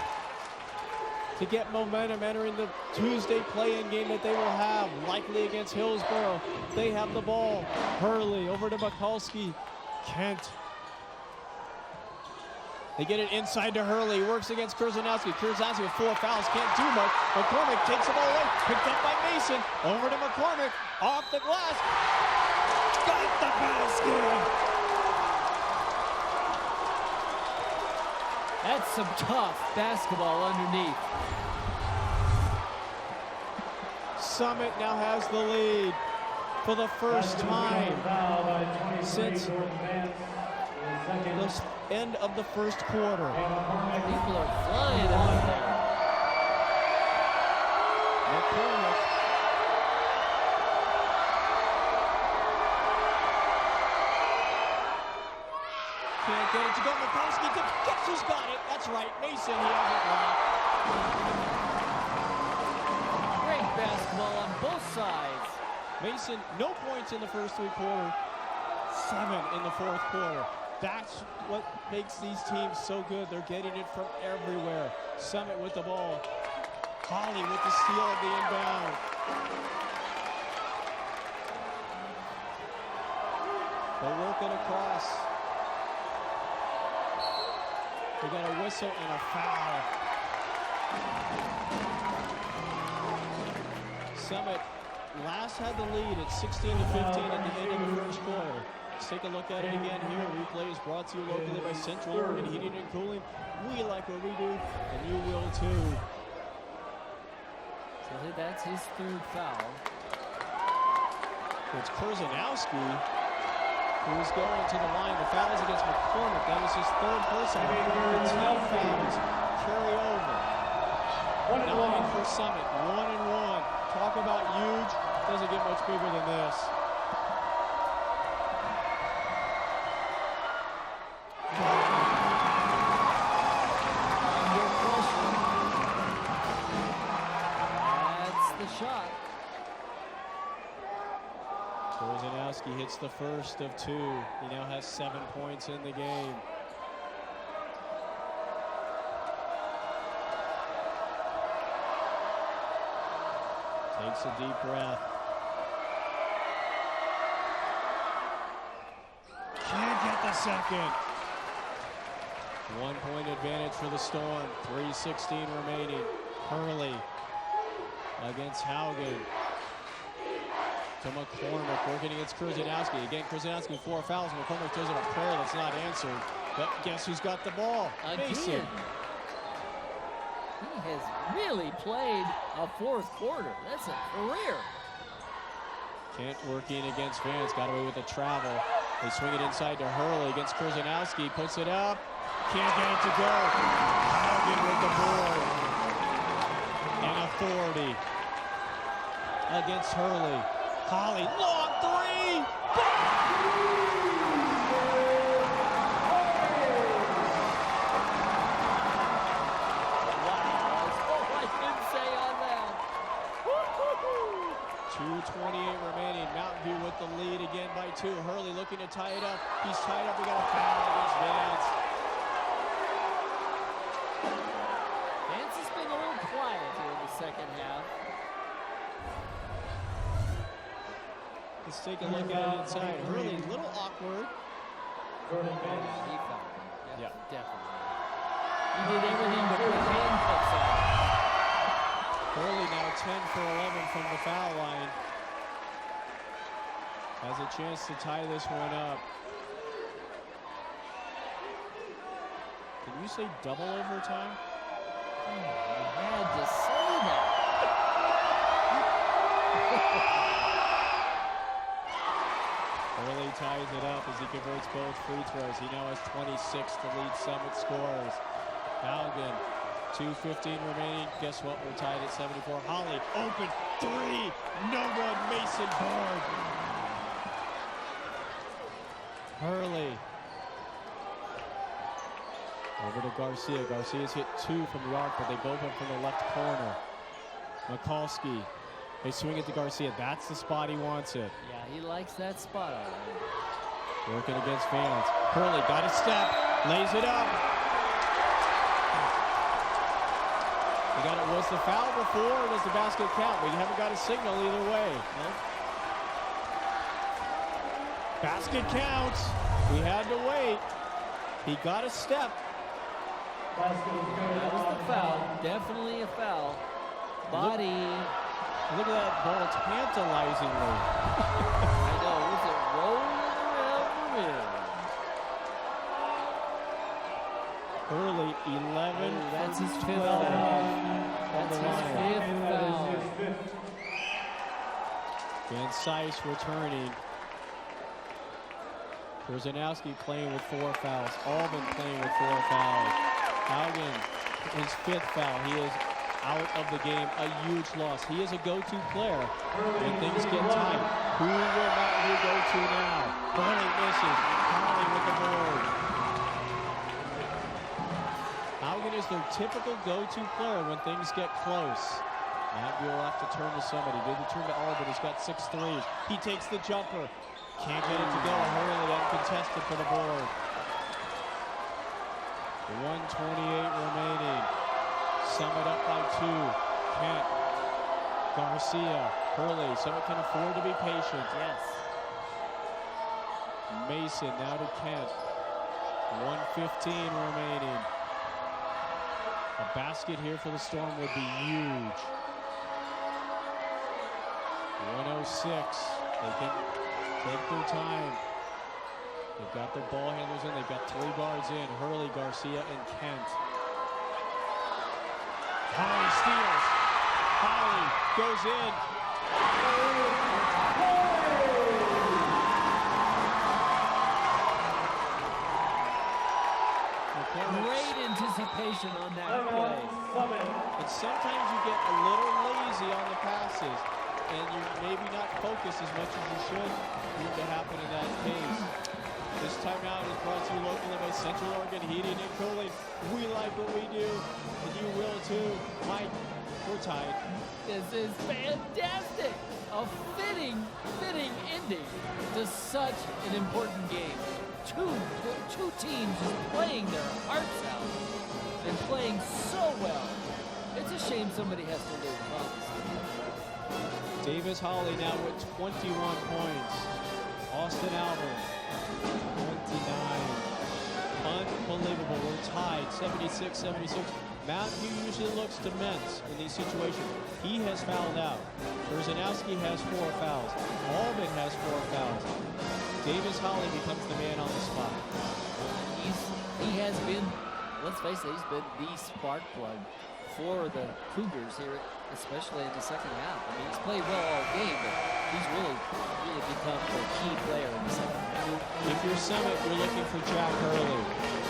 to get momentum entering the Tuesday play-in game that they will have, likely against Hillsborough. They have the ball. Hurley over to Mikulski. Kent. They get it inside to Hurley. Works against Kurzanowski. Kurzanowski with 4 fouls. Can't do much. McCormick takes the ball away. Picked up by Mason. Over to McCormick. Off the glass. Got the basket. That's some tough basketball underneath. Summit now has the lead for the first time since the end of the first quarter. People are flying out there. McCormick. Can't get it to go. Mikulski. Guess who's got it? That's right. Mason. He has it blocked. Great basketball on both sides. Mason, no points in the first 3 quarters. 7 in the fourth quarter. That's what makes these teams so good. They're getting it from everywhere. Summit with the ball. Holly with the steal of the inbound. They're working across. They got a whistle and a foul. Summit last had the lead at 16-15 at the end of the first quarter. Let's take a look at it again here. Replay is brought to you locally by Central Oregon Heating and Cooling. We like what we do, and you will too. So that's his third foul. It's Kurzanowski who's going to the line. The foul is against McCormick. That was his third personal. The 10 fouls carry over. 9 for Summit, 1-1. Talk about huge. Doesn't get much bigger than this. That's the shot. Kurzanowski hits the first of 2. He now has 7 points in the game. Takes a deep breath. Can't get the second. 1 point advantage for the Storm. 3:16 remaining. Hurley against Haugen. To McCormick, working against Kurzanowski. Again, Kurzanowski 4 fouls. McCormick throws in a prayer that's not answered. But guess who's got the ball? Mason. Again. He has really played a fourth quarter. That's a career. Kent working against Vance. Got away with the travel. They swing it inside to Hurley against Kurzanowski. Puts it up. Can't get it to go. Haugen with the board. And authority against Hurley. Holly, long 3. Wow, that's all I can say on that. 2:28 remaining. Mountain View with the lead again by 2. Hurley looking to tie it up. He's tied up. We got a foul against Vance. Vance has been a little quiet here in the second half. Let's take a look at it inside. Hurley, a little awkward. He fouled him. Yeah. Definitely. He did everything but put handcuffs on. Hurley now 10 for 11 from the foul line. Has a chance to tie this one up. Can you say double overtime? Oh, you had to say that. Hurley ties it up as he converts both free throws. He now has 26 to lead Summit scores. Haugen, 2:15 remaining. Guess what? We're tied at 74. Holly, open 3. No one. Mason board. Hurley. Over to Garcia. Garcia's hit 2 from the arc, but they both went from the left corner. Mikulski. They swing it to Garcia. That's the spot he wants it. Yeah, he likes that spot. Working against Vance. Hurley got a step. Lays it up. You got it. Was the foul before or does the basket count? We haven't got a signal either way. Nope. Basket counts. We had to wait. He got a step. That was the foul. Definitely a foul. Body. Look at that ball tantalizingly. I know. Was it rolling around the rim? Hurley, 11. Ooh, that's his 5th foul. That's his 5th foul. Van Sice returning. Kurzanowski playing with 4 fouls. Alvin playing with 4 fouls. Haugen, his 5th foul. He is out of the game. A huge loss. He is a go-to player when things get tight. Who will Mountain View go to now? Hurley misses. Holly with the board. Haugen is their typical go-to player when things get close. Mountain View will have to turn to somebody. Did the turn to Alvin. He's got 6 threes. He takes the jumper. Can't get it to go. Hurley uncontested for the board. 1:28 remaining. Summit up by 2. Kent. Garcia. Hurley. Summit can afford to be patient. Yes. Mason now to Kent. 1:15 remaining. A basket here for the Storm would be huge. 1:06. They can take their time. They've got their ball handlers in. They've got 3 guards in. Hurley, Garcia, and Kent. Holly steals. Holly goes in. Great anticipation on that play. And sometimes you get a little lazy on the passes, and you're maybe not focused as much as you should. Need to happen in that case. This timeout is brought to you locally by Central Oregon Heating and Cooling. We like what we do, and you will too. Mike, we're tied. This is fantastic. A fitting ending to such an important game. Two teams just playing their hearts out and playing so well. It's a shame somebody has to lose, honestly. Davis Holly now with 21 points. Austin Alvin, 29. Unbelievable. We're tied, 76-76. Mountain View usually looks immense in these situations. He has fouled out. Berzanowski has 4 fouls. Albin has 4 fouls. Davis Holly becomes the man on the spot. He has been, let's face it, he's been the spark plug for the Cougars here, especially in the second half. I mean, he's played well all game, but he's really become the key player in the second half. If you're Summit, you're looking for Jack Hurley.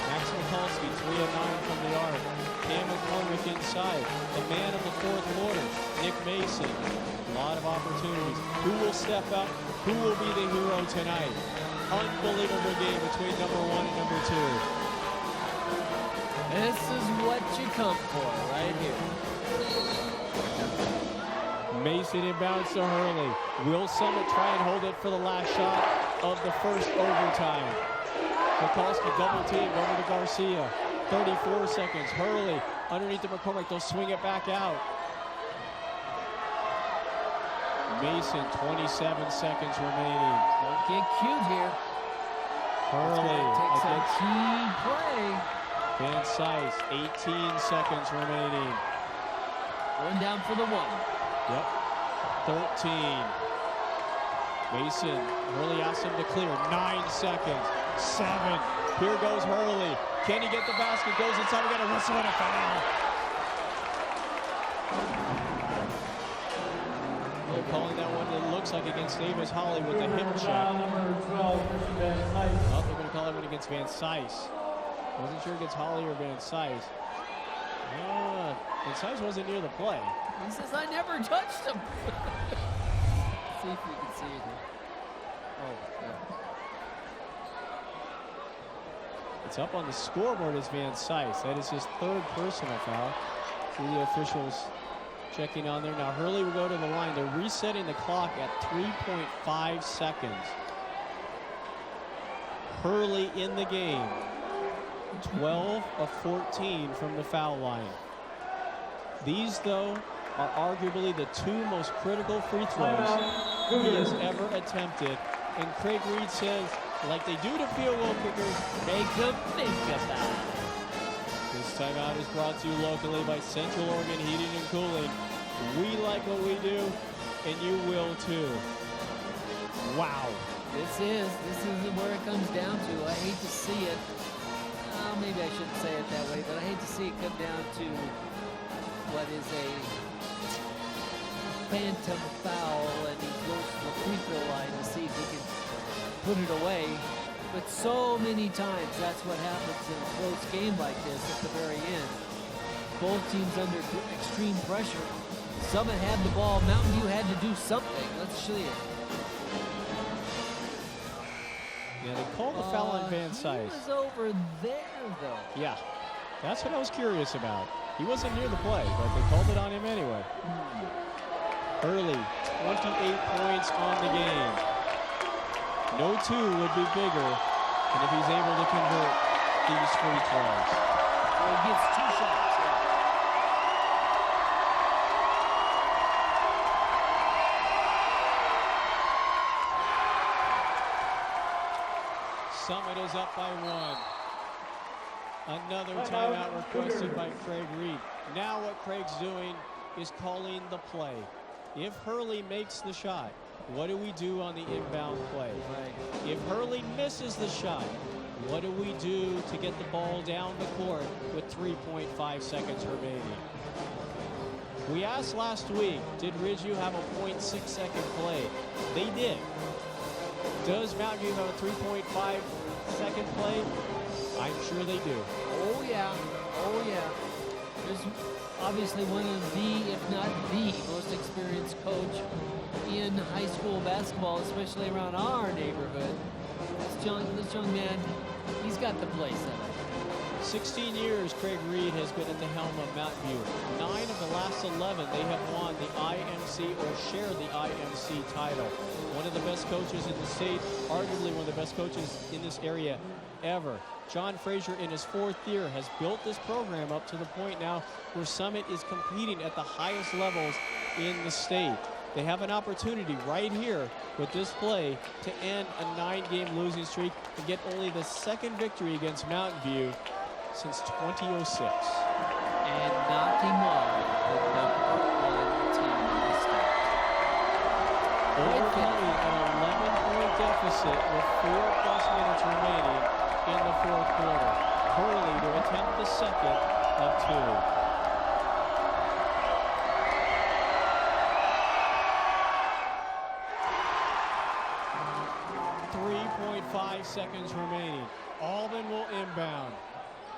Max Mikulski, 3 of 9 from the arc. Cam McCormick inside. The man of the 4th quarter, Nick Mason. A lot of opportunities. Who will step up? Who will be the hero tonight? Unbelievable game between number 1 and number 2. This is what you come for right here. Mason inbounds to Hurley. Will Summit try and hold it for the last shot of the first overtime? Mikulski double team over to Garcia. 34 seconds. Hurley underneath the McCormick. They'll swing it back out. Mason, 27 seconds remaining. Don't get cute here. Hurley takes a against key play. Van Sice, 18 seconds remaining. Going down for the 1. Yep, 13. Mason, Hurley asks him to clear. 9 seconds, 7. Here goes Hurley. Can he get the basket? Goes inside. We got a whistle and a foul. They're calling that one, it looks like, against Davis Holly with the hip check. Number 12, Christian Van Sice. Oh, they're going to call that one against Van Sice. Wasn't sure against Holly or Van Sice. Van Sice wasn't near the play. He says, I never touched him. See if you can see it here. Oh, yeah. It's up on the scoreboard as Van Sice. That is his 3rd personal foul. See the officials checking on there. Now Hurley will go to the line. They're resetting the clock at 3.5 seconds. Hurley in the game. 12 of 14 from the foul line. These, though, are arguably the 2 most critical free throws he has ever attempted. And Craig Reed says, like they do to field goal kickers, make them think about it. This timeout is brought to you locally by Central Oregon Heating and Cooling. We like what we do, and you will too. Wow. This is where it comes down to. I hate to see it. Maybe I shouldn't say it that way, but I hate to see it come down to what is a phantom foul, and he goes to the free throw line to see if he can put it away. But so many times that's what happens in a close game like this at the very end. Both teams under extreme pressure. Summit had the ball. Mountain View had to do something. Let's see it. Yeah, they called the foul on Van Sice. He was over there, though. Yeah, that's what I was curious about. He wasn't near the play, but they called it on him anyway. Hurley, 28 points on the game. No 2 would be bigger than if he's able to convert these free throws. Well, he gets 2 shots. Summit is up by 1. Another timeout requested by Craig Reed. Now what Craig's doing is calling the play. If Hurley makes the shot, what do we do on the inbound play? If Hurley misses the shot, what do we do to get the ball down the court with 3.5 seconds remaining? We asked last week, did Ridgeview have a 0.6 second play? They did. Does Mountain View have a 3.5 second play? I'm sure they do. Oh yeah, oh yeah. There's obviously one of the, if not the most experienced coach in high school basketball, especially around our neighborhood. This young man, he's got the play set up. 16 years Craig Reed has been at the helm of Mountain View. 9 of the last 11, they have won the IMC or share the IMC title. One of the best coaches in the state, arguably one of the best coaches in this area ever. John Frazier, in his 4th year, has built this program up to the point now where Summit is competing at the highest levels in the state. They have an opportunity right here with this play to end a 9-game losing streak and get only the 2nd victory against Mountain View since 2006. And knock him off the number 1 team in the state. Overcoming an 11-point deficit with 4+ minutes remaining in the 4th quarter. Hurley to attempt the 2nd of 2. 3.5 seconds remaining. Albin will inbound.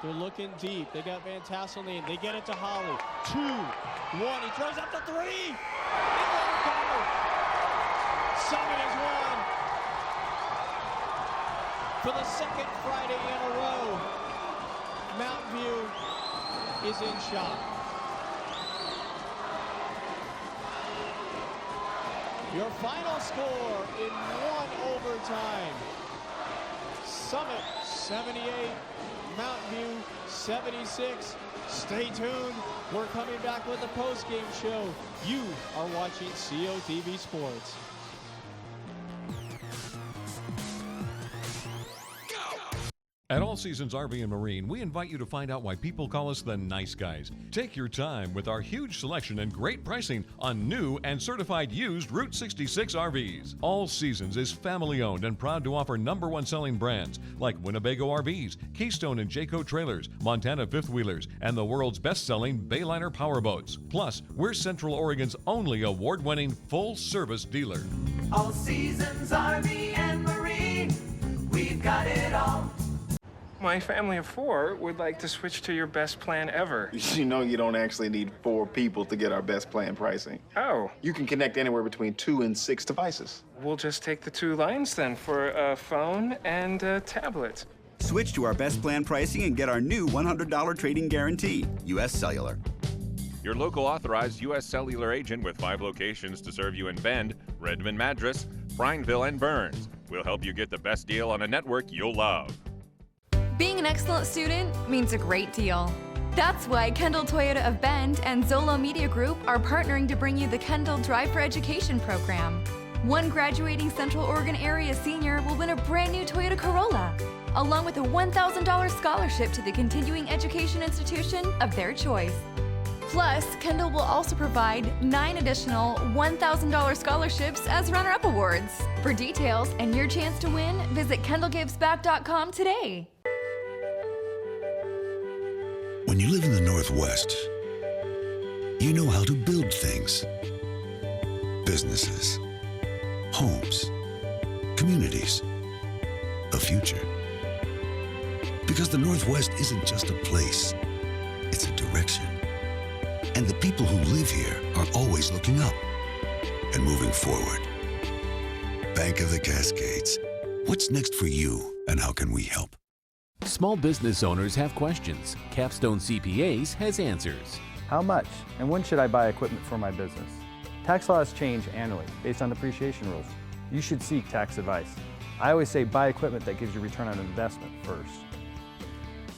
They're looking deep. They got Van Tassel in. They get it to Holly. 2, 1. He throws up the 3. It won't go. Summit has won. For the 2nd Friday in a row, Mountain View is in shot. Your final score in 1 overtime. Summit 78, Mountain View 76. Stay tuned. We're coming back with a post-game show. You are watching COTV Sports. At All Seasons RV and Marine, we invite you to find out why people call us the nice guys. Take your time with our huge selection and great pricing on new and certified used Route 66 RVs. All Seasons is family owned and proud to offer #1 selling brands like Winnebago RVs, Keystone and Jayco trailers, Montana fifth wheelers, and the world's best-selling Bayliner powerboats. Plus, we're Central Oregon's only award-winning full-service dealer. All Seasons RV and Marine, we've got it all. My family of 4 would like to switch to your best plan ever. You know you don't actually need 4 people to get our best plan pricing. Oh. You can connect anywhere between 2 and 6 devices. We'll just take the 2 lines then for a phone and a tablet. Switch to our best plan pricing and get our new $100 trade-in guarantee. U.S. Cellular. Your local authorized U.S. Cellular agent with 5 locations to serve you in Bend, Redmond Madras, Prineville, and Burns. We'll help you get the best deal on a network you'll love. Being an excellent student means a great deal. That's why Kendall Toyota of Bend and Zolo Media Group are partnering to bring you the Kendall Drive for Education program. One graduating Central Oregon area senior will win a brand new Toyota Corolla, along with a $1,000 scholarship to the continuing education institution of their choice. Plus, Kendall will also provide 9 additional $1,000 scholarships as runner-up awards. For details and your chance to win, visit kendallgivesback.com today. When you live in the Northwest, you know how to build things. Businesses, homes, communities, a future. Because the Northwest isn't just a place, it's a direction. And the people who live here are always looking up and moving forward. Bank of the Cascades. What's next for you, and how can we help? Small business owners have questions. Capstone CPAs has answers. How much and when should I buy equipment for my business? Tax laws change annually based on depreciation rules. You should seek tax advice. I always say buy equipment that gives you return on investment first.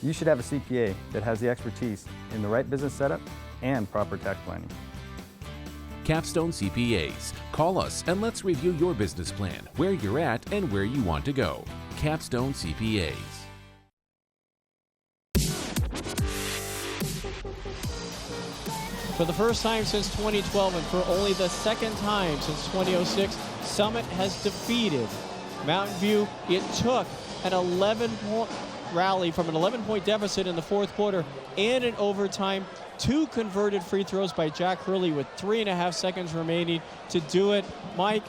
You should have a CPA that has the expertise in the right business setup and proper tax planning. Capstone CPAs. Call us and let's review your business plan, where you're at and where you want to go. Capstone CPAs. For the first time since 2012 and for only the second time since 2006, Summit has defeated Mountain View. It took an 11-point rally from an 11-point deficit in the fourth quarter and in overtime. 2 converted free throws by Jack Hurley with 3.5 seconds remaining to do it. Mike,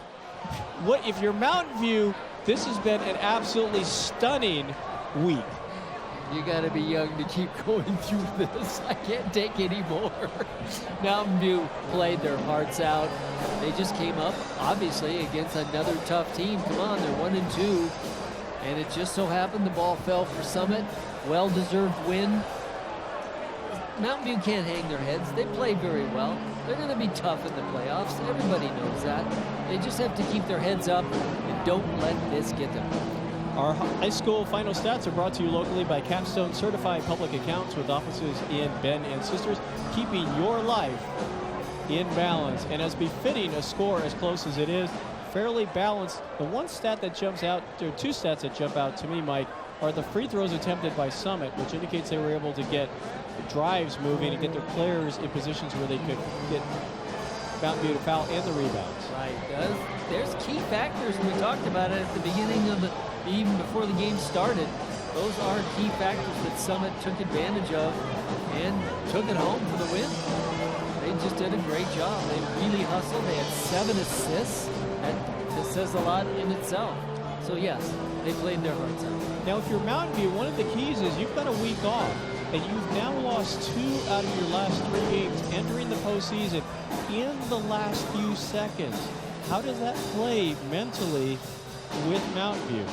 what if you're Mountain View? This has been an absolutely stunning week. You got to be young to keep going through this. I can't take any more. Mountain View played their hearts out. They just came up, obviously, against another tough team. Come on, they're 1-2. And it just so happened the ball fell for Summit. Well-deserved win. Mountain View can't hang their heads. They play very well. They're going to be tough in the playoffs. Everybody knows that. They just have to keep their heads up and don't let this get them. Our high school final stats are brought to you locally by Capstone Certified Public Accounts with offices in Bend and Sisters, keeping your life in balance. And as befitting a score as close as it is, fairly balanced. The one stat that jumps out, there are 2 stats that jump out to me, Mike, are the free throws attempted by Summit, which indicates they were able to get drives moving and get their players in positions where they could get Mountain View to foul and the rebounds. Right. There's key factors. We talked about it at the beginning of even before the game started. Those are key factors that Summit took advantage of and took it home for the win. They just did a great job. They really hustled. They had 7 assists. That says a lot in itself. So yes, they played their hearts out. Now, if you're Mountain View, one of the keys is you've got a week off, and you've now lost 2 out of your last 3 games entering the postseason in the last few seconds. How does that play mentally with Mountain View?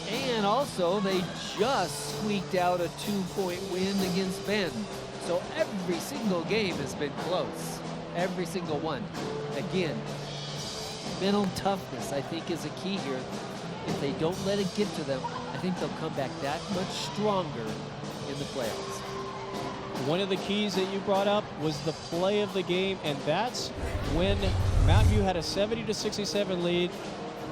And also, they just squeaked out a 2-point win against Bend. So every single game has been close. Every single one. Again, mental toughness, I think, is a key here. If they don't let it get to them, I think they'll come back that much stronger in the playoffs. One of the keys that you brought up was the play of the game, and that's when Mountain View had a 70-67 lead.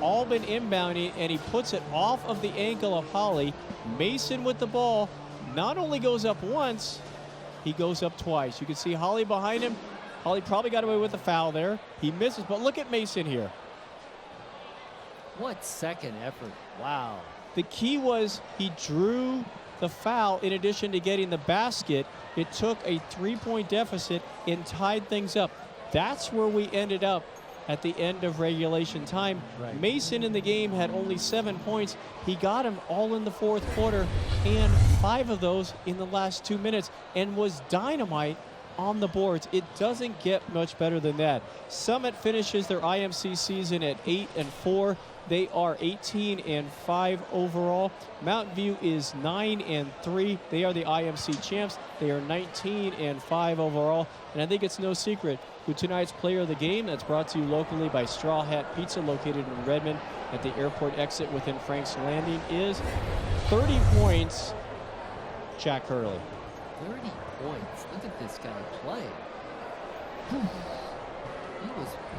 Albin inbounding, and he puts it off of the ankle of Holly. Mason with the ball not only goes up once, he goes up twice. You can see Holly behind him. Holly probably got away with a foul there. He misses, but look at Mason here. What second effort. Wow. The key was he drew the foul in addition to getting the basket. It took a 3-point deficit and tied things up. That's where we ended up at the end of regulation time. Right. Mason in the game had only 7 points. He got them all in the fourth quarter and 5 of those in the last 2 minutes and was dynamite on the boards. It doesn't get much better than that. Summit finishes their IMC season at 8-4. They are 18-5 overall. Mountain View is 9-3. They are the IMC champs. They are 19-5 overall. And I think it's no secret who tonight's player of the game, that's brought to you locally by Straw Hat Pizza, located in Redmond at the airport exit within Frank's Landing, is 30 points, Jack Hurley. 30 points. Look at this guy play.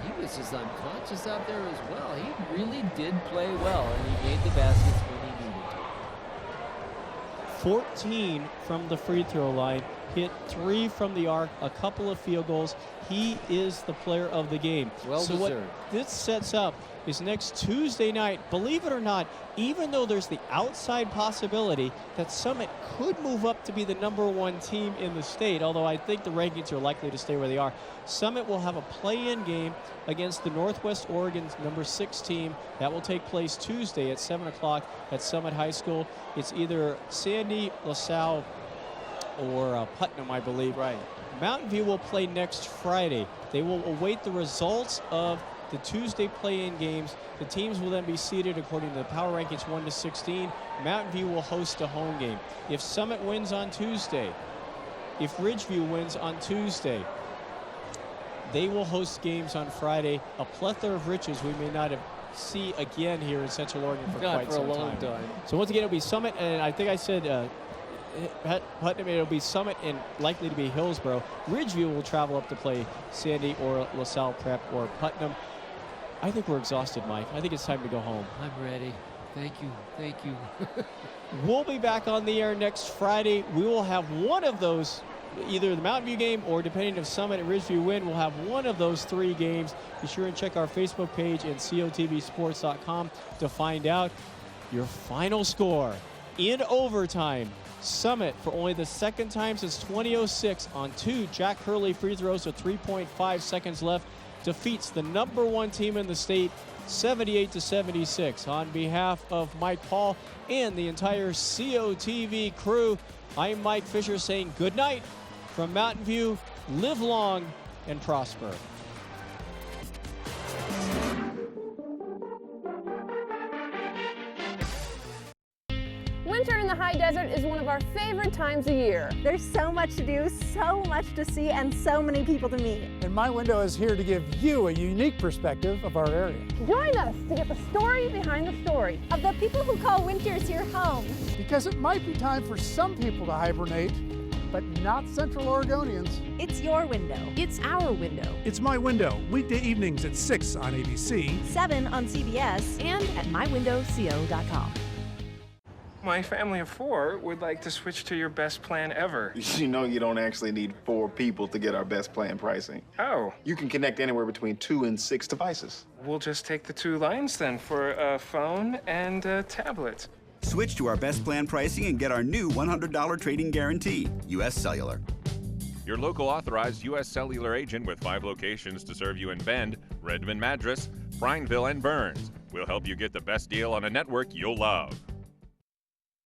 He was just unconscious out there as well. He really did play well, and he made the baskets when he needed to. 14 from the free throw line, hit 3 from the arc, a couple of field goals. He is the player of the game. Well so what deserved. this sets up is next Tuesday night, believe it or not, even though there's the outside possibility that Summit could move up to be the #1 team in the state, although I think the rankings are likely to stay where they are, Summit will have a play-in game against the Northwest Oregon's #6 team. That will take place Tuesday at 7 o'clock at Summit High School. It's either Sandy, LaSalle, or Putnam, I believe. Right. Mountain View will play next Friday. They will await the results of the Tuesday play-in games. The teams will then be seeded according to the power rankings 1-16. Mountain View will host a home game. If Summit wins on Tuesday, if Ridgeview wins on Tuesday, they will host games on Friday. A plethora of riches we may not see again here in Central Oregon for Not quite for some a long time. So once again, it'll be Summit, and I think I said Putnam, it'll be Summit and likely to be Hillsboro. Ridgeview will travel up to play Sandy or LaSalle Prep or Putnam. I think we're exhausted, Mike. I think it's time to go home. I'm ready. Thank you. Thank you. We'll be back on the air next Friday. We will have one of those either the Mountain View game or depending if Summit and Ridgeview win, we'll have one of those 3 games. Be sure and check our Facebook page and COTVsports.com to find out your final score. In overtime, Summit, for only the second time since 2006, on 2 Jack Hurley free throws with 3.5 seconds left, defeats the #1 team in the state 78-76. On behalf of Mike Paul and the entire COTV crew, I'm Mike Fisher saying good night from Mountain View. Live long and prosper. Winter in the high desert is one of our favorite times of year. There's so much to do, so much to see, and so many people to meet. And My Window is here to give you a unique perspective of our area. Join us to get the story behind the story of the people who call winters your home. Because it might be time for some people to hibernate, but not Central Oregonians. It's your window. It's our window. It's My Window, weekday evenings at 6 on ABC, 7 on CBS, and at mywindowco.com. My family of 4 would like to switch to your best plan ever. You know you don't actually need 4 people to get our best plan pricing. Oh. You can connect anywhere between 2 and 6 devices. We'll just take the 2 lines then for a phone and a tablet. Switch to our best plan pricing and get our new $100 trading guarantee. U.S. Cellular. Your local authorized U.S. Cellular agent with 5 locations to serve you in Bend, Redmond Madras, Prineville, and Burns. We'll help you get the best deal on a network you'll love.